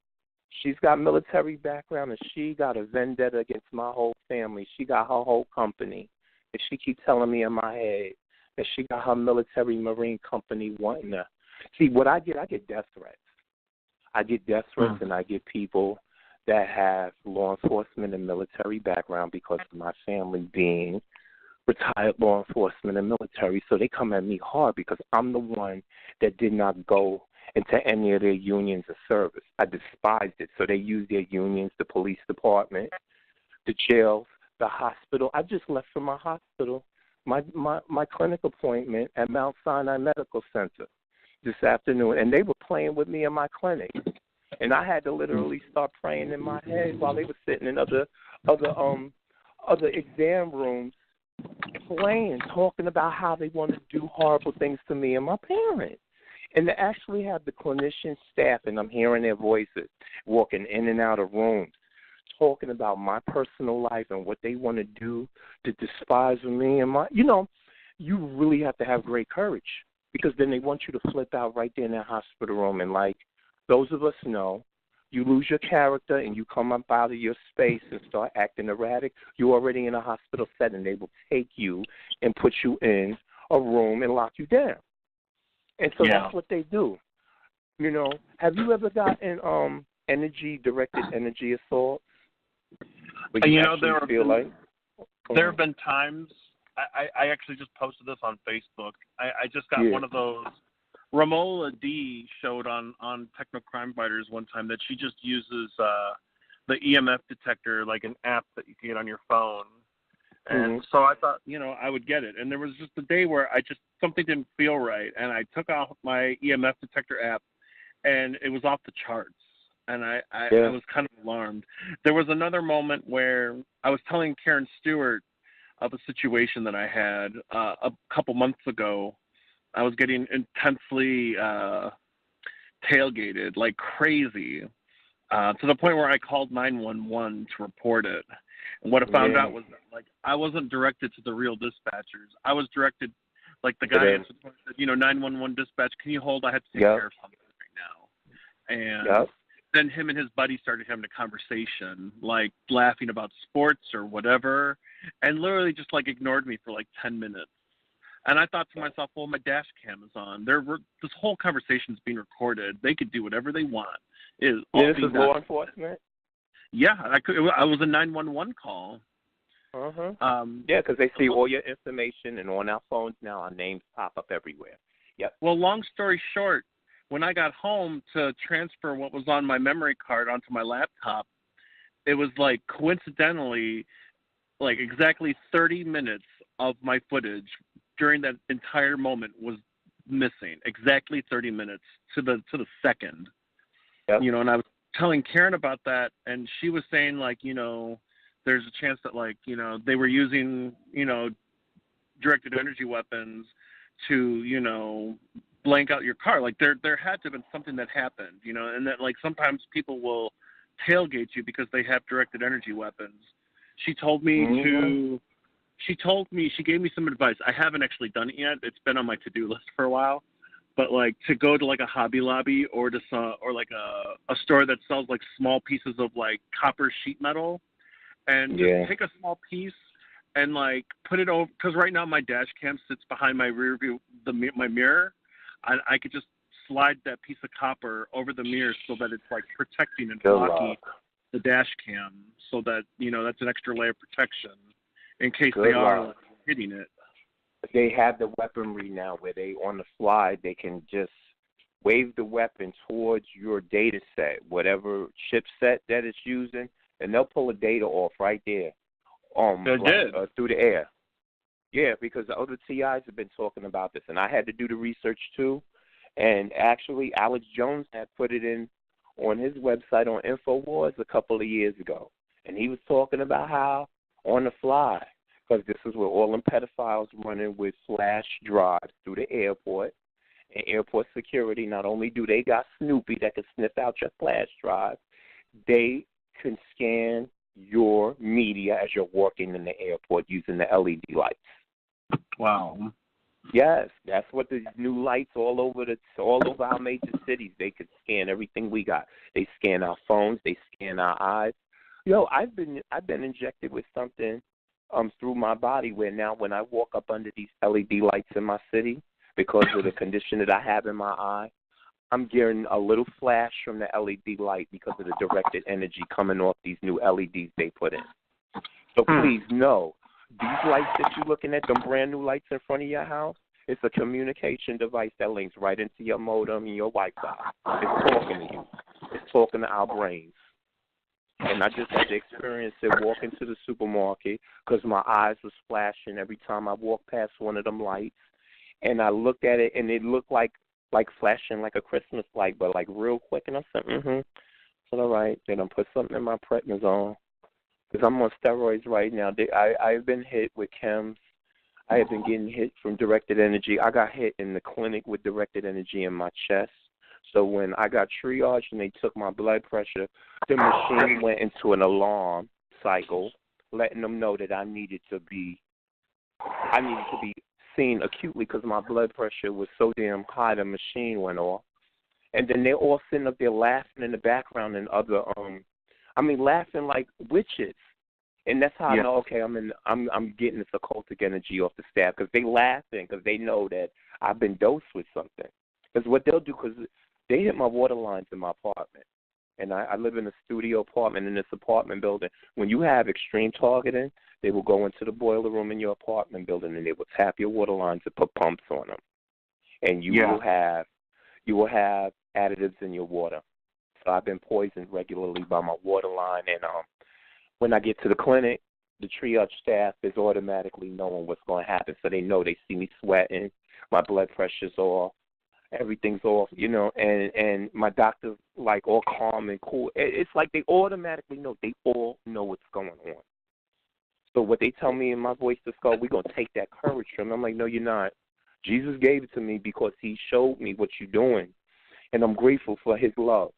She's got military background, and she got a vendetta against my whole family. She got her whole company. And she keeps telling me in my head that she got her military Marine company wanting to. See, what I get death threats. I get death threats, and I get people that have law enforcement and military background because of my family being retired law enforcement and military. So they come at me hard because I'm the one that did not go into any of their unions of service. I despised it. So they use their unions, the police department, the jails, the hospital. I just left from my hospital, my clinic appointment at Mount Sinai Medical Center this afternoon, and they were playing with me in my clinic. And I had to literally start praying in my head while they were sitting in other exam rooms playing, talking about how they want to do horrible things to me and my parents. And to actually have the clinician staff, and I'm hearing their voices, walking in and out of rooms, talking about my personal life and what they want to do to despise me and my, you know, you really have to have great courage, because then they want you to flip out right there in that hospital room. And like those of us know, you lose your character and you come up out of your space and start acting erratic, you're already in a hospital setting. They will take you and put you in a room and lock you down. And so that's what they do. You know, have you ever gotten directed energy assault? You know, there have been times, I actually just posted this on Facebook. I just got one of those. Ramola D showed on Techno Crime Fighters one time that she just uses the EMF detector, like an app that you can get on your phone. And so I thought, you know, I would get it. And there was just a day where something didn't feel right. And I took out my EMF detector app, and it was off the charts. And I was kind of alarmed. There was another moment where I was telling Karen Stewart of a situation that I had a couple months ago. I was getting intensely tailgated like crazy to the point where I called 911 to report it. And what I found out was that, like, I wasn't directed to the real dispatchers. I was directed Like the guy answered the phone and said, 911 dispatch, can you hold? I have to take care of something right now. And then him and his buddy started having a conversation, like laughing about sports or whatever, and literally just like ignored me for like 10 minutes. And I thought to myself, well, my dash cam is on. This whole conversation is being recorded. They could do whatever they want. This is law enforcement? Yeah, I was a 911 call. Yeah, because they see all your information, and on our phones now, our names pop up everywhere. Yep. Well, long story short, when I got home to transfer what was on my memory card onto my laptop, it was like coincidentally, like exactly 30 minutes of my footage during that entire moment was missing. Exactly 30 minutes to the second. Yep. And I was telling Karen about that, and she was saying like, there's a chance that like, they were using, directed energy weapons to, blank out your car. Like there had to have been something that happened, and that like sometimes people will tailgate you because they have directed energy weapons. She told me she gave me some advice. I haven't actually done it yet. It's been on my to-do list for a while. But like to go to like a Hobby Lobby or like a store that sells like small pieces of like copper sheet metal, and just take a small piece and like put it over, because right now my dash cam sits behind my rear view, my mirror. I could just slide that piece of copper over the mirror so that it's like protecting and blocking the dash cam, so that that's an extra layer of protection in case they are like, hitting it. They have the weaponry now where they, on the fly, they can just wave the weapon towards your data set, whatever chipset that it's using, and they'll pull the data off right there through the air. Yeah, because the other TIs have been talking about this, and I had to do the research too. And actually, Alex Jones had put it in on his website on InfoWars a couple of years ago. And he was talking about how on the fly, because this is where all them pedophiles running with flash drives through the airport. And airport security, not only do they got Snoopy that can sniff out your flash drive, they can scan your media as you're walking in the airport using the LED lights. Wow. Yes, that's what the new lights all over our major cities. They could scan everything we got. They scan our phones. They scan our eyes. I've been injected with something through my body where now when I walk up under these LED lights in my city, because of the condition that I have in my eye, I'm getting a little flash from the LED light because of the directed energy coming off these new LEDs they put in. So please know, these lights that you're looking at, them brand new lights in front of your house, it's a communication device that links right into your modem and your Wi-Fi. It's talking to you. It's talking to our brains. And I just had to experience it walking to the supermarket because my eyes were splashing every time I walked past one of them lights. And I looked at it, and it looked like flashing like a Christmas light, but like real quick. And I said, it's all right. Then I put something in my prednisone because I'm on steroids right now. I've been hit with chems. I have been getting hit from directed energy. I got hit in the clinic with directed energy in my chest. So when I got triaged and they took my blood pressure, the machine went into an alarm cycle, letting them know that I needed to be seen acutely because my blood pressure was so damn high the machine went off. And then they're all sitting up there laughing in the background and other laughing like witches. And that's how I know, okay, I'm getting this occultic energy off the staff because they laughing because they know that I've been dosed with something. Because what they'll do, because they hit my water lines in my apartment. And I live in a studio apartment in this apartment building. When you have extreme targeting, they will go into the boiler room in your apartment building and they will tap your water lines and put pumps on them. And you will have additives in your water. So I've been poisoned regularly by my water line. And when I get to the clinic, the triage staff is automatically knowing what's going to happen. So they know, they see me sweating, my blood pressure's off. Everything's off, and my doctor's like all calm and cool. It's like they automatically know. They all know what's going on. So what they tell me in my voice to skull, we're going to take that courage from them. I'm like, no, you're not. Jesus gave it to me because he showed me what you're doing, and I'm grateful for his love.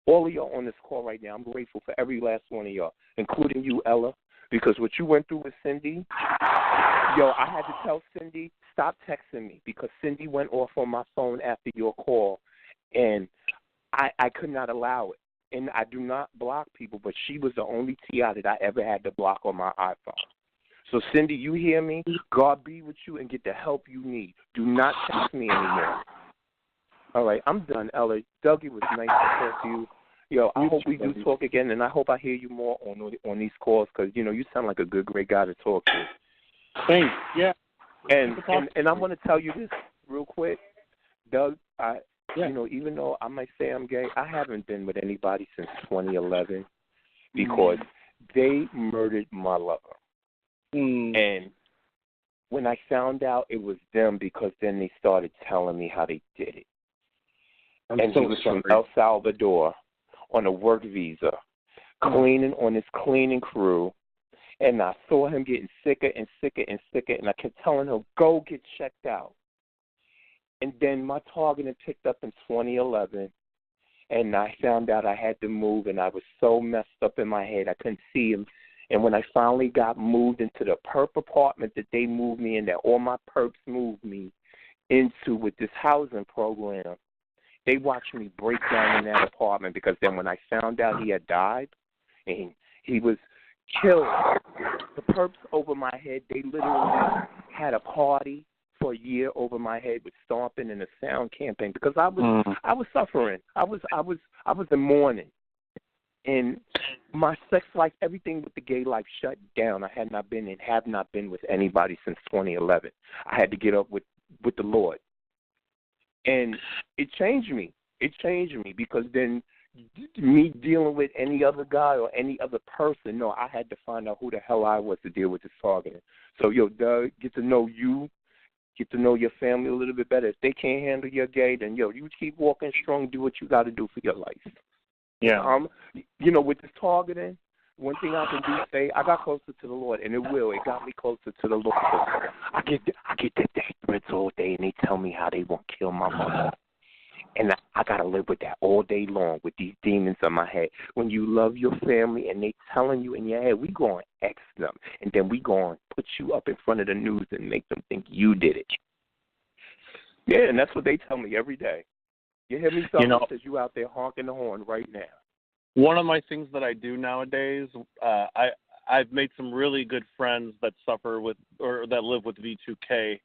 All of y'all on this call right now, I'm grateful for every last one of y'all, including you, Ella, because what you went through with Cindy, Yo, I had to tell Cindy, stop texting me, because Cindy went off on my phone after your call, and I could not allow it. And I do not block people, but she was the only TI that I ever had to block on my iPhone. So, Cindy, you hear me? God be with you and get the help you need. Do not text me anymore. All right, I'm done, Ella. Doug, it was nice to talk to you. Yo, I hope we do talk again, and I hope I hear you more on these calls, because, you know, you sound like a good, great guy to talk to. Thanks. Yeah. And I want to tell you this real quick. Doug, you know, even though I might say I'm gay, I haven't been with anybody since 2011 because they murdered my lover. And when I found out it was them, because then they started telling me how they did it. And he was from El Salvador on a work visa, cleaning on his cleaning crew. And I saw him getting sicker and sicker and sicker, and I kept telling him, go get checked out. And then my targeting picked up in 2011, and I found out I had to move, and I was so messed up in my head I couldn't see him. And when I finally got moved into the perp apartment that they moved me in, that all my perps moved me into with this housing program, they watched me break down in that apartment, because then when I found out he had died and he was killed, the perps over my head, they literally had a party for a year over my head with stomping and a sound campaign, because I was suffering. I was in mourning. And my sex life, everything with the gay life shut down. I had not been and have not been with anybody since 2011. I had to get up with the Lord. And it changed me. It changed me, because then me dealing with any other guy or any other person, no, I had to find out who the hell I was to deal with this targeting. So, yo, Doug, get to know you, get to know your family a little bit better. If they can't handle your gay, then, yo, you keep walking strong, do what you got to do for your life. Yeah. You know, with this targeting, one thing I can do is say, I got closer to the Lord, and it got me closer to the Lord. I get that death threats all day, and they tell me how they won't kill my mother. And I got to live with that all day long, with these demons in my head. When you love your family and they telling you in your head, we going to X them, and then we going to put you up in front of the news and make them think you did it. Yeah, and that's what they tell me every day. You hear me, something that says you out there honking the horn right now. One of my things that I do nowadays, I've made some really good friends that suffer with or that live with V2K,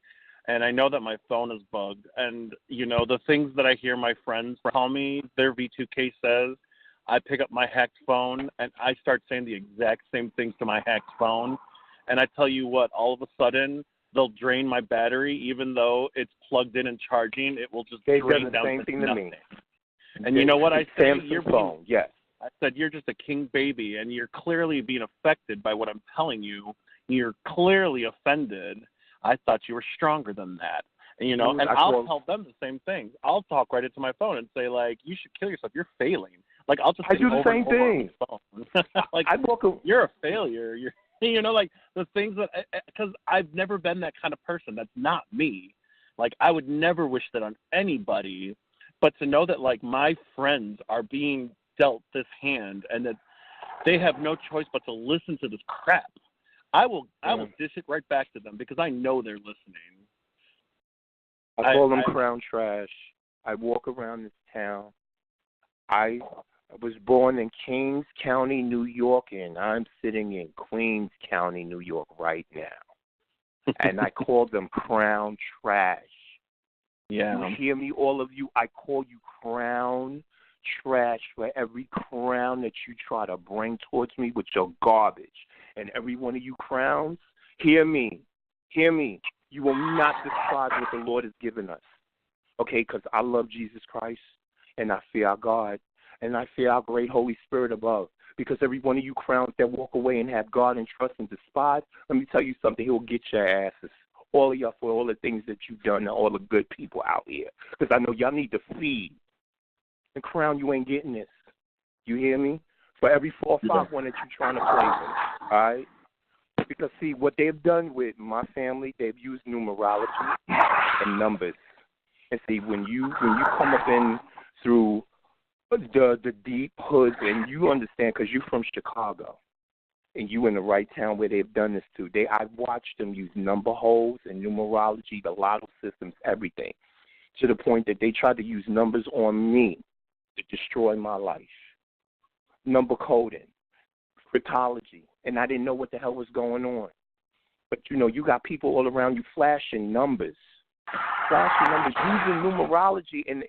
and I know that my phone is bugged. And, you know, the things that I hear my friends tell me their V2K says, I pick up my hacked phone and I start saying the exact same things to my hacked phone. And I tell you what, all of a sudden, they'll drain my battery, even though it's plugged in and charging. It will just drain down to nothing. To me. And you know what I say? Your phone, yes. I said, you're just a king baby, and you're clearly being affected by what I'm telling you. You're clearly offended. I thought you were stronger than that. And, you know, and I'll tell them the same thing. I'll talk right into my phone and say, like, you should kill yourself. You're failing. Like, I'll just I do the same thing. Like, you're a failure. You're, you know, like the things that, because I've never been that kind of person. That's not me. Like, I would never wish that on anybody. But to know that, like, my friends are being dealt this hand and that they have no choice but to listen to this crap, I will dish it right back to them, because I know they're listening. I call them crown trash. I walk around this town. I was born in Kings County, New York, and I'm sitting in Queens County, New York right now. And I call them crown trash. Yeah. You hear me, all of you? I call you crown trash for every crown that you try to bring towards me with your garbage. And every one of you crowns, hear me. You will not despise what the Lord has given us. Okay, because I love Jesus Christ, and I fear our God, and I fear our great Holy Spirit above. Because every one of you crowns that walk away and have God and trust and despise, let me tell you something, he'll get your asses. All of y'all for all the things that you've done to all the good people out here. Because I know y'all need to feed. And crown, you ain't getting this. You hear me? For every 4 or 5 one that you're trying to play with. All right? Because, see, what they've done with my family, they've used numerology and numbers. And, see, when you come up in through the deep hoods, and you understand because you're from Chicago, and you in the right town where they've done this to. I've watched them use number holes and numerology, the lotto systems, everything, to the point that they tried to use numbers on me to destroy my life. Number coding, cryptology, and I didn't know what the hell was going on. But, you got people all around you flashing numbers, using numerology, and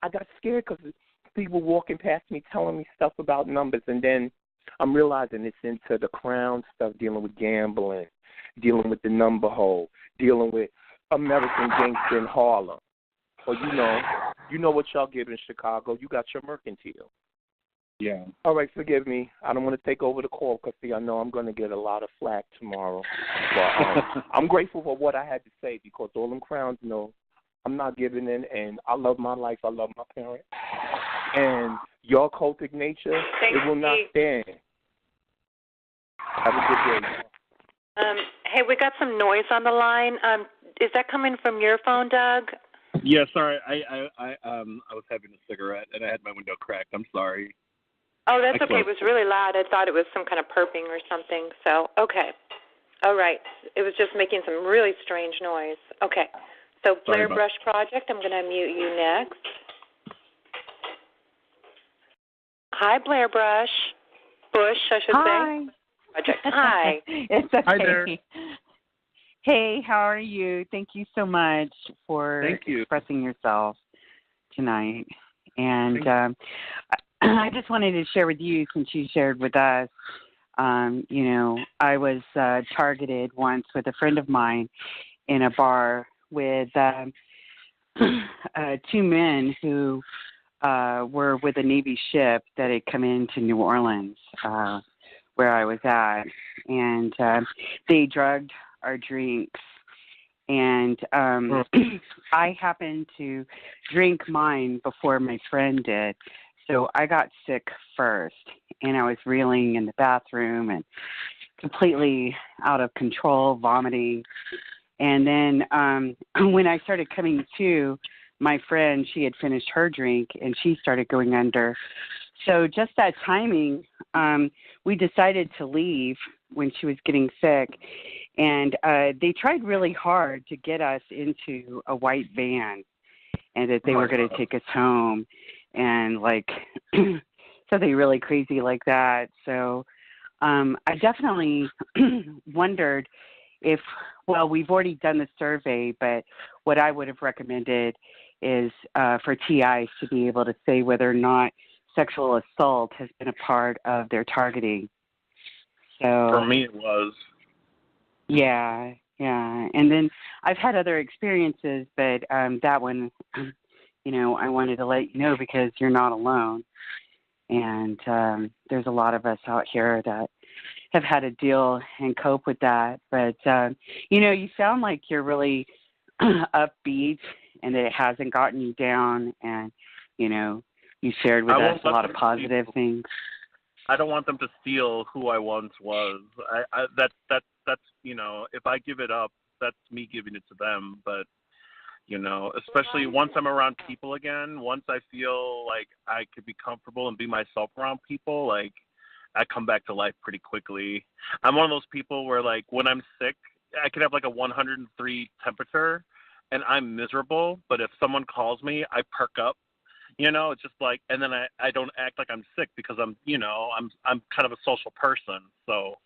I got scared because people walking past me telling me stuff about numbers, and then I'm realizing it's into the crown stuff, dealing with gambling, dealing with the number hole, dealing with American Gangster in Harlem. Or you know what y'all get in Chicago. You got your mercantile. Yeah. All right, forgive me. I don't want to take over the call because, I know I'm going to get a lot of flack tomorrow. But I'm grateful for what I had to say because all them crowns know I'm not giving in, and I love my life. I love my parents. And your cultic nature, it will not stand. Have a good day. Hey, we got some noise on the line. Is that coming from your phone, Doug? Yeah, sorry. I was having a cigarette and I had my window cracked. I'm sorry. Oh, that's okay. It was really loud. I thought it was some kind of perping or something. So, okay. All right. It was just making some really strange noise. Okay. So, Blair Brush Project, I'm going to mute you next. Hi, Blair Brush. Bush, I should say. Project. Hi. It's okay. Hi there. Hey, how are you? Thank you so much for expressing yourself tonight. And I just wanted to share with you, since you shared with us, I was targeted once with a friend of mine in a bar with 2 men who were with a Navy ship that had come into New Orleans, where I was at. And they drugged our drinks. And I happened to drink mine before my friend did. So I got sick first, and I was reeling in the bathroom and completely out of control, vomiting. And then when I started coming to, my friend, she had finished her drink, and she started going under. So just that timing, we decided to leave when she was getting sick. And they tried really hard to get us into a white van and that they were going to take us home and something really crazy like that. So I definitely wondered if, we've already done the survey, but what I would have recommended is for TIs to be able to say whether or not sexual assault has been a part of their targeting. So for me, it was. Yeah. And then I've had other experiences, but that one, I wanted to let you know because you're not alone. And there's a lot of us out here that have had to deal and cope with that. But, you sound like you're really upbeat and that it hasn't gotten you down. And, you shared with us a lot of positive things. I don't want them to steal who I once was. That's if I give it up, that's me giving it to them. But, especially once I'm around people again, once I feel like I could be comfortable and be myself around people, I come back to life pretty quickly. I'm one of those people where, when I'm sick, I could have a 103 temperature and I'm miserable. But if someone calls me, I perk up. It's just and then I don't act like I'm sick because I'm kind of a social person. So,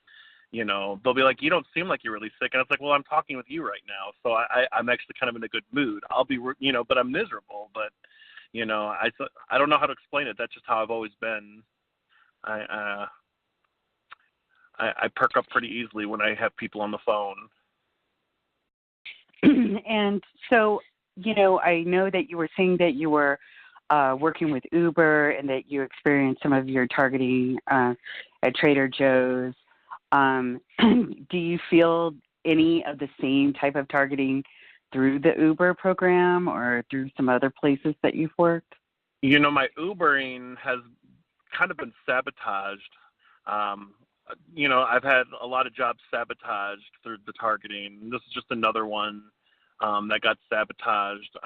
they'll be like, you don't seem like you're really sick. And it's like, well, I'm talking with you right now. So I'm actually kind of in a good mood. I'll be, but I'm miserable. But, I don't know how to explain it. That's just how I've always been. I perk up pretty easily when I have people on the phone. And so, I know that you were saying that you were working with Uber and that you experienced some of your targeting at Trader Joe's. Do you feel any of the same type of targeting through the Uber program or through some other places that you've worked? My Ubering has kind of been sabotaged. I've had a lot of jobs sabotaged through the targeting. This is just another one that got sabotaged.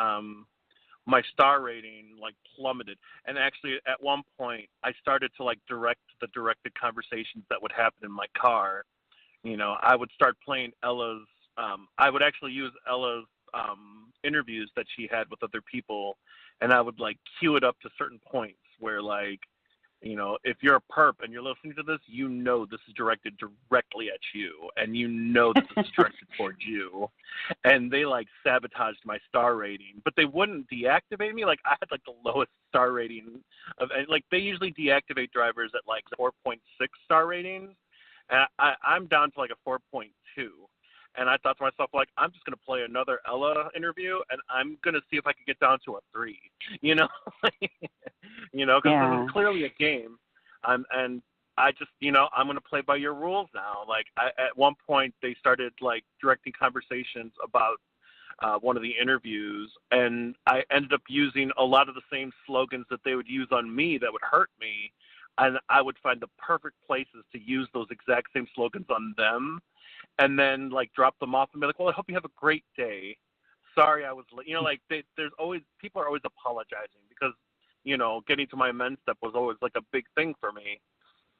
my star rating like plummeted. And actually at one point I started to like direct the directed conversations that would happen in my car. You know, I would start playing Ella's I would actually use Ella's interviews that she had with other people, and I would like cue it up to certain points where, like, you know, if you're a perp and you're listening to this, you know this is directed directly at you, and you know that this is directed towards you. And they like sabotaged my star rating, but they wouldn't deactivate me. Like, I had like the lowest star rating of, and like they usually deactivate drivers at like 4.6 star ratings, and I'm down to like a 4.2. And I thought to myself, like, I'm just going to play another Ella interview, and I'm going to see if I can get down to a 3, you know? You know, because this is clearly a game. And I just, you know, I'm going to play by your rules now. Like, at one point, they started, like, directing conversations about one of the interviews, and I ended up using a lot of the same slogans that they would use on me that would hurt me, and I would find the perfect places to use those exact same slogans on them, and then like drop them off and be like, well, I hope you have a great day. Sorry I was late. You know, like there's always, people are always apologizing because, you know, getting to my men's step was always like a big thing for me.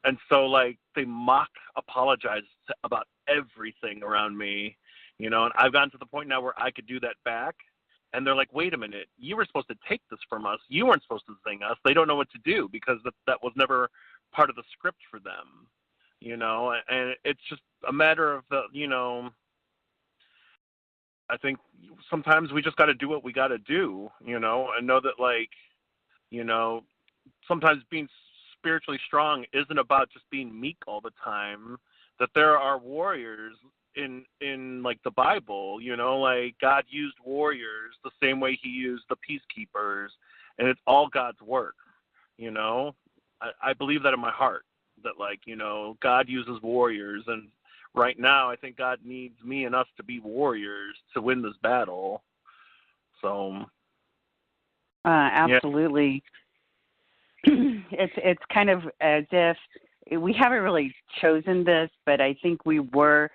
And so like they mock apologize about everything around me, you know, and I've gotten to the point now where I could do that back. And they're like, wait a minute, you were supposed to take this from us. You weren't supposed to zing us. They don't know what to do because that was never part of the script for them. You know, and it's just a matter of, you know, I think sometimes we just got to do what we got to do, you know, and know that, like, you know, sometimes being spiritually strong isn't about just being meek all the time, that there are warriors in like the Bible, you know, like God used warriors the same way he used the peacekeepers, and it's all God's work, you know. I believe that in my heart. That, like, you know, God uses warriors, and right now I think God needs me and us to be warriors to win this battle. So absolutely. Yeah. It's kind of as if we haven't really chosen this, but I think we were,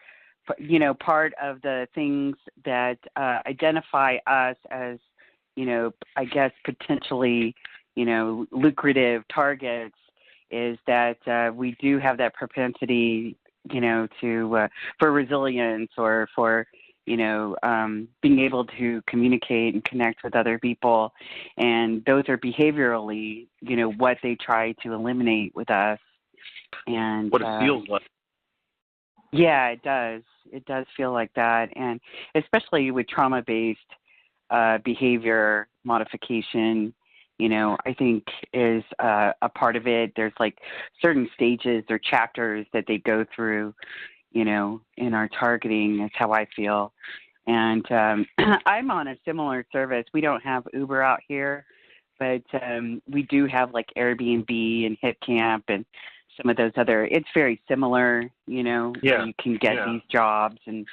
you know, part of the things that identify us as, you know, I guess potentially, you know, lucrative targets, is that we do have that propensity, you know, to for resilience, or for, you know, being able to communicate and connect with other people. And those are behaviorally, you know, what they try to eliminate with us. And what it feels like. Yeah, it does. It does feel like that. And especially with trauma-based behavior modification, you know, I think is a part of it. There's like certain stages or chapters that they go through, you know, in our targeting. That's how I feel. And I'm on a similar service. We don't have Uber out here, but we do have like Airbnb and HitCamp and some of those other. It's very similar, you know. Yeah. You can get these jobs and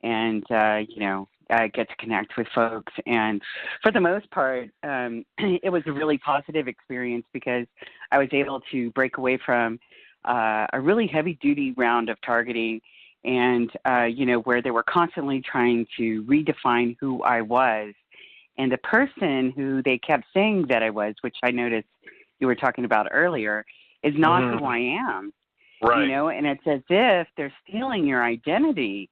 you know, get to connect with folks. And for the most part, it was a really positive experience because I was able to break away from a really heavy-duty round of targeting, and, you know, where they were constantly trying to redefine who I was. And the person who they kept saying that I was, which I noticed you were talking about earlier, is not who I am. Right. You know, and it's as if they're stealing your identity,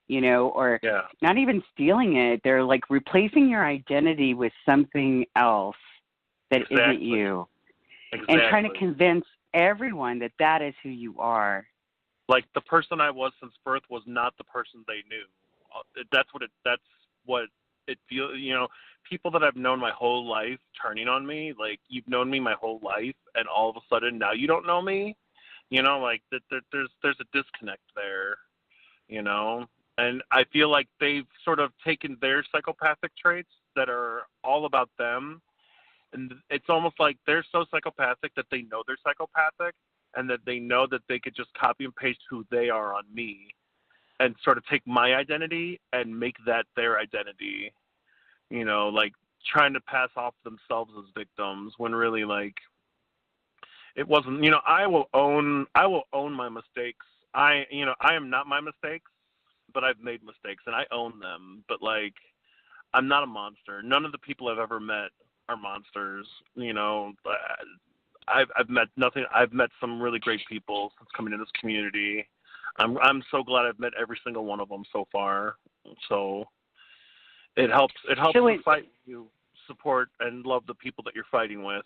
you know, or not even stealing it. They're like replacing your identity with something else that isn't you. Exactly. And trying to convince everyone that that is who you are. Like the person I was since birth was not the person they knew. That's what it feels, you know, people that I've known my whole life turning on me, like, you've known me my whole life and all of a sudden now you don't know me, you know, like there's a disconnect there, you know. And I feel like they've sort of taken their psychopathic traits that are all about them, and it's almost like they're so psychopathic that they know they're psychopathic, and that they know that they could just copy and paste who they are on me and sort of take my identity and make that their identity, you know, like trying to pass off themselves as victims when really, like, it wasn't. You know, I will own my mistakes. I am not my mistakes, but I've made mistakes and I own them. But like, I'm not a monster. None of the people I've ever met are monsters. You know, I've met nothing. I've met some really great people since coming to this community. I'm so glad I've met every single one of them so far. So it helps to fight you, support and love the people that you're fighting with.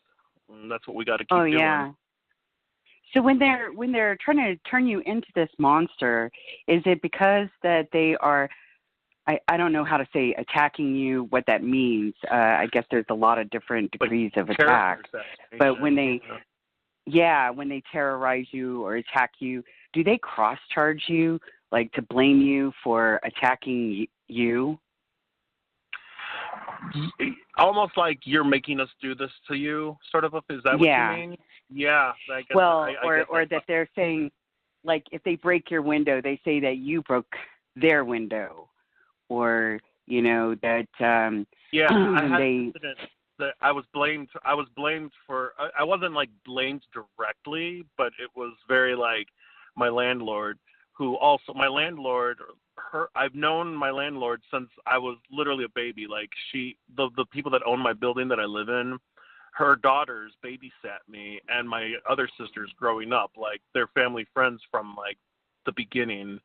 And that's what we got to keep doing. Oh yeah. So when they're trying to turn you into this monster, is it because that they are, I don't know how to say attacking you, what that means. I guess there's a lot of different degrees of attack. But when they terrorize you or attack you, do they cross-charge you, like to blame you for attacking you? Almost like you're making us do this to you, sort of. Is that what you mean? Yeah. I guess, well, I or that they're saying, like, if they break your window, they say that you broke their window, or you know that. Yeah, I had an incident that I was blamed for. I wasn't like blamed directly, but it was very like my landlord, I've known my landlord since I was literally a baby. Like the people that own my building that I live in, her daughters babysat me and my other sisters growing up. Like they're family friends from like the beginning,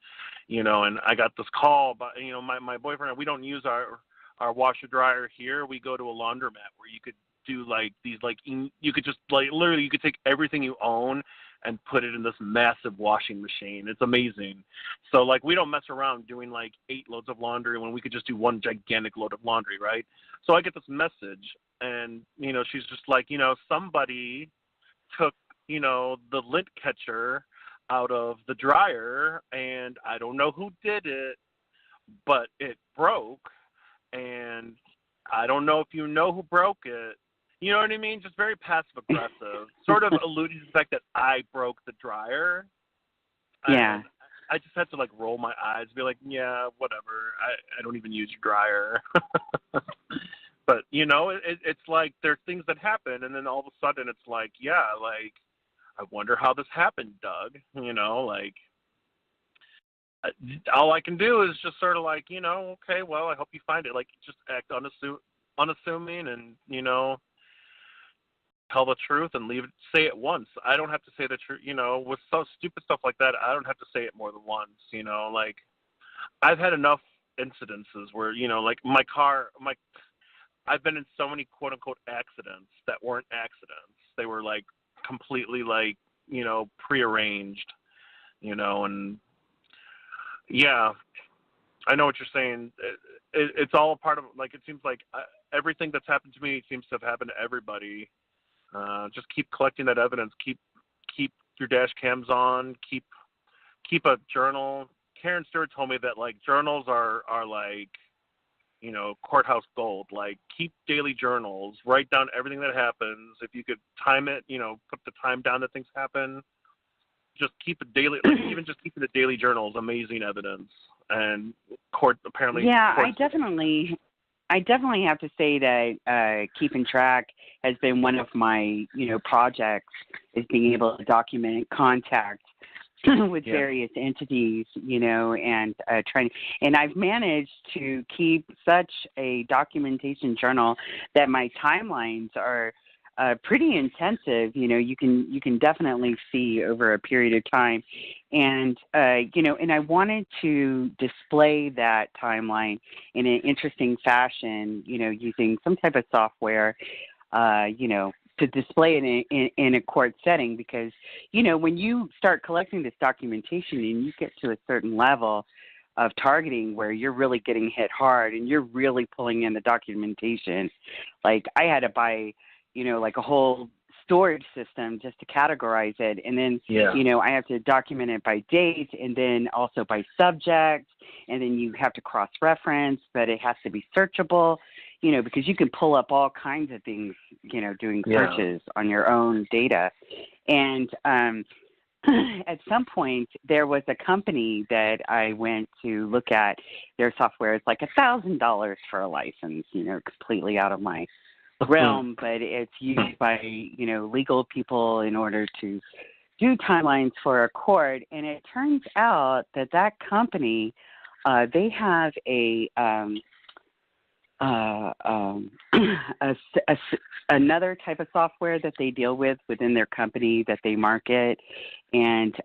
you know. And I got this call, but you know, my boyfriend, we don't use our washer dryer here. We go to a laundromat where you could do like these like you could just like literally you could take everything you own and put it in this massive washing machine. It's amazing. So like we don't mess around doing like 8 loads of laundry when we could just do one gigantic load of laundry, right? So I get this message and, you know, she's just like, you know, somebody took, you know, the lint catcher out of the dryer and I don't know who did it, but it broke and I don't know if you know who broke it. You know what I mean? Just very passive-aggressive, sort of alluding to the fact that I broke the dryer. Yeah. I just had to, like, roll my eyes and be like, yeah, whatever. I don't even use your dryer. But, you know, it's like there are things that happen, and then all of a sudden it's like, yeah, like, I wonder how this happened, Doug. You know, like, all I can do is just sort of like, you know, okay, well, I hope you find it. Like, just act unassuming and, you know, tell the truth and say it once. I don't have to say the truth, you know, with so stupid stuff like that. I don't have to say it more than once, you know, like I've had enough incidences where, you know, like I've been in so many quote unquote accidents that weren't accidents. They were like completely like, you know, prearranged, you know, and yeah, I know what you're saying. It's all a part of, like, it seems like everything that's happened to me seems to have happened to everybody. Just keep collecting that evidence. Keep your dash cams on. Keep a journal. Karen Stewart told me that like journals are like, you know, courthouse gold. Like keep daily journals. Write down everything that happens. If you could time it, you know, put the time down that things happen. Just keep a daily, like, even just keeping the daily journal is amazing evidence. And apparently. Yeah, I definitely have to say that keeping track has been one of my, you know, projects, is being able to document contact with various entities, you know, and and I've managed to keep such a documentation journal that my timelines are pretty intensive. You know, you can definitely see over a period of time, and you know, and I wanted to display that timeline in an interesting fashion, you know, using some type of software, you know, to display it in a court setting, because, you know, when you start collecting this documentation and you get to a certain level of targeting where you're really getting hit hard and you're really pulling in the documentation, like I had to buy, you know, like a whole storage system just to categorize it. And then, you know, I have to document it by date and then also by subject. And then you have to cross-reference, but it has to be searchable, you know, because you can pull up all kinds of things, you know, doing searches on your own data. And at some point, there was a company that I went to look at their software. It's like $1,000 for a license, you know, completely out of my realm, but it's used by, you know, legal people in order to do timelines for a court. And it turns out that company, they have a another type of software that they deal with within their company that they market, and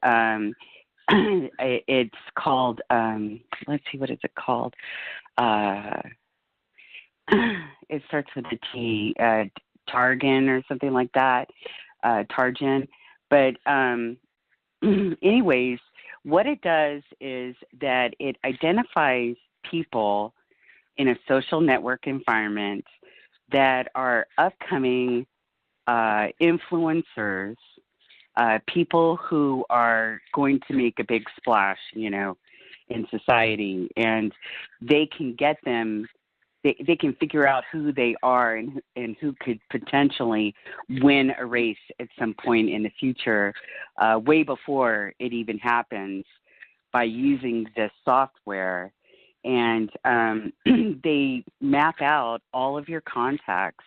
it's called, let's see, what is it called? It starts with a T, Targan or something like that, Targan. But anyways, what it does is that it identifies people in a social network environment that are upcoming influencers, people who are going to make a big splash, in society, and they can get them. They can figure out who they are and who could potentially win a race at some point in the future, way before it even happens, by using this software. And they map out all of your contacts,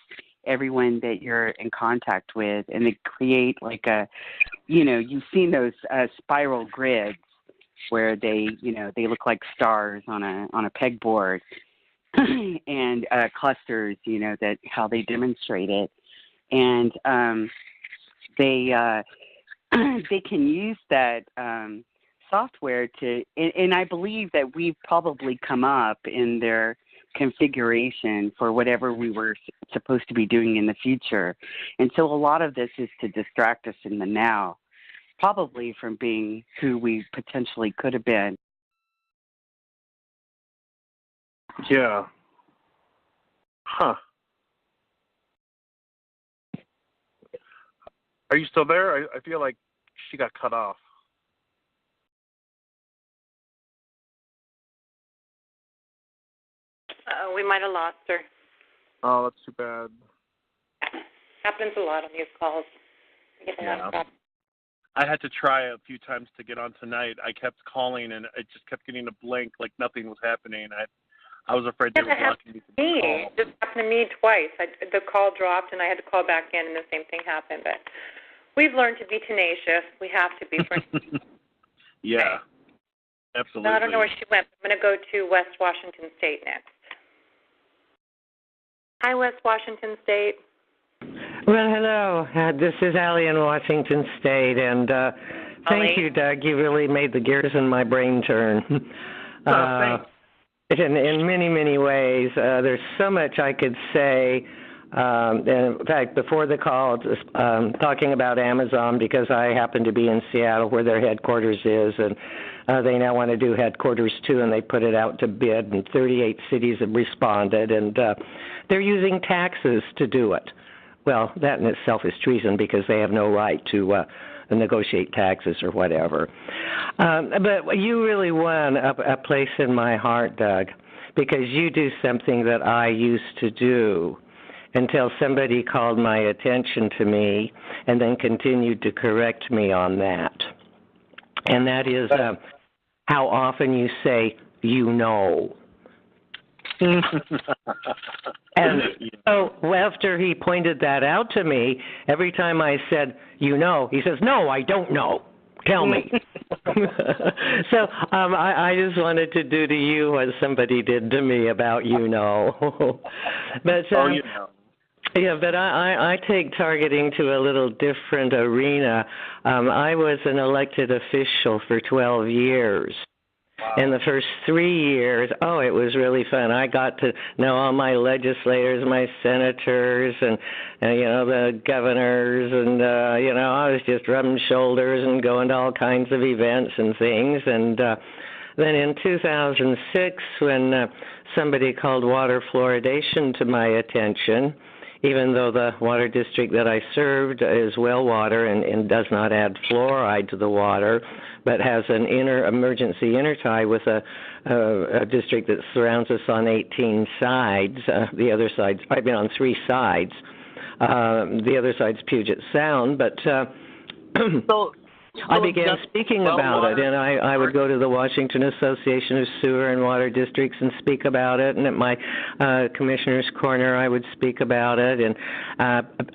everyone that you're in contact with, and they create like you've seen those spiral grids where they look like stars on a pegboard. And clusters, that how they demonstrate it, and they can use that software to, and I believe that we've probably come up in their configuration for whatever we were supposed to be doing in the future, and so a lot of this is to distract us in the now, probably from being who we potentially could have been. Yeah. Huh. Are you still there? I feel like she got cut off. We might have lost her. Oh, that's too bad. Happens a lot on these calls. Yeah. I had to try a few times to get on tonight. I kept calling, and it just kept getting a blink like nothing was happening. I was afraid they were blocking me from the call. It just happened to me twice. The call dropped, and I had to call back in, and the same thing happened. But we've learned to be tenacious. We have to be. Yeah, absolutely. No, I don't know where she went. I'm going to go to West Washington State next. Hi, West Washington State. Well, hello. This is Allie in Washington State, and thank you, Doug. You really made the gears in my brain turn. Thanks. In many, many ways. There's so much I could say. And in fact, before the call, talking about Amazon, because I happen to be in Seattle where their headquarters is, and they now want to do headquarters too, and they put it out to bid, and 38 cities have responded, and they're using taxes to do it. Well, that in itself is treason because they have no right to negotiate taxes or whatever. But you really won a place in my heart, Doug, because you do something that I used to do until somebody called my attention to me and then continued to correct me on that. And that is how often you say, you know. And so after he pointed that out to me, every time I said, you know, he says, no, I don't know. Tell me. So I just wanted to do to you what somebody did to me about you know. But you know. Yeah, but I take targeting to a little different arena. I was an elected official for 12 years. Wow. In the first 3 years, it was really fun. I got to know all my legislators, my senators, and the governors, and I was just rubbing shoulders and going to all kinds of events and things. And then in 2006, when somebody called water fluoridation to my attention, even though the water district that I served is well water and does not add fluoride to the water, but has an emergency intertie with a district that surrounds us on 18 sides. The other side's, I've been on 3 sides. The other side's Puget Sound, but I began speaking about it, and I would go to the Washington Association of Sewer and Water Districts and speak about it, and at my commissioner's corner I would speak about it, and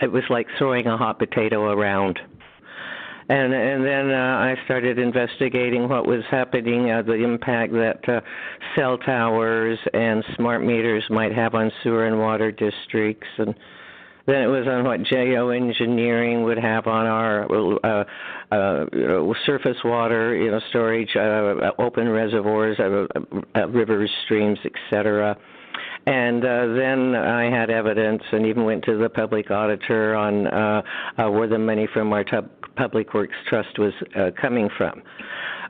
it was like throwing a hot potato around. And then I started investigating what was happening, the impact that cell towers and smart meters might have on sewer and water districts, and then it was on what geoengineering would have on our surface water, storage, open reservoirs, rivers, streams, etc. And then I had evidence and even went to the public auditor on where the money from our Public Works Trust was coming from.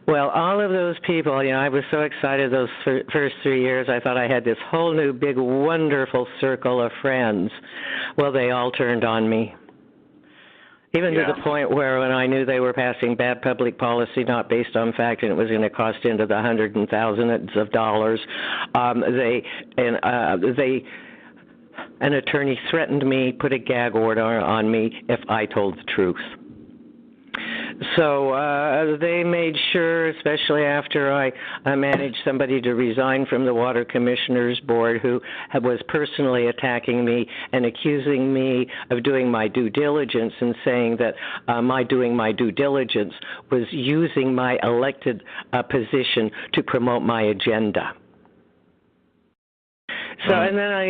Well, all of those people, I was so excited those first 3 years. I thought I had this whole new big wonderful circle of friends. Well, they all turned on me. Even to the point where when I knew they were passing bad public policy, not based on fact, and it was going to cost into the hundreds and thousands of dollars, an attorney threatened me, put a gag order on me if I told the truth. So they made sure, especially after I managed somebody to resign from the Water Commissioners Board who was personally attacking me and accusing me of doing my due diligence and saying that my doing my due diligence was using my elected position to promote my agenda. So, and then I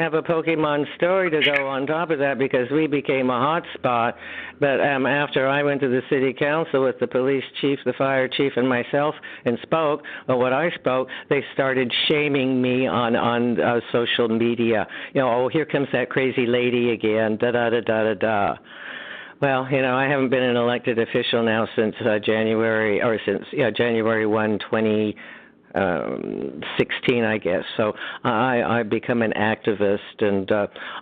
have a Pokemon story to go on top of that because we became a hot spot. But after I went to the city council with the police chief, the fire chief, and myself and spoke, what I spoke, they started shaming me on social media. Oh, here comes that crazy lady again, da-da-da-da-da-da. Well, I haven't been an elected official now since January 1, 2016, I guess. So I've become an activist and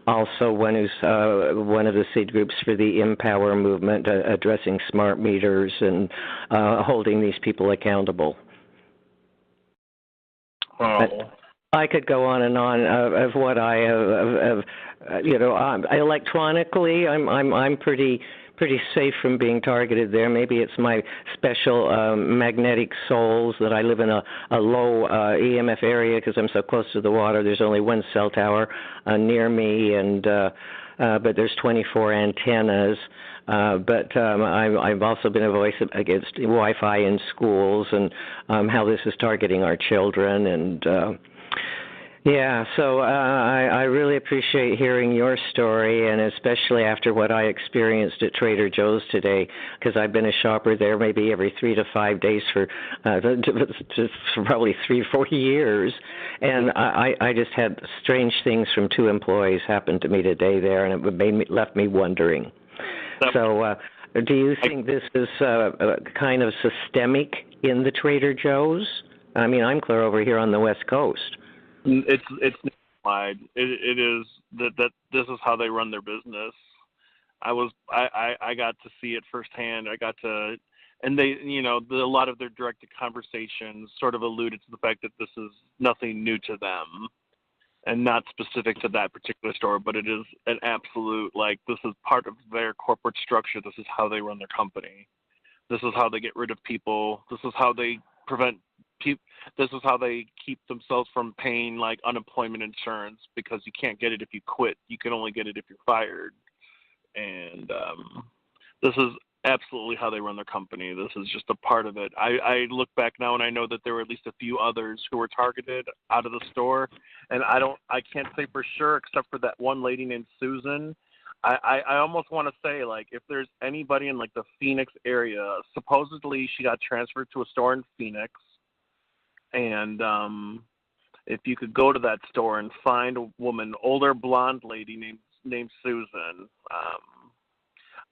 also one who's one of the seed groups for the Empower movement, addressing smart meters and holding these people accountable. Oh. But I could go on and on of what I have. Electronically, I'm pretty safe from being targeted there. Maybe it's my special magnetic souls that I live in a low EMF area because I'm so close to the water. There's only one cell tower near me, and but there's 24 antennas. But I've also been a voice against Wi-Fi in schools and how this is targeting our children. And so I really appreciate hearing your story, and especially after what I experienced at Trader Joe's today, because I've been a shopper there maybe every 3 to 5 days for probably 3 or 4 years, and I just had strange things from 2 employees happen to me today there, and it left me wondering. So do you think this is kind of systemic in the Trader Joe's? I mean, I'm clear over here on the West Coast. It's nationwide. It is that this is how they run their business. I got to see it firsthand. And they, a lot of their directed conversations sort of alluded to the fact that this is nothing new to them and not specific to that particular store, but it is an absolute, this is part of their corporate structure. This is how they run their company. This is how they get rid of people. This is how they prevent people. This is how they keep themselves from paying unemployment insurance, because you can't get it if you quit. You can only get it if you're fired. And this is absolutely how they run their company. This is just a part of it. I look back now and I know that there were at least a few others who were targeted out of the store, and I can't say for sure except for that one lady named Susan. I almost want to say, if there's anybody in the Phoenix area, supposedly she got transferred to a store in Phoenix. And if you could go to that store and find a woman, older blonde lady named Susan,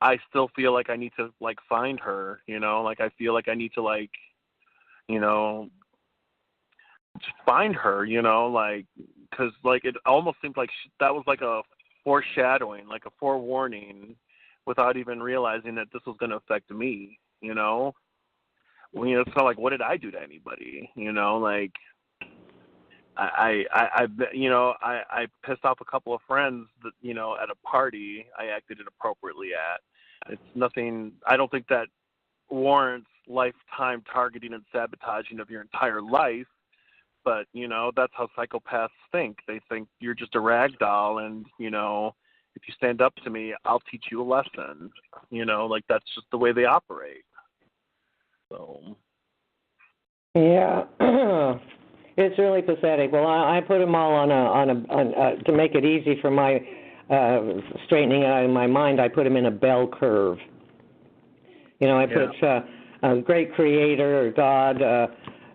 I still feel like I need to find her. I feel like I need to just find her. Because it almost seemed like that was a foreshadowing, a forewarning, without even realizing that this was going to affect me. It's not what did I do to anybody? I pissed off a couple of friends that, at a party I acted inappropriately at. It's nothing. I don't think that warrants lifetime targeting and sabotaging of your entire life. But, that's how psychopaths think. They think you're just a rag doll, and, if you stand up to me, I'll teach you a lesson. Like that's just the way they operate. So. Yeah, it's really pathetic. Well, I put them all on a to make it easy for my straightening it out in my mind. I put them in a bell curve. I put a great creator or God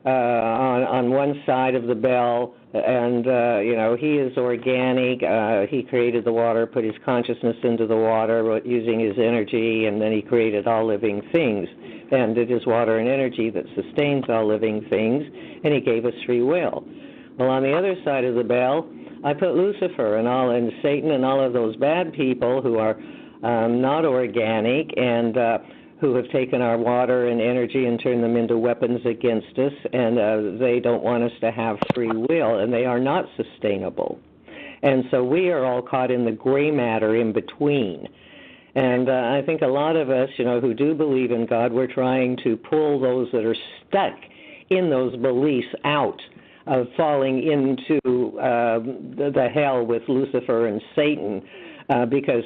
on one side of the bell, and he is organic. He created the water, put his consciousness into the water using his energy, and then he created all living things. And it is water and energy that sustains all living things, and he gave us free will. Well, on the other side of the bell, I put Lucifer and Satan and all of those bad people who are not organic and who have taken our water and energy and turned them into weapons against us, and they don't want us to have free will, and they are not sustainable. And so we are all caught in the gray matter in between. And I think a lot of us, who do believe in God, we're trying to pull those that are stuck in those beliefs out of falling into the hell with Lucifer and Satan, because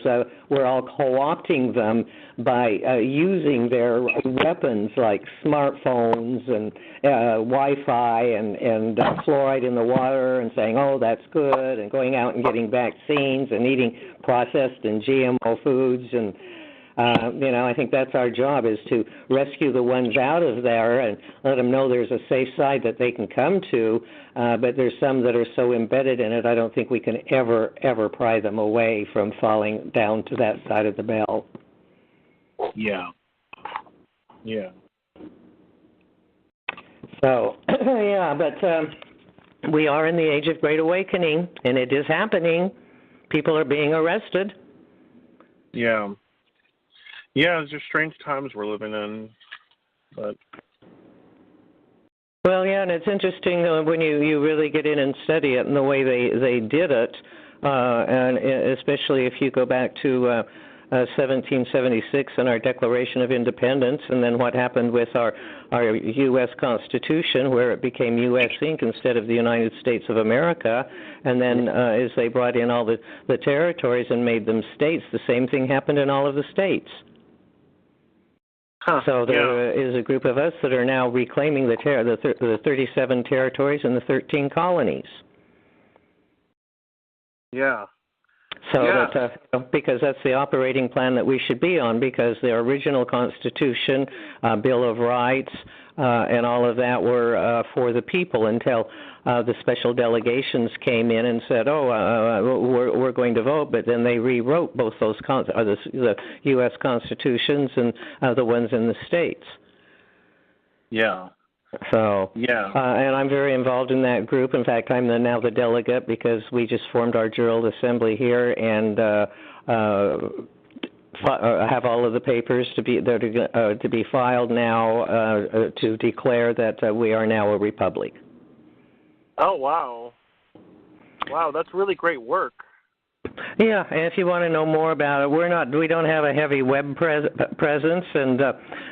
we're all co-opting them by using their weapons like smartphones and Wi-Fi and fluoride in the water and saying, oh, that's good, and going out and getting vaccines and eating processed and GMO foods. And, I think that's our job, is to rescue the ones out of there and let them know there's a safe side that they can come to. But there's some that are so embedded in it, I don't think we can ever pry them away from falling down to that side of the bell. Yeah. Yeah. So, but we are in the age of Great Awakening, and it is happening. People are being arrested. Yeah. Yeah, it's just strange times we're living in. But well, yeah, and it's interesting when you really get in and study it and the way they did it, and especially if you go back to 1776 and our Declaration of Independence, and then what happened with our U.S. Constitution, where it became U.S. Inc. instead of the United States of America, and then as they brought in all the territories and made them states, the same thing happened in all of the states. So there is a group of us that are now reclaiming the 37 territories and the 13 colonies. Yeah. So that, because that's the operating plan that we should be on, because the original Constitution, Bill of Rights, and all of that were for the people until the special delegations came in and said, we're going to vote, but then they rewrote both those the U.S. Constitutions and the ones in the states. Yeah. So, and I'm very involved in that group. In fact, I'm now the delegate, because we just formed our General Assembly here and have all of the papers to be filed now to declare that we are now a republic. Oh, wow. Wow, that's really great work. Yeah, and if you want to know more about it, we don't have a heavy web presence, and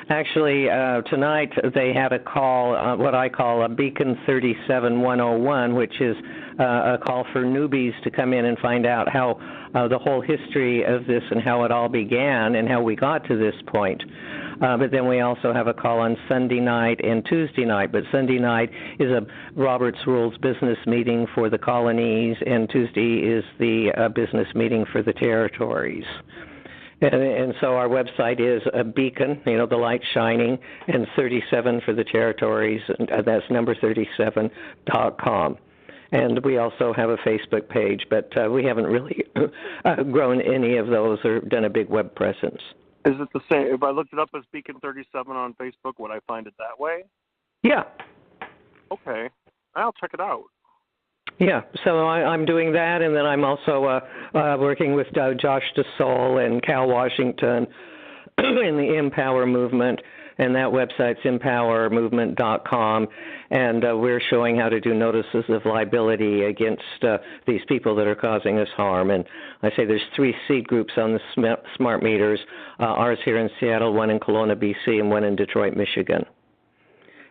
actually tonight they had a call, what I call a Beacon 37101, which is a call for newbies to come in and find out how the whole history of this and how it all began and how we got to this point. But then we also have a call on Sunday night and Tuesday night. But Sunday night is a Robert's Rules business meeting for the colonies, and Tuesday is the business meeting for the territories. And so our website is a beacon, the light shining, and 37 for the territories, and that's number 37.com. And we also have a Facebook page, but we haven't really grown any of those or done a big web presence. Is it the same? If I looked it up as Beacon 37 on Facebook, would I find it that way? Yeah. Okay. I'll check it out. Yeah, so I'm doing that, and then I'm also working with Josh DeSole and Cal Washington in the Empower movement, and that website's empowermovement.com, and we're showing how to do notices of liability against these people that are causing us harm. And I say there's 3 seed groups on the smart meters, ours here in Seattle, one in Kelowna, BC, and one in Detroit, Michigan.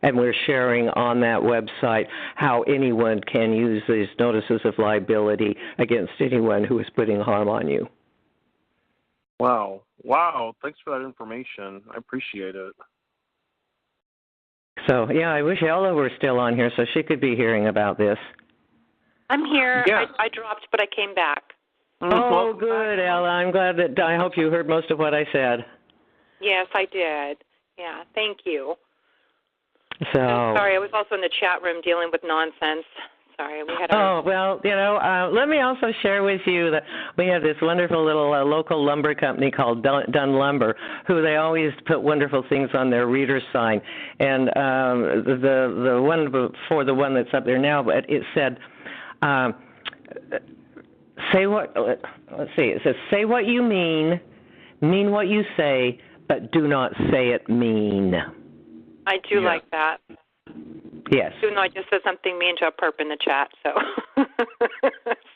And we're sharing on that website how anyone can use these notices of liability against anyone who is putting harm on you. Wow. Wow. Thanks for that information. I appreciate it. So, yeah, I wish Ella were still on here so she could be hearing about this. I'm here. Yeah. I dropped, but I came back. Oh, good, Ella. I'm glad that I hope you heard most of what I said. Yes, I did. Yeah, thank you. So. I'm sorry, I was also in the chat room dealing with nonsense. Sorry, we had let me also share with you that we have this wonderful little local lumber company called Dunn Lumber, who they always put wonderful things on their reader's sign. And the one before the one that's up there now, it said, say what, let's see, it says, say what you mean what you say, but do not say it mean. I do like that. Yes. Even though I just said something mean to a perp in the chat, so.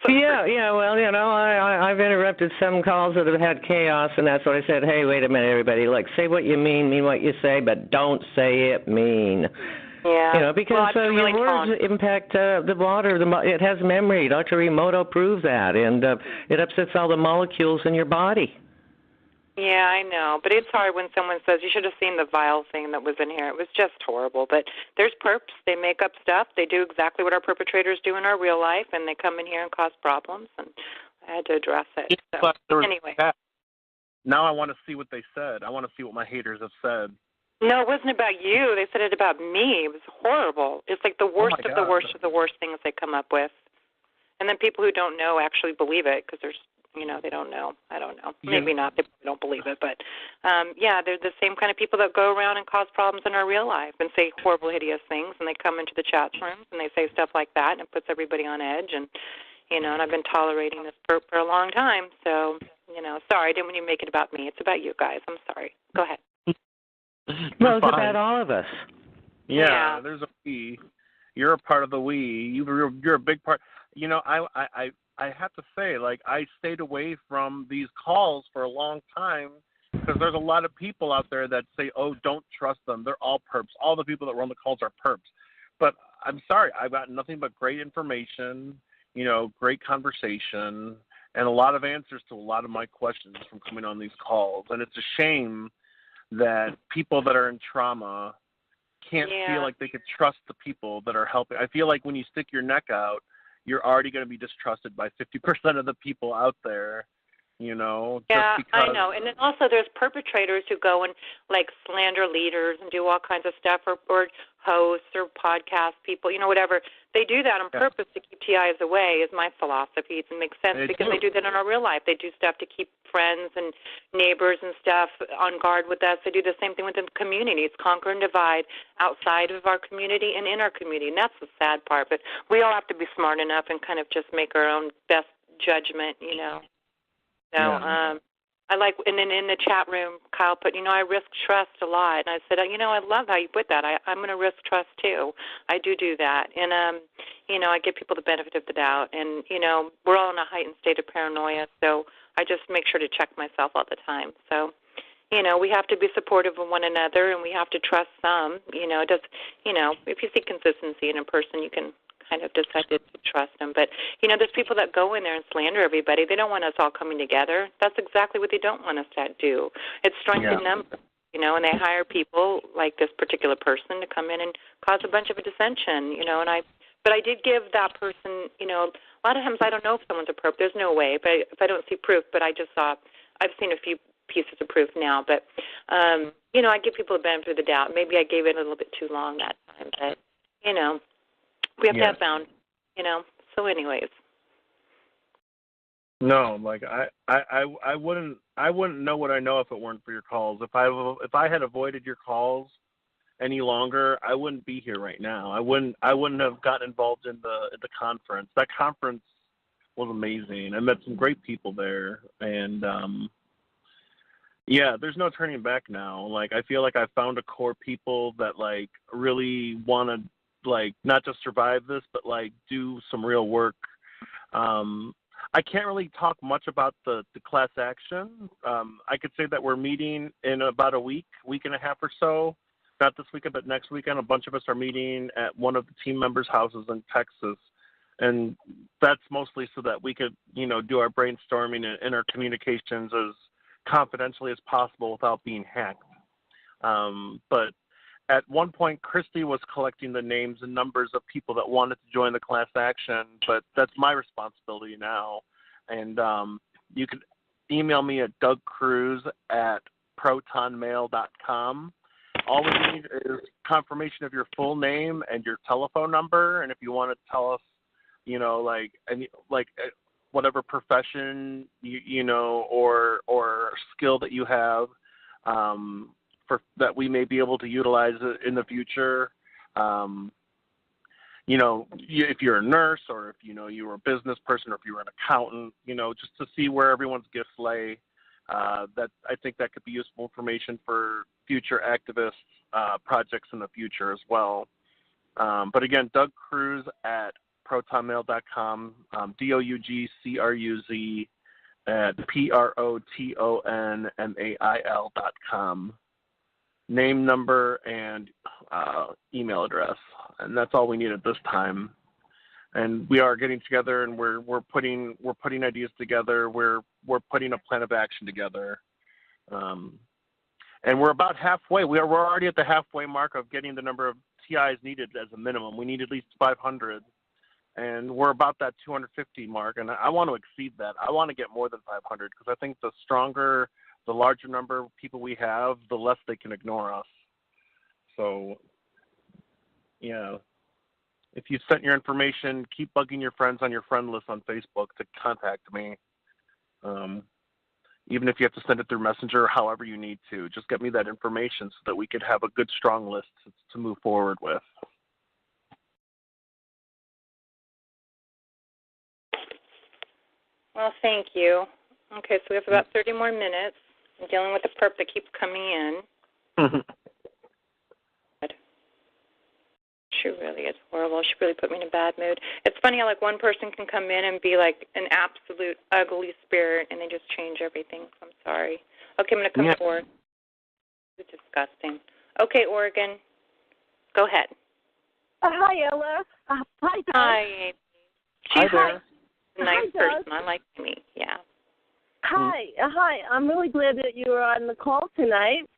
Yeah. Well, I've interrupted some calls that have had chaos, and that's what I said. Hey, wait a minute, everybody. Like, say what you mean what you say, but don't say it mean. Yeah. Because your words impact the water. It has memory. Dr. Emoto proved that, and it upsets all the molecules in your body. Yeah, I know, but it's hard when someone says, you should have seen the vile thing that was in here. It was just horrible. But there's perps. They make up stuff. They do exactly what our perpetrators do in our real life, and they come in here and cause problems, and I had to address it. So, anyway. Now I want to see what they said. I want to see what my haters have said. No, it wasn't about you. They said it about me. It was horrible. It's like the worst of the worst of the worst things they come up with. And then people who don't know actually believe it because there's, they don't know. I don't know. Maybe not. They don't believe it. But, they're the same kind of people that go around and cause problems in our real life and say horrible, hideous things. And they come into the chat rooms and they say stuff like that, and it puts everybody on edge. And, and I've been tolerating this for a long time. So, sorry, I didn't want you to make it about me. It's about you guys. I'm sorry. Go ahead. Well, it's about all of us. Yeah, there's a we. You're a part of the we. You're a big part. I have to say, I stayed away from these calls for a long time because there's a lot of people out there that say, oh, don't trust them. They're all perps. All the people that were on the calls are perps. But I'm sorry. I've got nothing but great information, great conversation, and a lot of answers to a lot of my questions from coming on these calls. And it's a shame that people that are in trauma can't feel like they could trust the people that are helping. I feel like when you stick your neck out, you're already going to be distrusted by 50% of the people out there, Yeah, just because. I know. And then also there's perpetrators who go and, slander leaders and do all kinds of stuff, or hosts or podcast people, whatever. They do that on purpose to keep TIs away is my philosophy. It makes sense because they do that in our real life. They do stuff to keep friends and neighbors and stuff on guard with us. They do the same thing with the community. It's conquer and divide outside of our community and in our community, and that's the sad part. But we all have to be smart enough and kind of just make our own best judgment, So, and then in the chat room, Kyle put, I risk trust a lot. And I said, I love how you put that. I'm going to risk trust too. I do that. And, I give people the benefit of the doubt. And, we're all in a heightened state of paranoia. So I just make sure to check myself all the time. So, we have to be supportive of one another and we have to trust some. If you see consistency in a person, you can kind of decided to trust them. But, there's people that go in there and slander everybody. They don't want us all coming together. That's exactly what they don't want us to do. It's strength in numbers, and they hire people like this particular person to come in and cause a bunch of a dissension, but I did give that person, a lot of times I don't know if someone's a perp. There's no way, but if I don't see proof, but I just saw, I've seen a few pieces of proof now, but, I give people the benefit of the doubt. Maybe I gave it a little bit too long that time, but, we have to have boundaries, so anyways. No, I wouldn't know what I know if it weren't for your calls. If I had avoided your calls any longer, I wouldn't be here right now. I wouldn't have gotten involved in the conference. That conference was amazing. I met some great people there, and there's no turning back now. I feel like I found a core people that really want to not just survive this, but do some real work. I can't really talk much about the class action. I could say that we're meeting in about a week and a half or so. Not this weekend, but next weekend. A bunch of us are meeting at one of the team members' houses in Texas. And that's mostly so that we could, do our brainstorming and our communications as confidentially as possible without being hacked. But at one point, Christy was collecting the names and numbers of people that wanted to join the class action, but that's my responsibility now. And you can email me at dougcruz@protonmail.com. All we need is confirmation of your full name and your telephone number, and if you want to tell us, whatever profession or skill that you have, for that we may be able to utilize in the future. If you're a nurse, or if you're a business person, or if you're an accountant, just to see where everyone's gifts lay. That I think that could be useful information for future activist projects in the future as well. But again, dougcruz@protonmail.com, DOUGCRUZ @PROTONMAIL.com. Name, number, and email address, and that's all we need at this time. And we are getting together, and we're putting ideas together. We're putting a plan of action together, and we're about halfway. We're already at the halfway mark of getting the number of TIs needed as a minimum. We need at least 500, and we're about that 250 mark. And I want to exceed that. I want to get more than 500 because I think the larger number of people we have, the less they can ignore us. So, yeah. If you sent your information, keep bugging your friends on your friend list on Facebook to contact me. Even if you have to send it through Messenger or however you need to, just get me that information so that we could have a good, strong list to move forward with. Well, thank you. Okay, so we have about 30 more minutes. I'm dealing with the perp that keeps coming in. She really is horrible. She really put me in a bad mood. It's funny how, one person can come in and be, an absolute ugly spirit, and they just change everything. I'm sorry. Okay, I'm going to come forward. It's disgusting. Okay, Oregon. Go ahead. Hi, Ella. Hi, Doug. Hi, Amy. She's a nice person. I like to meet. Yeah. Hi. I'm really glad that you were on the call tonight.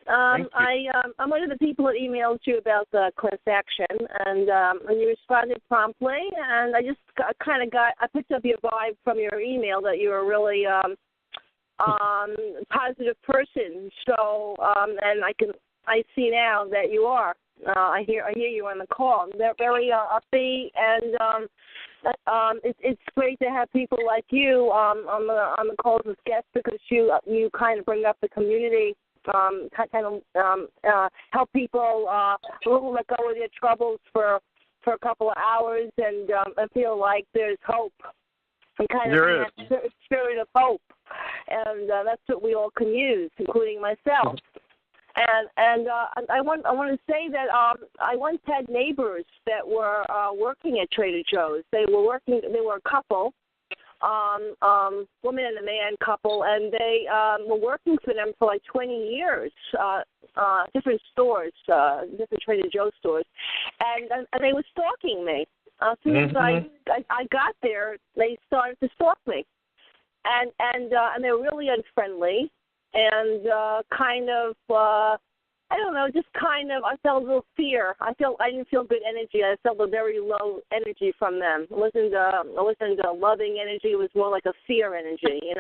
I'm one of the people that emailed you about the class action, and you responded promptly. And I just I picked up your vibe from your email that you were a really positive person. So, and I see now that you are. I hear you on the call. They're very upbeat, and it's great to have people like you on the calls as guests because you kind of bring up the community. Help people let go of their troubles for a couple of hours and feel like there's hope. Some kind of spirit of hope, and that's what we all can use, including myself. And I want to say that I once had neighbors that were working at Trader Joe's. They were a couple. Woman and a man couple, and they were working for them for 20 years, different stores, different Trader Joe stores, and they were stalking me. As soon as I got there, they started to stalk me, and they were really unfriendly, and I don't know, I felt a little fear. I didn't feel good energy. I felt a very low energy from them. It wasn't a loving energy. It was more like a fear energy,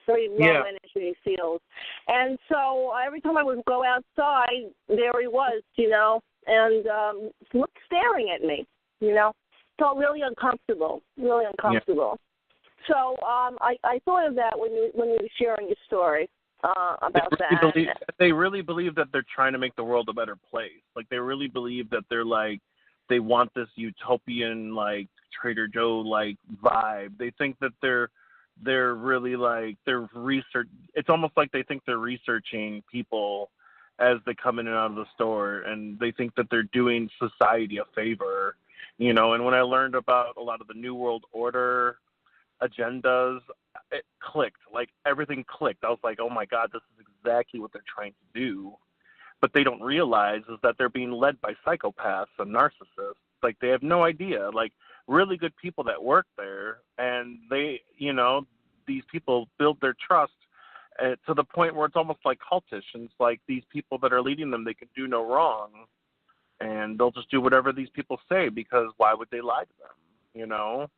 very low energy feels. And so every time I would go outside, there he was, and staring at me, Felt really uncomfortable. Yeah. So I thought of that when you were sharing your story. About they really believe that they're trying to make the world a better place. They really believe that they want this utopian Trader Joe vibe. They think that they're really they're research. It's almost like they think they're researching people as they come in and out of the store, and they think that they're doing society a favor. And when I learned about a lot of the New World Order agendas, it clicked. Everything clicked. I was like, oh my God, this is exactly what they're trying to do. But they don't realize is that they're being led by psychopaths and narcissists. They have no idea. Really good people that work there, and they, these people build their trust to the point where it's almost like cultish, and it's like these people that are leading them, they can do no wrong, and they'll just do whatever these people say, because why would they lie to them, you know?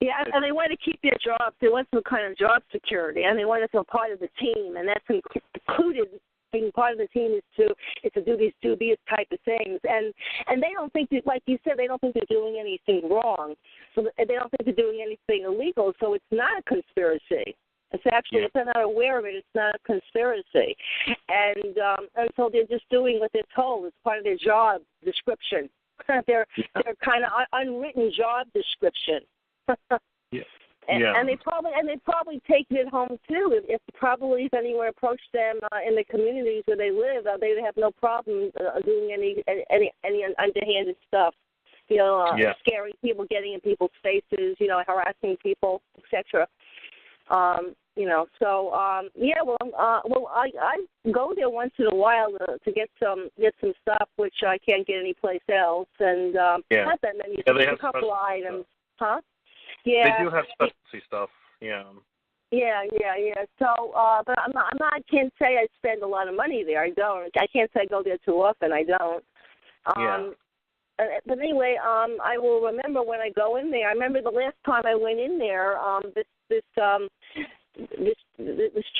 Yeah, and they want to keep their jobs. They want some kind of job security, and they want to feel part of the team, and that's included. Being part of the team is to do these dubious type of things, and they don't think that, like you said, they don't think they're doing anything wrong, so they don't think they're doing anything illegal. So it's not a conspiracy. It's actually, if they're not aware of it, it's not a conspiracy, and so they're just doing what they're told. It's part of their job description. Their kind of unwritten job description. And they probably taken it home too. If anyone approached them in the communities where they live, they would have no problem doing any underhanded stuff. Scaring people, getting in people's faces, harassing people, etc. I go there once in a while to get some stuff which I can't get anyplace else, and not that many, just a couple items, huh? Yeah. They do have specialty stuff. Yeah. Yeah. So, but I can't say I spend a lot of money there. I don't. I can't say I go there too often. I don't. But anyway, I will remember when I go in there. I remember the last time I went in there. This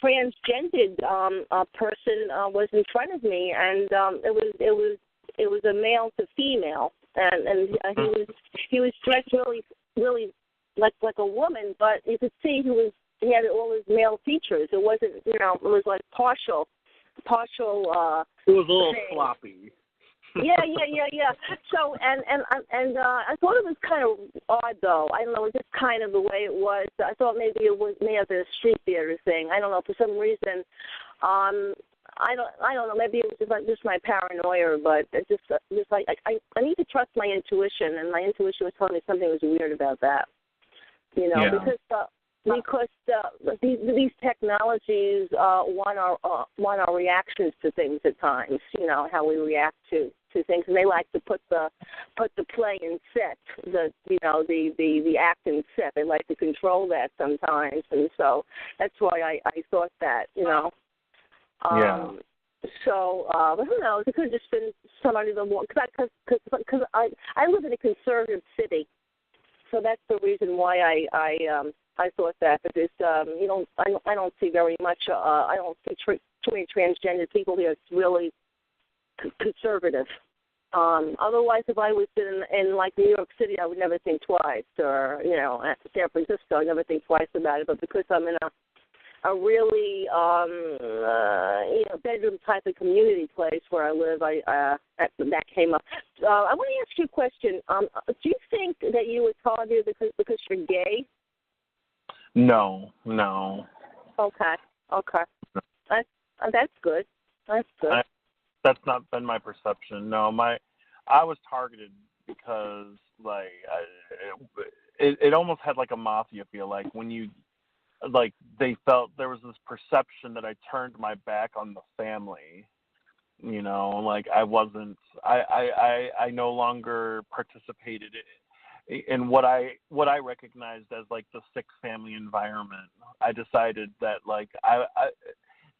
transgendered person was in front of me, and it was a male to female, and he was dressed really like a woman, but you could see he had all his male features. It wasn't, it was like partial. It was a little sloppy. Yeah. So and I thought it was kind of odd, though. I don't know, it was just kind of the way it was. I thought maybe it may have been a street theater thing. I don't know, for some reason. I don't know. Maybe it was just my paranoia, but it's just like I need to trust my intuition, and my intuition was telling me something was weird about that. Because these technologies want our reactions to things at times. How we react to things, and they like to put the play in set, the act in set. They like to control that sometimes, and so that's why I thought that. So, who knows? It could have just been somebody more, because I live in a conservative city, so that's the reason why I thought that. Because I don't see very much. I don't see too many transgender people here. It's really conservative. Otherwise, if I was in like New York City, I would never think twice, or San Francisco, I'd never think twice about it. But because I'm in a really bedroom type of community place where I live, that came up. I want to ask you a question. Do you think that you were targeted because you're gay? No. Okay. That's good. That's not been my perception. No, I was targeted because it almost had like a mafia feel. Like when you. Like they felt there was this perception that I turned my back on the family, like I wasn't, I no longer participated in what I recognized as like the sick family environment. I decided that like I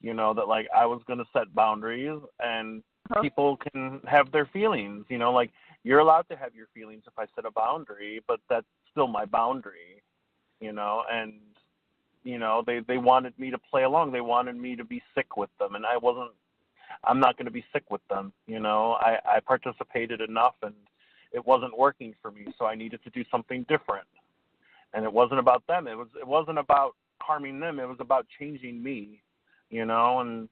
was going to set boundaries, and people can have their feelings, like you're allowed to have your feelings if I set a boundary, but that's still my boundary, and they wanted me to play along. They wanted me to be sick with them, and I'm not going to be sick with them. I participated enough, and it wasn't working for me, so I needed to do something different. And it wasn't about them. It wasn't about harming them. It was about changing me, and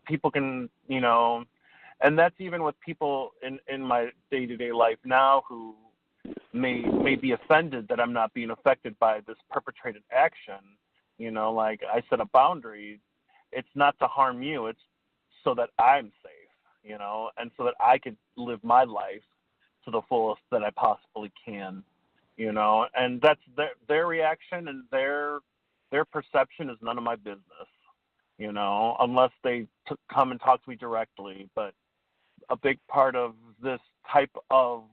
people can, and that's even with people in my day-to-day life now who may be offended that I'm not being affected by this perpetrated action. Like I set a boundary. It's not to harm you. It's so that I'm safe, and so that I could live my life to the fullest that I possibly can, and that's their reaction, and their perception is none of my business, unless they come and talk to me directly. But a big part of this type of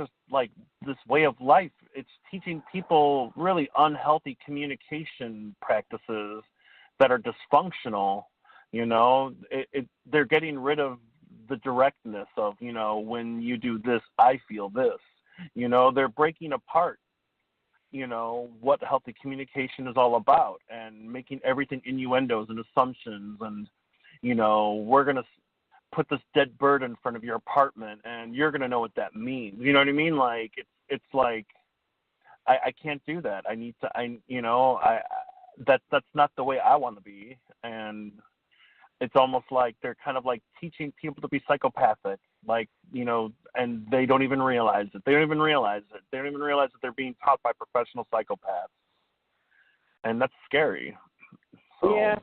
just like this way of life. It's teaching people really unhealthy communication practices that are dysfunctional. You know, they're getting rid of the directness of, you know, when you do this, I feel this. You know, they're breaking apart, you know, what healthy communication is all about and making everything innuendos and assumptions and, you know, we're going to put this dead bird in front of your apartment and you're going to know what that means. You know what I mean? Like, it's like, I can't do that. I need to, that's not the way I want to be. And it's almost like they're kind of like teaching people to be psychopathic, like, you know, and they don't even realize it. They don't even realize it. They don't even realize that they're being taught by professional psychopaths. And that's scary. So. Yeah.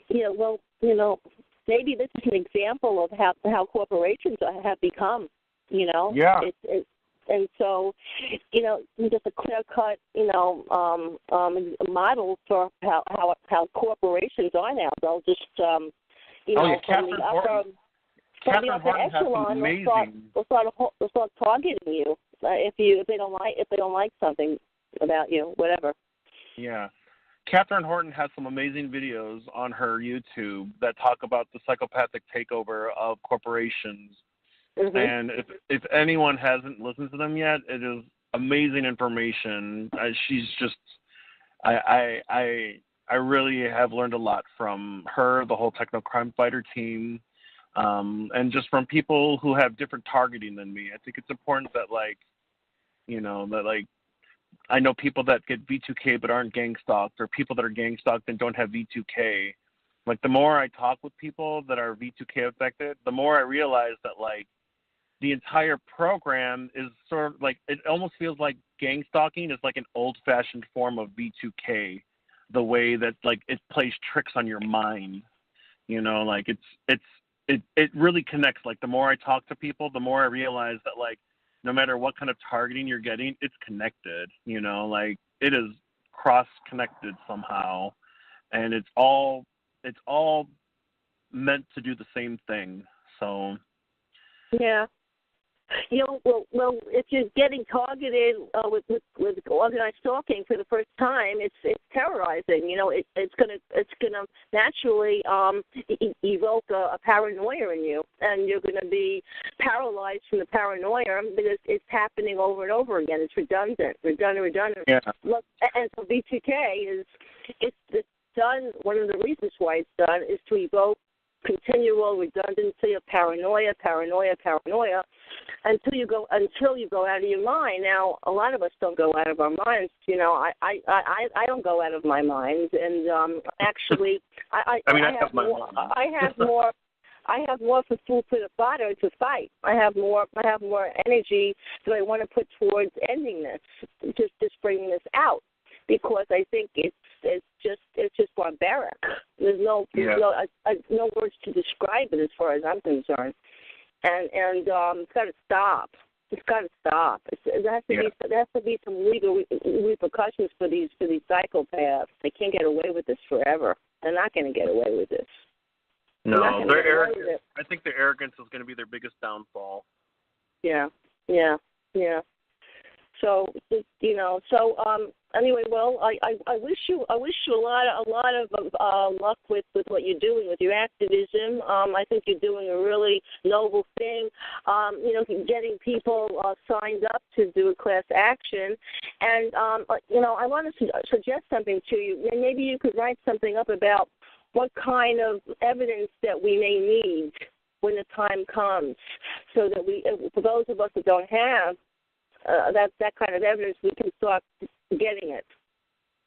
Yeah, well, you know, maybe this is an example of how corporations have become, you know. Yeah. And so, you know, just a clear-cut, you know, model for how corporations are now. They'll just, you know, from the upper echelon, they'll start targeting you if they don't like something about you, whatever. Yeah. Catherine Horton has some amazing videos on her YouTube that talk about the psychopathic takeover of corporations. Mm-hmm. And if anyone hasn't listened to them yet, it is amazing information. She's just, I really have learned a lot from her, the whole Techno Crime Fighter team, and just from people who have different targeting than me. I think it's important that, like, you know, that, like, I know people that get V2K but aren't gang stalked, or people that are gang stalked and don't have V2K. Like, the more I talk with people that are V2K affected, the more I realize that, like, the entire program is sort of like, it almost feels like gang stalking is like an old-fashioned form of V2K, the way that, like, it plays tricks on your mind. You know, like, it really connects. Like, the more I talk to people, the more I realize that, like, no matter what kind of targeting you're getting, it's connected, you know, like, it is cross-connected somehow, and it's all meant to do the same thing, so. Yeah. You know, well, if you're getting targeted with organized stalking for the first time, it's terrorizing. You know, it's gonna naturally evoke a paranoia in you, and you're gonna be paralyzed from the paranoia because it's happening over and over again. It's redundant. Yeah. Look, and so V2K it's done. One of the reasons why it's done is to evoke continual redundancy of paranoia, until you go out of your mind. Now, a lot of us don't go out of our minds. You know, I don't go out of my mind, and actually, I have more for food for the fodder to fight. I have more energy that I want to put towards ending this, just bringing this out, because I think it's just barbaric. There's no words to describe it as far as I'm concerned, and it's got to stop. It's got to stop. There has to be some legal repercussions for these psychopaths. They can't get away with this forever. They're not going to get away with this. No, their arrogance. I think their arrogance is going to be their biggest downfall. Yeah. So, you know, anyway, well, I wish you a lot of luck with what you're doing with your activism. I think you're doing a really noble thing. You know, getting people signed up to do a class action, and you know, I want to suggest something to you. Maybe you could write something up about what kind of evidence that we may need when the time comes, so that for those of us that don't have that kind of evidence, we can start getting it.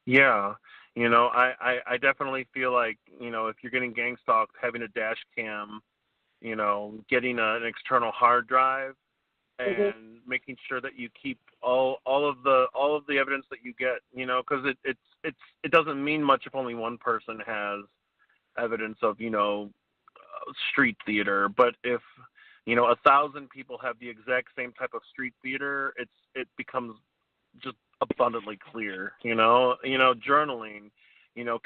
Yeah, you know, I definitely feel like, you know, if you're getting gang stalked, having a dash cam, you know, getting an external hard drive, and making sure that you keep all of the evidence that you get, you know, because it doesn't mean much if only one person has evidence of, you know, street theater, but if, you know, 1,000 people have the exact same type of street theater, it becomes just abundantly clear. You know, journaling,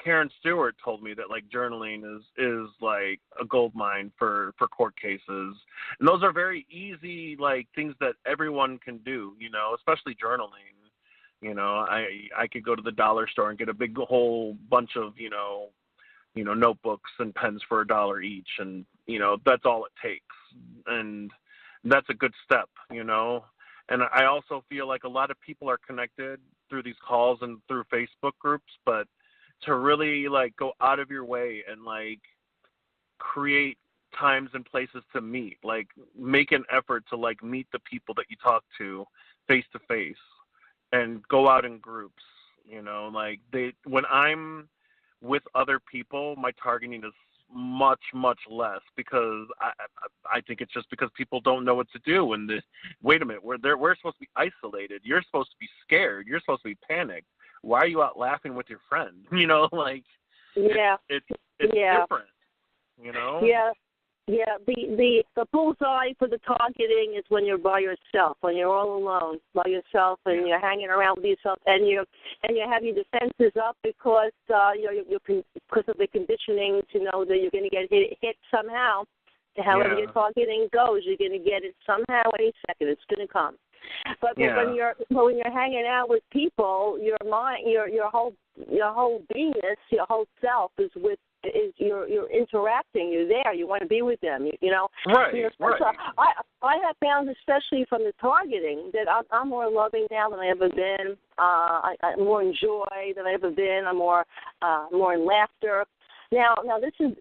Karen Stewart told me that like journaling is like a gold mine for court cases, and those are very easy like things that everyone can do, especially journaling. I could go to the dollar store and get a big whole bunch of notebooks and pens for $1 each, and that's all it takes, and that's a good step, And I also feel like a lot of people are connected through these calls and through Facebook groups, but to really like go out of your way and like create times and places to meet, like make an effort to like meet the people that you talk to face to face and go out in groups, like when I'm with other people, my targeting is much, much less, because I think it's just because people don't know what to do. And wait a minute, we're supposed to be isolated. You're supposed to be scared. You're supposed to be panicked. Why are you out laughing with your friend? Like, it's different, Yeah, the bullseye for the targeting is when you're by yourself, when you're all alone by yourself, and you're hanging around with yourself, and you have your defenses up because because of the conditioning to know that you're going to get hit somehow. However your targeting goes, you're going to get it somehow any second. It's going to come. But when you're hanging out with people, your mind, your whole beingness, your whole self you're interacting. You're there. You want to be with them. Right. So I have found, especially from the targeting, that I'm more loving now than I ever been. I'm more in joy than I ever been. I'm more in laughter. Now this is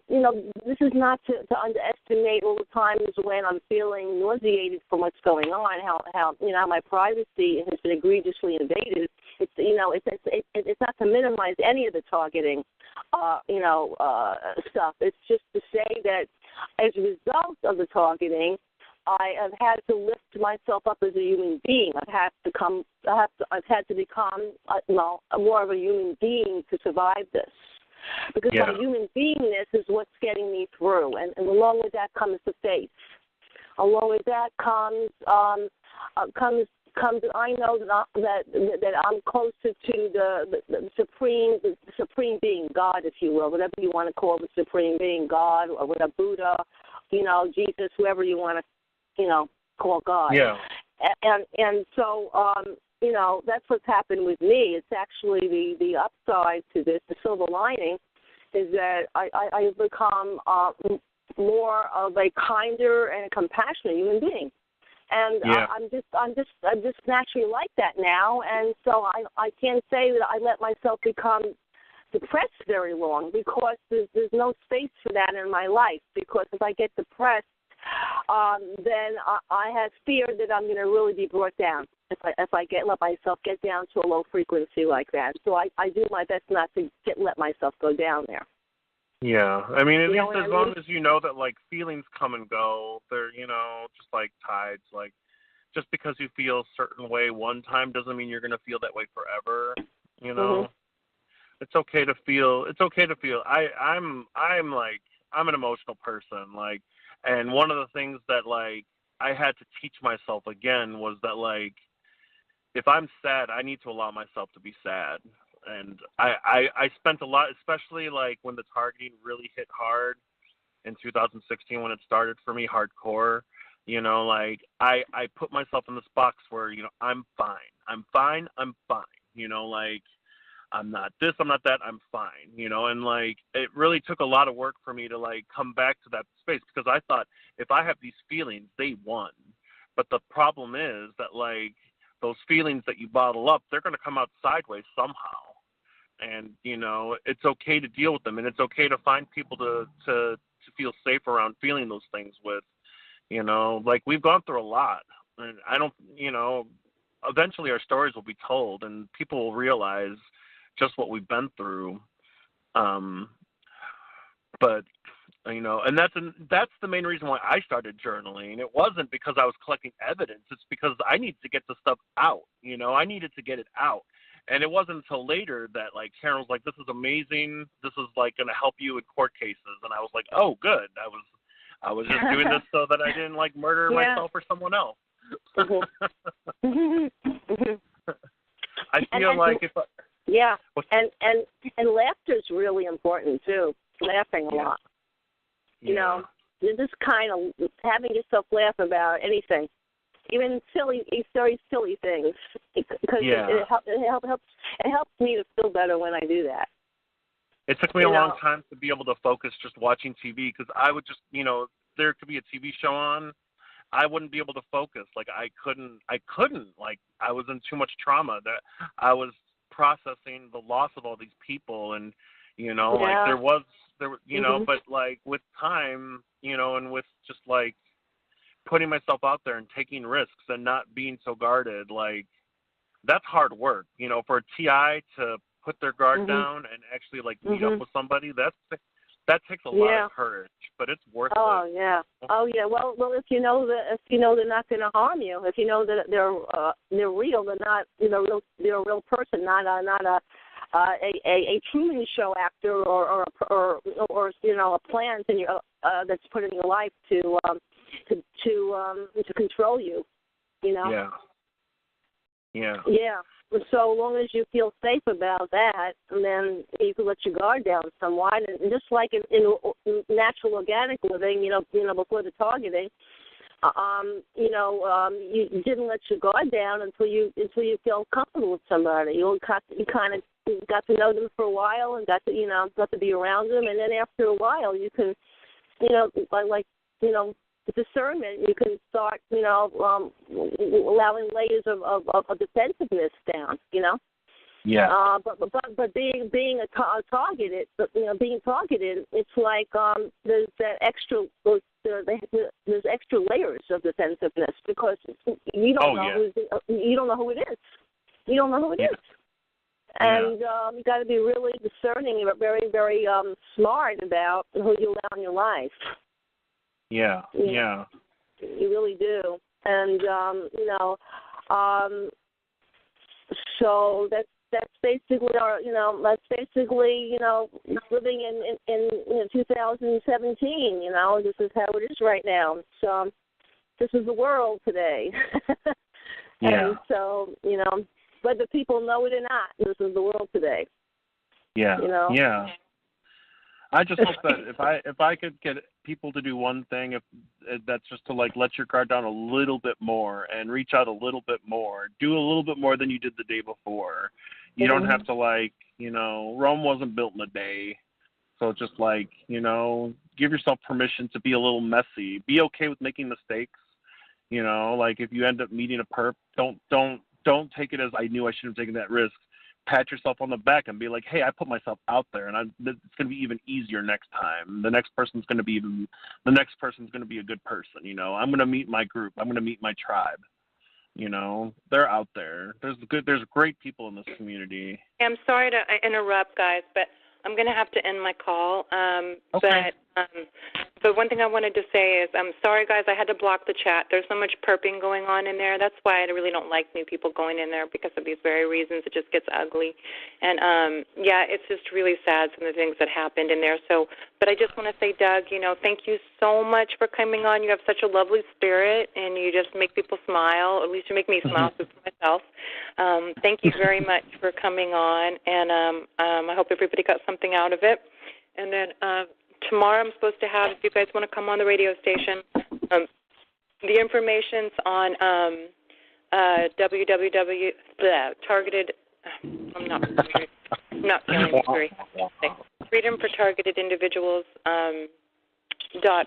not to underestimate all the times when I'm feeling nauseated from what's going on, how my privacy has been egregiously invaded. It's not to minimize any of the targeting, stuff. It's just to say that as a result of the targeting, I have had to lift myself up as a human being. I've had to become more of a human being to survive this. Because my human beingness is what's getting me through, and along with that comes the faith. Along with that comes I know that I'm closer to the supreme being, God, if you will, whatever you want to call the supreme being, God, or whatever, Buddha, Jesus, whoever you want to call God. Yeah. And so that's what's happened with me. It's actually the upside to this, the silver lining, is that I've become more of a kinder and a compassionate human being, and I'm just naturally like that now. And so I can't say that I let myself become depressed very long, because there's no space for that in my life. Because if I get depressed, then I have fear that I'm going to really be brought down if I let myself get down to a low frequency like that. So I do my best not to let myself go down there. Yeah, I mean, at least as long as you know that like feelings come and go, they're just like tides. Like just because you feel a certain way one time doesn't mean you're going to feel that way forever. Mm-hmm. It's okay to feel. It's okay to feel. I'm an emotional person. Like. And one of the things that, like, I had to teach myself again was that, like, if I'm sad, I need to allow myself to be sad. And I spent a lot, especially, like, when the targeting really hit hard in 2016 when it started for me, hardcore, like, I put myself in this box where, I'm fine. I'm fine. I'm fine. Like, I'm not this, I'm not that, I'm fine, and like it really took a lot of work for me to like come back to that space, because I thought if I have these feelings, they won. But the problem is that like those feelings that you bottle up, they're going to come out sideways somehow. And, it's okay to deal with them, and it's okay to find people to feel safe around feeling those things with, like we've gone through a lot, and I don't, eventually our stories will be told and people will realize just what we've been through. But, and that's the main reason why I started journaling. It wasn't because I was collecting evidence. It's because I needed to get the stuff out. I needed to get it out. And it wasn't until later that, like, Karen was like, this is amazing. This is, like, going to help you in court cases. And I was like, oh, good. I was just doing this so that I didn't, like, murder myself or someone else. Mm-hmm. I feel like if Yeah, and laughter's really important too. Laughing a lot. You know, just kind of having yourself laugh about anything, even very silly things, because it helps me to feel better when I do that. It took me a long time to be able to focus just watching TV, because I would just, there could be a TV show on, I wouldn't be able to focus. Like I couldn't. Like I was in too much trauma that I was processing the loss of all these people, and like there was, but like with time, and with just like putting myself out there and taking risks and not being so guarded, like that's hard work. For a TI to put their guard down and actually like meet up with somebody, that takes a lot of courage, but it's worth it. Oh yeah. Well, if you know they're not going to harm you, if you know that they're real, they're not, they're a real person, not a Truman Show actor or a plant in your that's put in your life to control you. Yeah. Yeah. So long as you feel safe about that, and then you can let your guard down somewhat. And just like in natural organic living, before the targeting, you didn't let your guard down until you felt comfortable with somebody. You kind of got to know them for a while and got to be around them, and then after a while you can, discernment, you can start, allowing layers of defensiveness down, Yeah. But being targeted, being targeted, it's like there's that extra there's extra layers of defensiveness because you don't know you don't know who it is. You don't know who it is. And you got to be really discerning, very, very smart about who you allow in your life. Yeah. You really do. And, so that's basically living in 2017, this is how it is right now. So this is the world today. And so, whether people know it or not, this is the world today. Yeah. Yeah. I just hope that if I could get people to do one thing, if that's just to like let your guard down a little bit more and reach out a little bit more, do a little bit more than you did the day before. You don't have to Rome wasn't built in a day. So just like, give yourself permission to be a little messy. Be okay with making mistakes. Like if you end up meeting a perp, don't take it as I knew I shouldn't have taken that risk. Pat yourself on the back and be like, hey, I put myself out there, and it's going to be even easier next time. The next person's going to be a good person. I'm going to meet my group. I'm going to meet my tribe. They're out there. There's great people in this community. I'm sorry to interrupt, guys, but I'm going to have to end my call. Okay. But one thing I wanted to say is, I'm sorry, guys, I had to block the chat. There's so much perping going on in there. That's why I really don't like new people going in there, because of these very reasons. It just gets ugly. And, it's just really sad, some of the things that happened in there. So, but I just want to say, Doug, thank you so much for coming on. You have such a lovely spirit, and you just make people smile. At least you make me smile for myself. Thank you very much for coming on, and I hope everybody got something out of it. And then tomorrow I'm supposed to have, if you guys want to come on the radio station, the information's on targeted. I'm not feeling very. Freedom for Targeted Individuals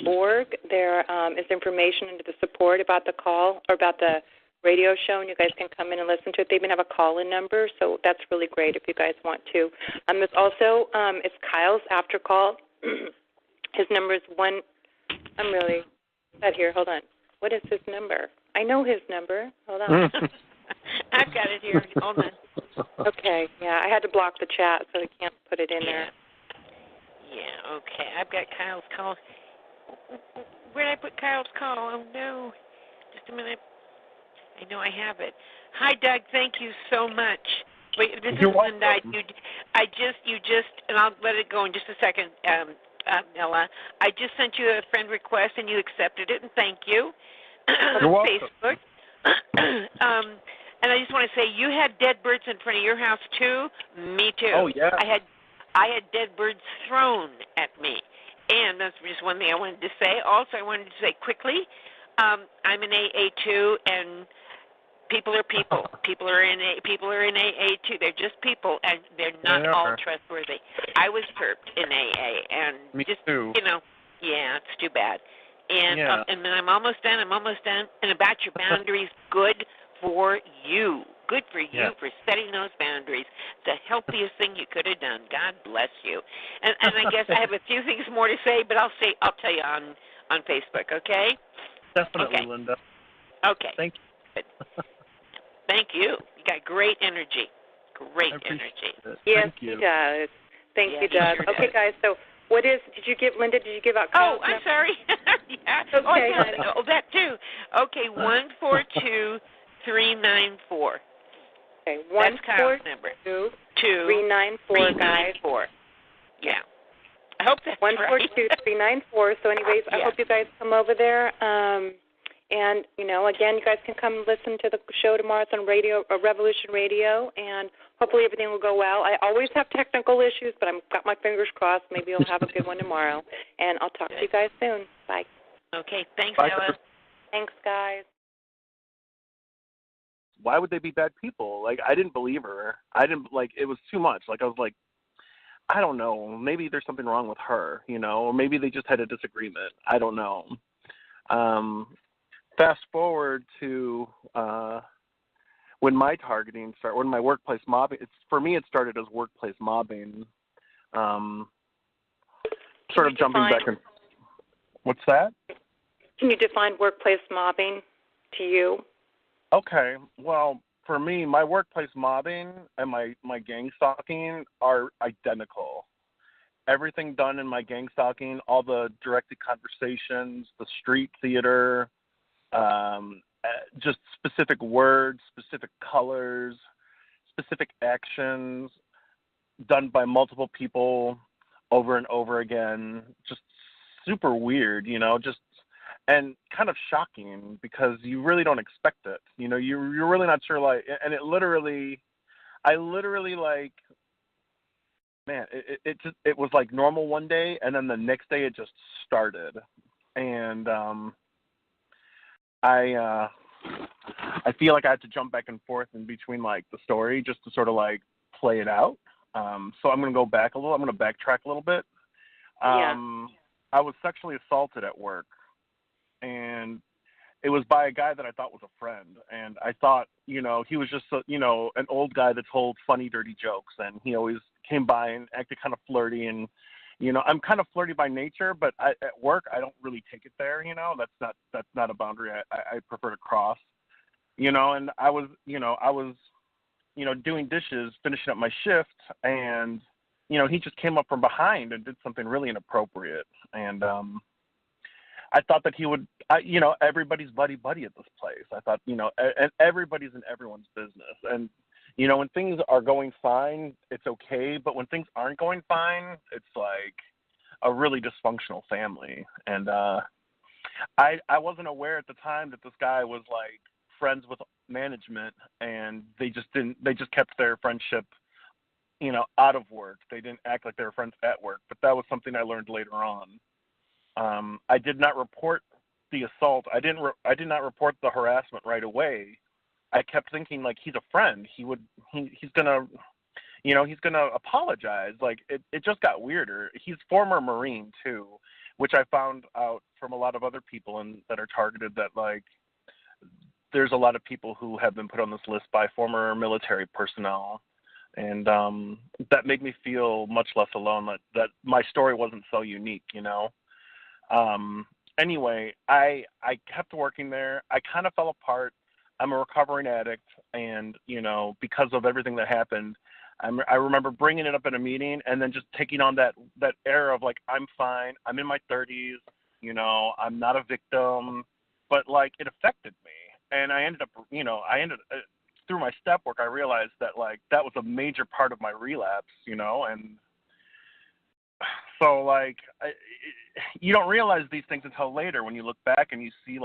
.org. There is information into the support about the call or about the radio show, and you guys can come in and listen to it. They even have a call-in number, so that's really great if you guys want to. There's also it's Kyle's after call. His number is I'm really sad here. Hold on. What is his number? I know his number. Hold on. I've got it here. Hold on. Okay. Yeah, I had to block the chat, so I can't put it in there. Yeah, okay. I've got Kyle's call. Where did I put Kyle's call? Oh, no. Just a minute. I know I have it. Hi, Doug. Thank you so much. Wait, this is Linda. You just, and I'll let it go in just a second, Ella. I just sent you a friend request, and you accepted it, and thank you. You're welcome. Facebook. And I just want to say, you had dead birds in front of your house too. Me too. Oh yeah. I had dead birds thrown at me, and that's just one thing I wanted to say. Also, I wanted to say quickly, I'm in AA too, and people are people. People are in AA too. They're just people, and they're not all trustworthy. I was perped in AA, and me just too. Yeah, it's too bad. And and then I'm almost done. And about your boundaries, good for you. Good for you for setting those boundaries. The healthiest thing you could have done. God bless you. And I guess I have a few things more to say, but I'll tell you on Facebook. Okay. Definitely, okay. Linda. Okay. Thank you. Thank you. You got great energy. Great energy. Yes, Thank you. he does. Thank you, Doug. Sure okay, does. guys. So, did you give out? Oh, I'm sorry. yeah. Okay. That too. Okay, 142394. Okay, That's Kyle's number. 394, guys. Yeah. I hope that's 142394. So, anyways, I hope you guys come over there. And again, you guys can come listen to the show tomorrow. It's on Revolution Radio, and hopefully everything will go well. I always have technical issues, but I've got my fingers crossed. Maybe you'll have a good one tomorrow. And I'll talk to you guys soon. Bye. Okay. Thanks, Bye. Ella. Thanks, guys. Why would they be bad people? Like, I didn't believe her. It was too much. Like, I was like, I don't know. Maybe there's something wrong with her, or maybe they just had a disagreement. I don't know. Fast forward to when my targeting started, when my workplace mobbing. For me, it started as workplace mobbing. Sort of jumping back and. What's that? Can you define workplace mobbing to you? Okay. Well, for me, my workplace mobbing and my gang stalking are identical. Everything done in my gang stalking, all the directed conversations, the street theater. Just specific words, specific colors, specific actions done by multiple people over and over again. Just super weird, and kind of shocking because you really don't expect it. You're really not sure, and it was like normal one day, and then the next day it just started. And I feel like I had to jump back and forth in between the story just to sort of play it out. So I'm going to go back a little. I'm going to backtrack a little bit. I was sexually assaulted at work, and it was by a guy that I thought was a friend. And I thought, he was just, an old guy that told funny, dirty jokes. And he always came by and acted kind of flirty. And, I'm kind of flirty by nature, but at work, I don't really take it there. That's not a boundary I prefer to cross, and I was doing dishes, finishing up my shift, and, he just came up from behind and did something really inappropriate. And, I thought that he would, everybody's buddy at this place. I thought, and everybody's in everyone's business. And, when things are going fine, it's okay. But when things aren't going fine, it's like a really dysfunctional family. And I wasn't aware at the time that this guy was friends with management, and they just kept their friendship, out of work. They didn't act like they were friends at work. But that was something I learned later on. I did not report the assault. I did not report the harassment right away. I kept thinking he's a friend. He's gonna apologize. It just got weirder. He's former Marine too, which I found out from a lot of other people that are targeted that there's a lot of people who have been put on this list by former military personnel. And that made me feel much less alone, that my story wasn't so unique, Anyway, I kept working there. I kind of fell apart. I'm a recovering addict, and, because of everything that happened, I remember bringing it up in a meeting and then just taking on that air of I'm fine. I'm in my 30s, I'm not a victim, but it affected me. And I ended up, through my step work, I realized that that was a major part of my relapse, and so you don't realize these things until later when you look back and you see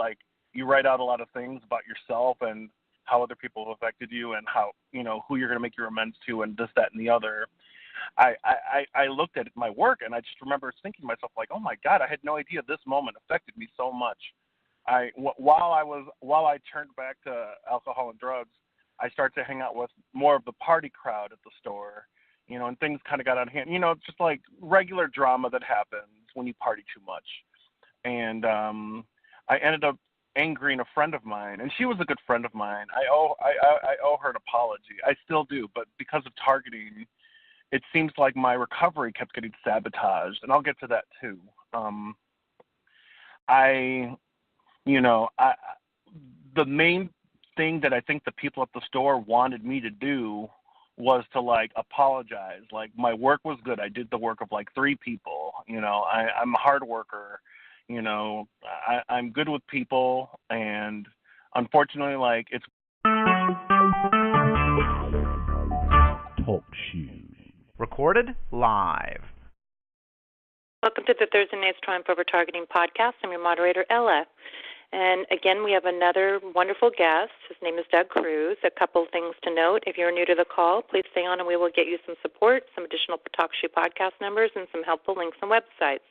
you write out a lot of things about yourself, and how other people have affected you and how, who you're going to make your amends to and this, that, and the other, I looked at my work and I just remember thinking to myself, like, oh my God, I had no idea this moment affected me so much. While I turned back to alcohol and drugs, I started to hang out with more of the party crowd at the store, and things kind of got out of hand. Just like regular drama that happens when you party too much. And I ended up angering a friend of mine, and she was a good friend of mine. I owe her an apology. I still do, but because of targeting, it seems like my recovery kept getting sabotaged, and I'll get to that too. The main thing that I think the people at the store wanted me to do was to, like, apologize. Like, my work was good. I did the work of, like, 3 people. I'm a hard worker. I'm good with people, and unfortunately, like, it's Talk shoes. Recorded live. Welcome to the Thursday Night's Triumph Over Targeting podcast. I'm your moderator, Ella. And again, we have another wonderful guest. His name is Doug Cruz. A couple of things to note. If you're new to the call, please stay on and we will get you some support, some additional Talk Shoe podcast numbers, and some helpful links and websites.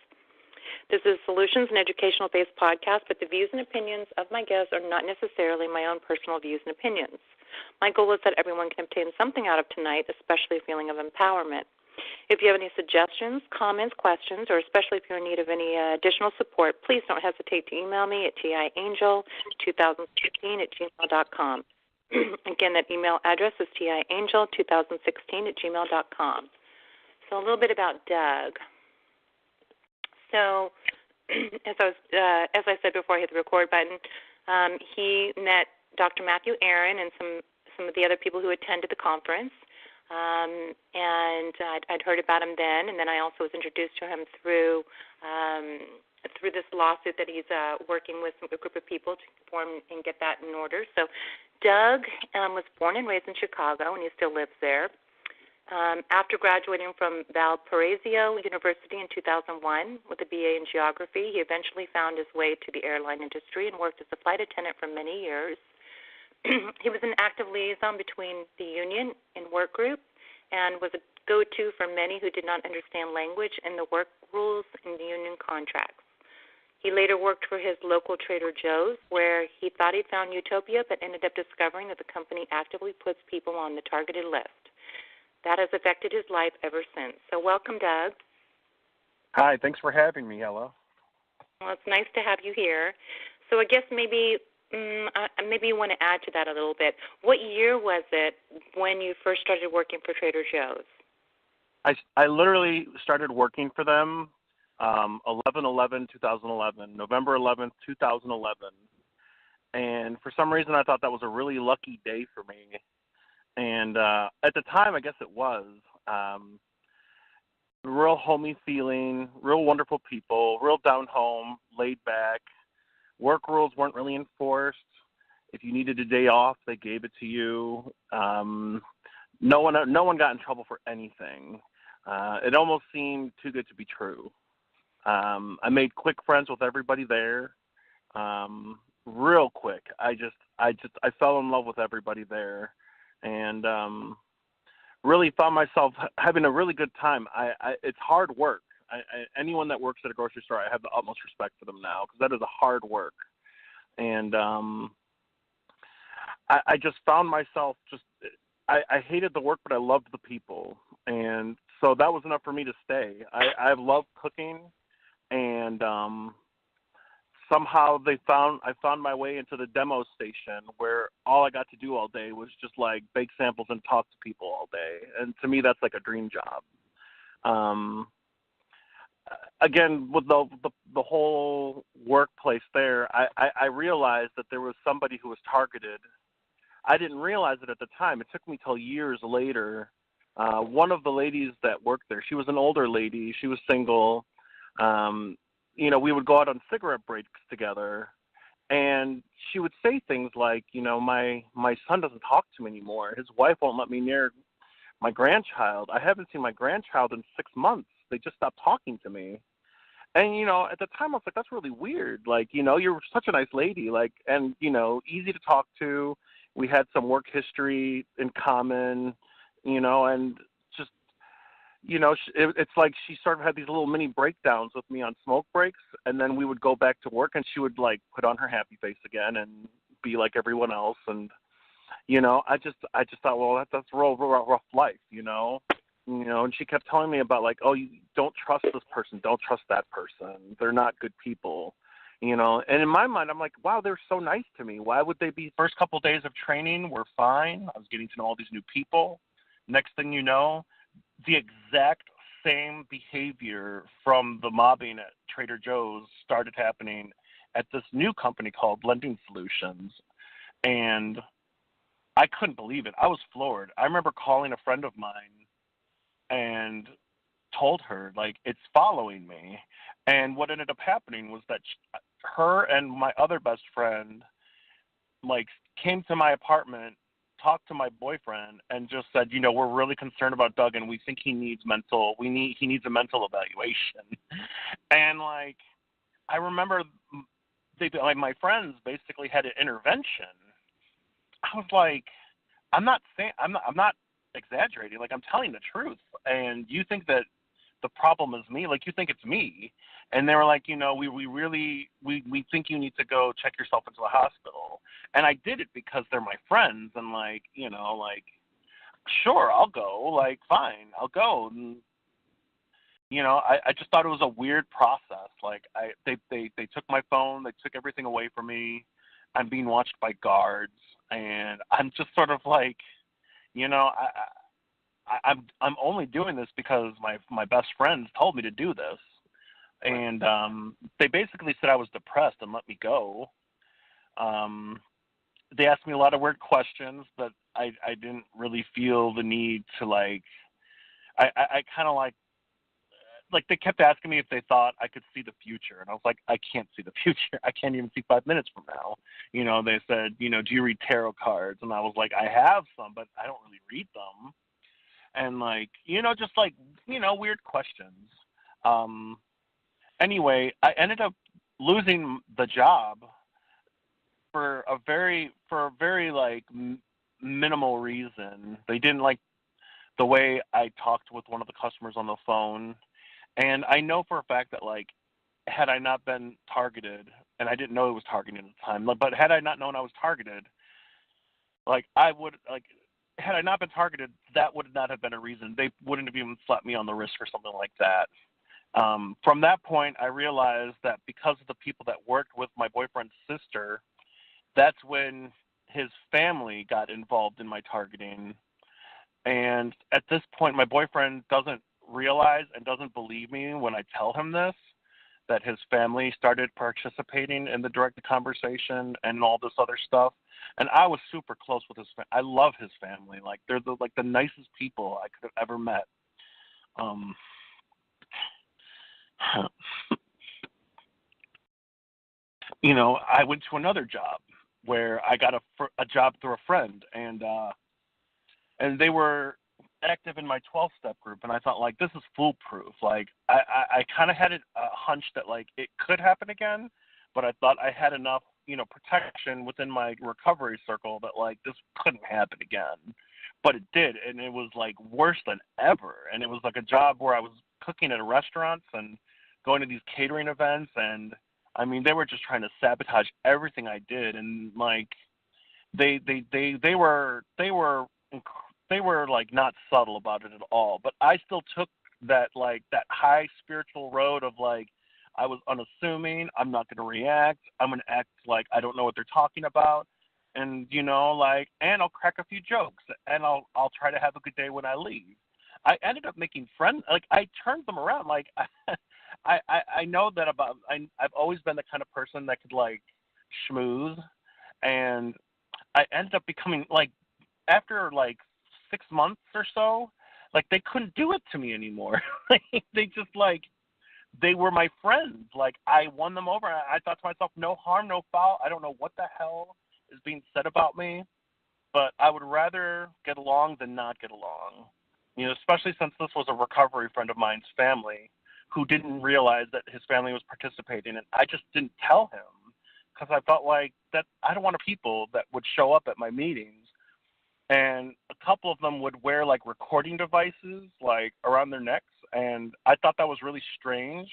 This is a solutions and educational-based podcast, but the views and opinions of my guests are not necessarily my own personal views and opinions. My goal is that everyone can obtain something out of tonight, especially a feeling of empowerment. If you have any suggestions, comments, questions, or especially if you're in need of any additional support, please don't hesitate to email me at tiangel2016@gmail.com. Again, that email address is tiangel2016@gmail.com. So a little bit about Doug. So, as I said before I hit the record button, he met Dr. Matthew Aaron and some of the other people who attended the conference, and I'd heard about him then, and then I also was introduced to him through this lawsuit that he's working with a group of people to form and get that in order. So, Doug was born and raised in Chicago, and he still lives there. After graduating from Valparaiso University in 2001 with a BA in geography, he eventually found his way to the airline industry and worked as a flight attendant for many years. He was an active liaison between the union and work group and was a go-to for many who did not understand language and the work rules in the union contracts. He later worked for his local Trader Joe's, where he thought he'd found utopia, but ended up discovering that the company actively puts people on the targeted list. That has affected his life ever since. So welcome, Doug. Hi, thanks for having me, Ella. Well, it's nice to have you here. So I guess maybe you want to add to that a little bit. What year was it when you first started working for Trader Joe's? I literally started working for them 11/11/2011, November 11th, 2011. And for some reason, I thought that was a really lucky day for me. And at the time, I guess it was. Real homey feeling, real wonderful people, real down home, laid back. Work rules weren't really enforced. If you needed a day off, they gave it to you. No one got in trouble for anything. It almost seemed too good to be true. I made quick friends with everybody there. Real quick. I fell in love with everybody there. And really found myself having a really good time. It's hard work. Anyone that works at a grocery store, I have the utmost respect for them now because that is a hard work. And I just found myself I hated the work, but I loved the people. And so that was enough for me to stay. I love cooking, and somehow I found my way into the demo station where all I got to do all day was just like bake samples and talk to people all day. And to me, that's like a dream job. Again, with the whole workplace there, I realized that there was somebody who was targeted. I didn't realize it at the time. It took me till years later. One of the ladies that worked there, she was an older lady. She was single. We would go out on cigarette breaks together, and she would say things like, my son doesn't talk to me anymore. His wife won't let me near my grandchild. I haven't seen my grandchild in 6 months. They just stopped talking to me. And, at the time I was like, that's really weird. Like, you're such a nice lady, like, and, easy to talk to. we had some work history in common, and just, it's like she sort of had these little mini breakdowns with me on smoke breaks, and then we would go back to work, and she would, like, put on her happy face again and be like everyone else. And, I just thought, well, that's a rough life, and she kept telling me about, like, oh, you don't trust this person, don't trust that person, they're not good people, and in my mind, I'm like, wow, they're so nice to me. Why would they be? First couple of days of training were fine. I was getting to know all these new people. Next thing you know, the exact same behavior from the mobbing at Trader Joe's started happening at this new company called Lending Solutions, and I couldn't believe it. I was floored. I remember calling a friend of mine and told her, like, it's following me. And what ended up happening was that her and my other best friend, like, came to my apartment, talked to my boyfriend, and just said, we're really concerned about Doug, and we think he needs he needs a mental evaluation. And, like, I remember my friends basically had an intervention. I was like, I'm not exaggerating. Like, I'm telling the truth. And you think that the problem is me? Like, you think it's me? And they were like, we think you need to go check yourself into the hospital. And I did it because they're my friends. And, like, sure, I'll go. Like, fine, I'll go. And, I just thought it was a weird process. Like, they took my phone, they took everything away from me. I'm being watched by guards, and I'm just sort of like, I'm only doing this because my best friends told me to do this, and they basically said I was depressed and let me go. They asked me a lot of weird questions that I didn't really feel the need to, like. I kind of like they kept asking me if they thought I could see the future, and I was like, I can't see the future. I can't even see 5 minutes from now. They said, do you read tarot cards? And I was like, I have some, but I don't really read them. And, like, just like, weird questions. Anyway, I ended up losing the job for a very like minimal reason. They didn't like the way I talked with one of the customers on the phone. And I know for a fact that, like, had I not been targeted, and I didn't know it was targeting at the time, but had I not known I was targeted, like, had I not been targeted, that would not have been a reason. They wouldn't have even slapped me on the wrist or something like that. From that point, I realized that because of the people that worked with my boyfriend's sister, that's when his family got involved in my targeting. And at this point, my boyfriend doesn't realize and doesn't believe me when I tell him this, that his family started participating in the direct conversation and all this other stuff. And I was super close with his family. I love his family. Like, they're the nicest people I could have ever met. I went to another job where I got a job through a friend, and they were active in my 12-step group, and I thought, like, this is foolproof. Like, I kind of had a hunch that, like, it could happen again, but I thought I had enough, protection within my recovery circle that, like, this couldn't happen again. But it did, and it was, like, worse than ever. And it was like a job where I was cooking at restaurants and going to these catering events, and I mean, they were just trying to sabotage everything I did, and, like, they were like not subtle about it at all. But I still took that high spiritual road of, like, I was unassuming. I'm not going to react. I'm going to act like I don't know what they're talking about, and and I'll crack a few jokes, and I'll try to have a good day when I leave. I ended up making friends. Like, I turned them around. Like, I know that I've always been the kind of person that could, like, schmooze, and I ended up becoming, like, after, like, 6 months or so, like, they couldn't do it to me anymore. They just, like, they were my friends. Like, I won them over. I thought to myself, no harm, no foul. I don't know what the hell is being said about me, but I would rather get along than not get along. Especially since this was a recovery friend of mine's family who didn't realize that his family was participating, and I just didn't tell him because I felt like that I don't want people that would show up at my meetings, and a couple of them would wear like recording devices like around their necks, and I thought that was really strange.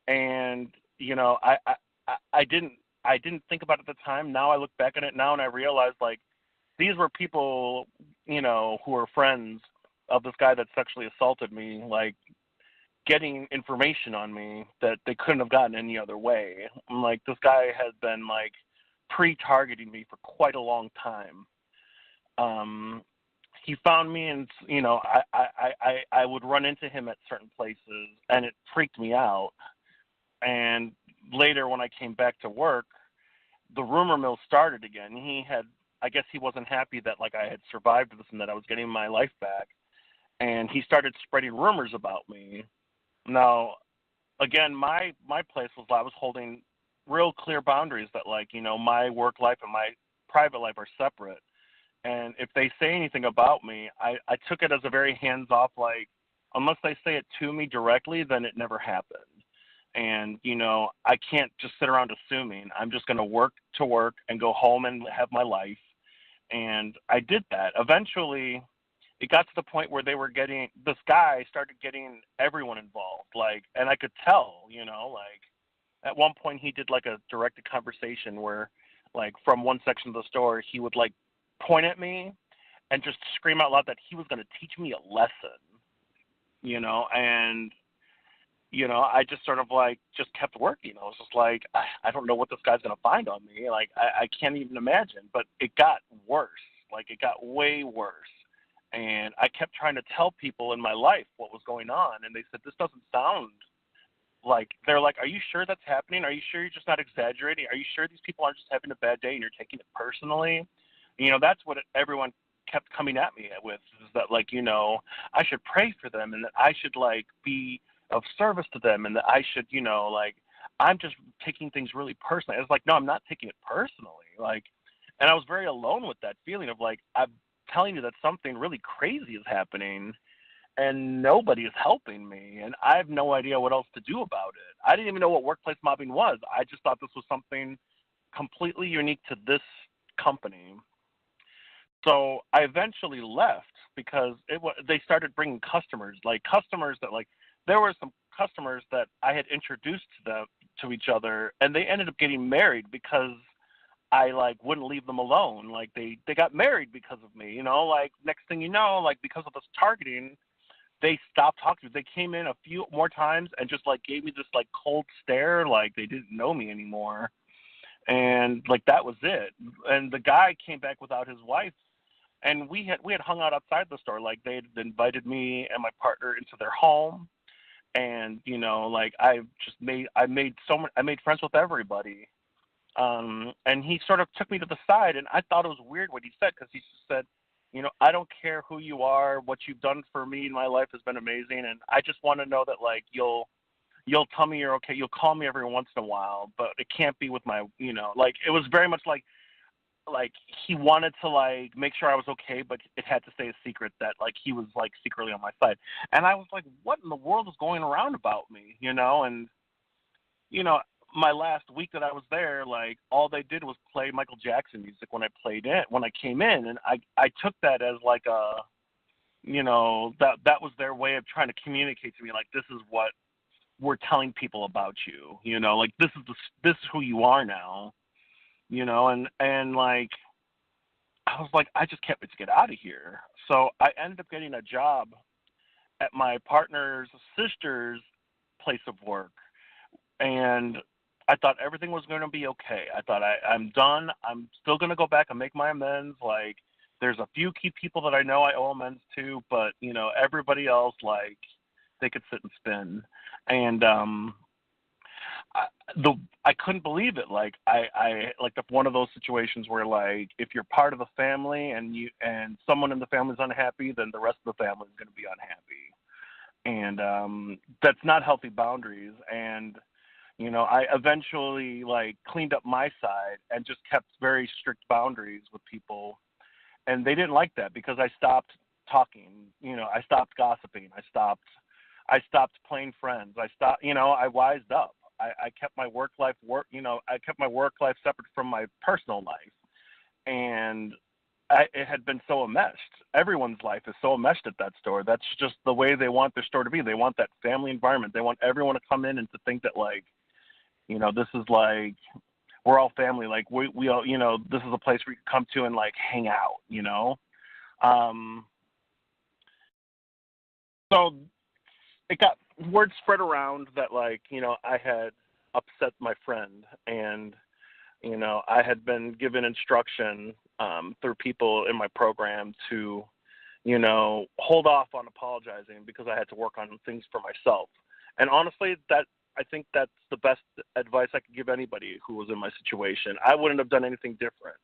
And I didn't think about it at the time. Now I look back on it now and I realize like these were people, who were friends of this guy that sexually assaulted me, like getting information on me that they couldn't have gotten any other way. Like this guy has been like pre-targeting me for quite a long time. He found me, and I would run into him at certain places, and it freaked me out. And later, when I came back to work, the rumor mill started again. I guess he wasn't happy that like I had survived this and that I was getting my life back, and he started spreading rumors about me. Now, again, my place was I was holding real clear boundaries that like my work life and my private life are separate. And if they say anything about me, I took it as a very hands-off, like, unless they say it to me directly, then it never happened. And, I can't just sit around assuming. I'm just going to work and go home and have my life. And I did that. Eventually, it got to the point where this guy started getting everyone involved. Like, and I could tell, like, at one point he did like a directed conversation where, like, from one section of the store, he would like point at me and just scream out loud that he was going to teach me a lesson, and, I just sort of like just kept working. I was just like, I don't know what this guy's going to find on me. Like, I can't even imagine, but it got worse. Like, it got way worse. And I kept trying to tell people in my life what was going on. And they said, this doesn't sound like, they're like, are you sure that's happening? Are you sure you're just not exaggerating? Are you sure these people aren't just having a bad day and you're taking it personally? That's what everyone kept coming at me with, is that like, I should pray for them and that I should like be of service to them and that I should, like, I'm just taking things really personally. I was like, no, I'm not taking it personally. Like, and I was very alone with that feeling of like, I'm telling you that something really crazy is happening and nobody is helping me and I have no idea what else to do about it. I didn't even know what workplace mobbing was. I just thought this was something completely unique to this company. So I eventually left because they started bringing customers that like, there were some customers that I had introduced to each other, and they ended up getting married because I like wouldn't leave them alone. Like they got married because of me, like next thing you know, like because of this targeting, they stopped talking. They came in a few more times and just like gave me this like cold stare, like they didn't know me anymore. And like that was it. And the guy came back without his wife. And we had hung out outside the store. Like they had invited me and my partner into their home. And, like I made friends with everybody. And he sort of took me to the side, and I thought it was weird what he said, because he just said, I don't care who you are, what you've done for me in my life has been amazing, and I just want to know that like you'll tell me you're okay. You'll call me every once in a while, but it can't be with my, like it was very much like he wanted to like make sure I was okay, but it had to stay a secret that like he was like secretly on my side. And I was like, what in the world is going around about me, and my last week that I was there, like all they did was play Michael Jackson music when I came in, and I took that as like a, that was their way of trying to communicate to me, like this is what we're telling people about you, like this is who you are now. And like, I was like, I just can't wait to get out of here. So I ended up getting a job at my partner's sister's place of work. And I thought everything was going to be okay. I thought I'm done. I'm still going to go back and make my amends. Like, there's a few key people that I know I owe amends to, but, everybody else, like, they could sit and spin. And, I couldn't believe it. Like I like one of those situations where like if you're part of the family and someone in the family is unhappy, then the rest of the family is going to be unhappy, and that's not healthy boundaries. And I eventually like cleaned up my side and just kept very strict boundaries with people, and they didn't like that because I stopped talking. I stopped gossiping. I stopped playing friends. I stopped. I wised up. I kept my work life I kept my work life separate from my personal life, and it had been so enmeshed. Everyone's life is so enmeshed at that store. That's just the way they want their store to be. They want that family environment. They want everyone to come in and to think that, like, this is like we're all family. Like we all, this is a place where you can come to and like hang out. So it got word spread around that, like, I had upset my friend, and I had been given instruction through people in my program to, hold off on apologizing because I had to work on things for myself. And honestly, I think that's the best advice I could give anybody who was in my situation. I wouldn't have done anything different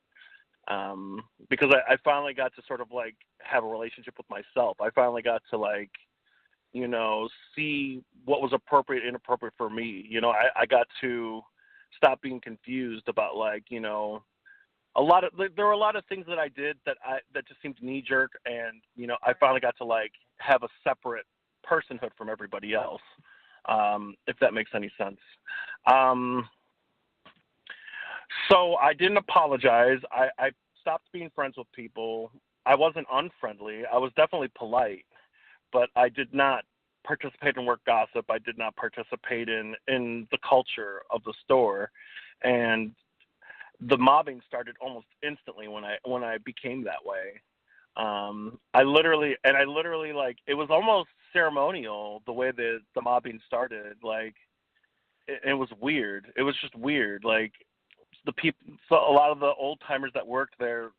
because I finally got to sort of like have a relationship with myself. I finally got to like, see what was appropriate, inappropriate for me. I got to stop being confused about like, there were a lot of things that I did that just seemed knee jerk, and I finally got to like have a separate personhood from everybody else, if that makes any sense. So I didn't apologize. I stopped being friends with people. I wasn't unfriendly. I was definitely polite, but I did not participate in work gossip. I did not participate in the culture of the store, and the mobbing started almost instantly when I became that way. I literally like, it was almost ceremonial the way the mobbing started. Like it was weird. It was just weird. Like so a lot of the old timers that worked there,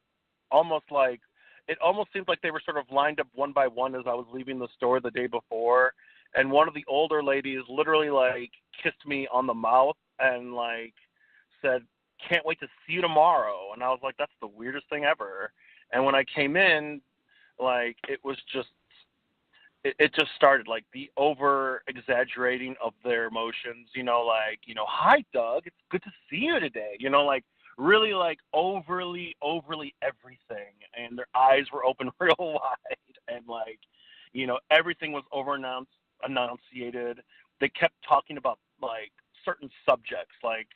it almost seemed like they were sort of lined up one by one as I was leaving the store the day before. And one of the older ladies literally like kissed me on the mouth and like said, "Can't wait to see you tomorrow." And I was like, that's the weirdest thing ever. And when I came in, like, it was just, it just started like the over exaggerating of their emotions, like, "Hi, Doug, it's good to see you today." Like really like overly everything. And their eyes were open real wide. And like, everything was enunciated. They kept talking about like certain subjects, like,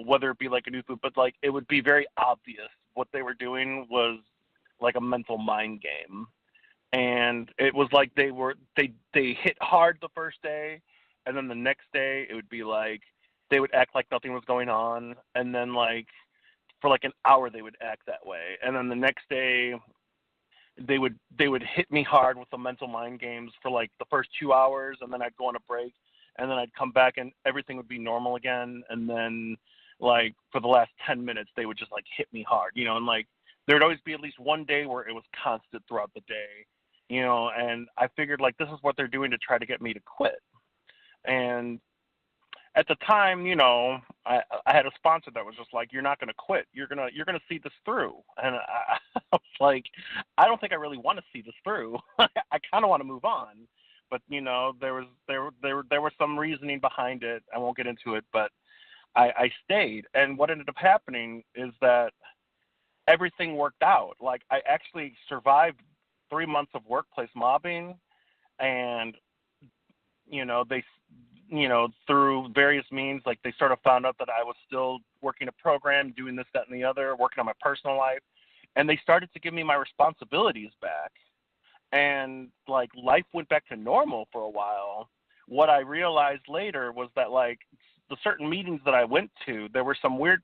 whether it be like a new food, but like it would be very obvious what they were doing was like a mental mind game. And it was like they hit hard the first day, and then the next day it would be like they would act like nothing was going on, and then like for like an hour they would act that way, and then the next day they would hit me hard with the mental mind games for like the first 2 hours, and then I'd go on a break, and then I'd come back and everything would be normal again, and then like for the last 10 minutes they would just like hit me hard, and like there'd always be at least one day where it was constant throughout the day, and I figured like this is what they're doing to try to get me to quit. And at the time, I had a sponsor that was just like, "You're not going to quit. You're gonna see this through." And I was like, I don't think I really want to see this through. I kind of want to move on, but there was some reasoning behind it. I won't get into it, but I stayed. And what ended up happening is that everything worked out. Like I actually survived 3 months of workplace mobbing, and they, through various means, like they sort of found out that I was still working a program, doing this, that, and the other, working on my personal life, and they started to give me my responsibilities back, and like life went back to normal for a while. What I realized later was that like the certain meetings that I went to, there were some weird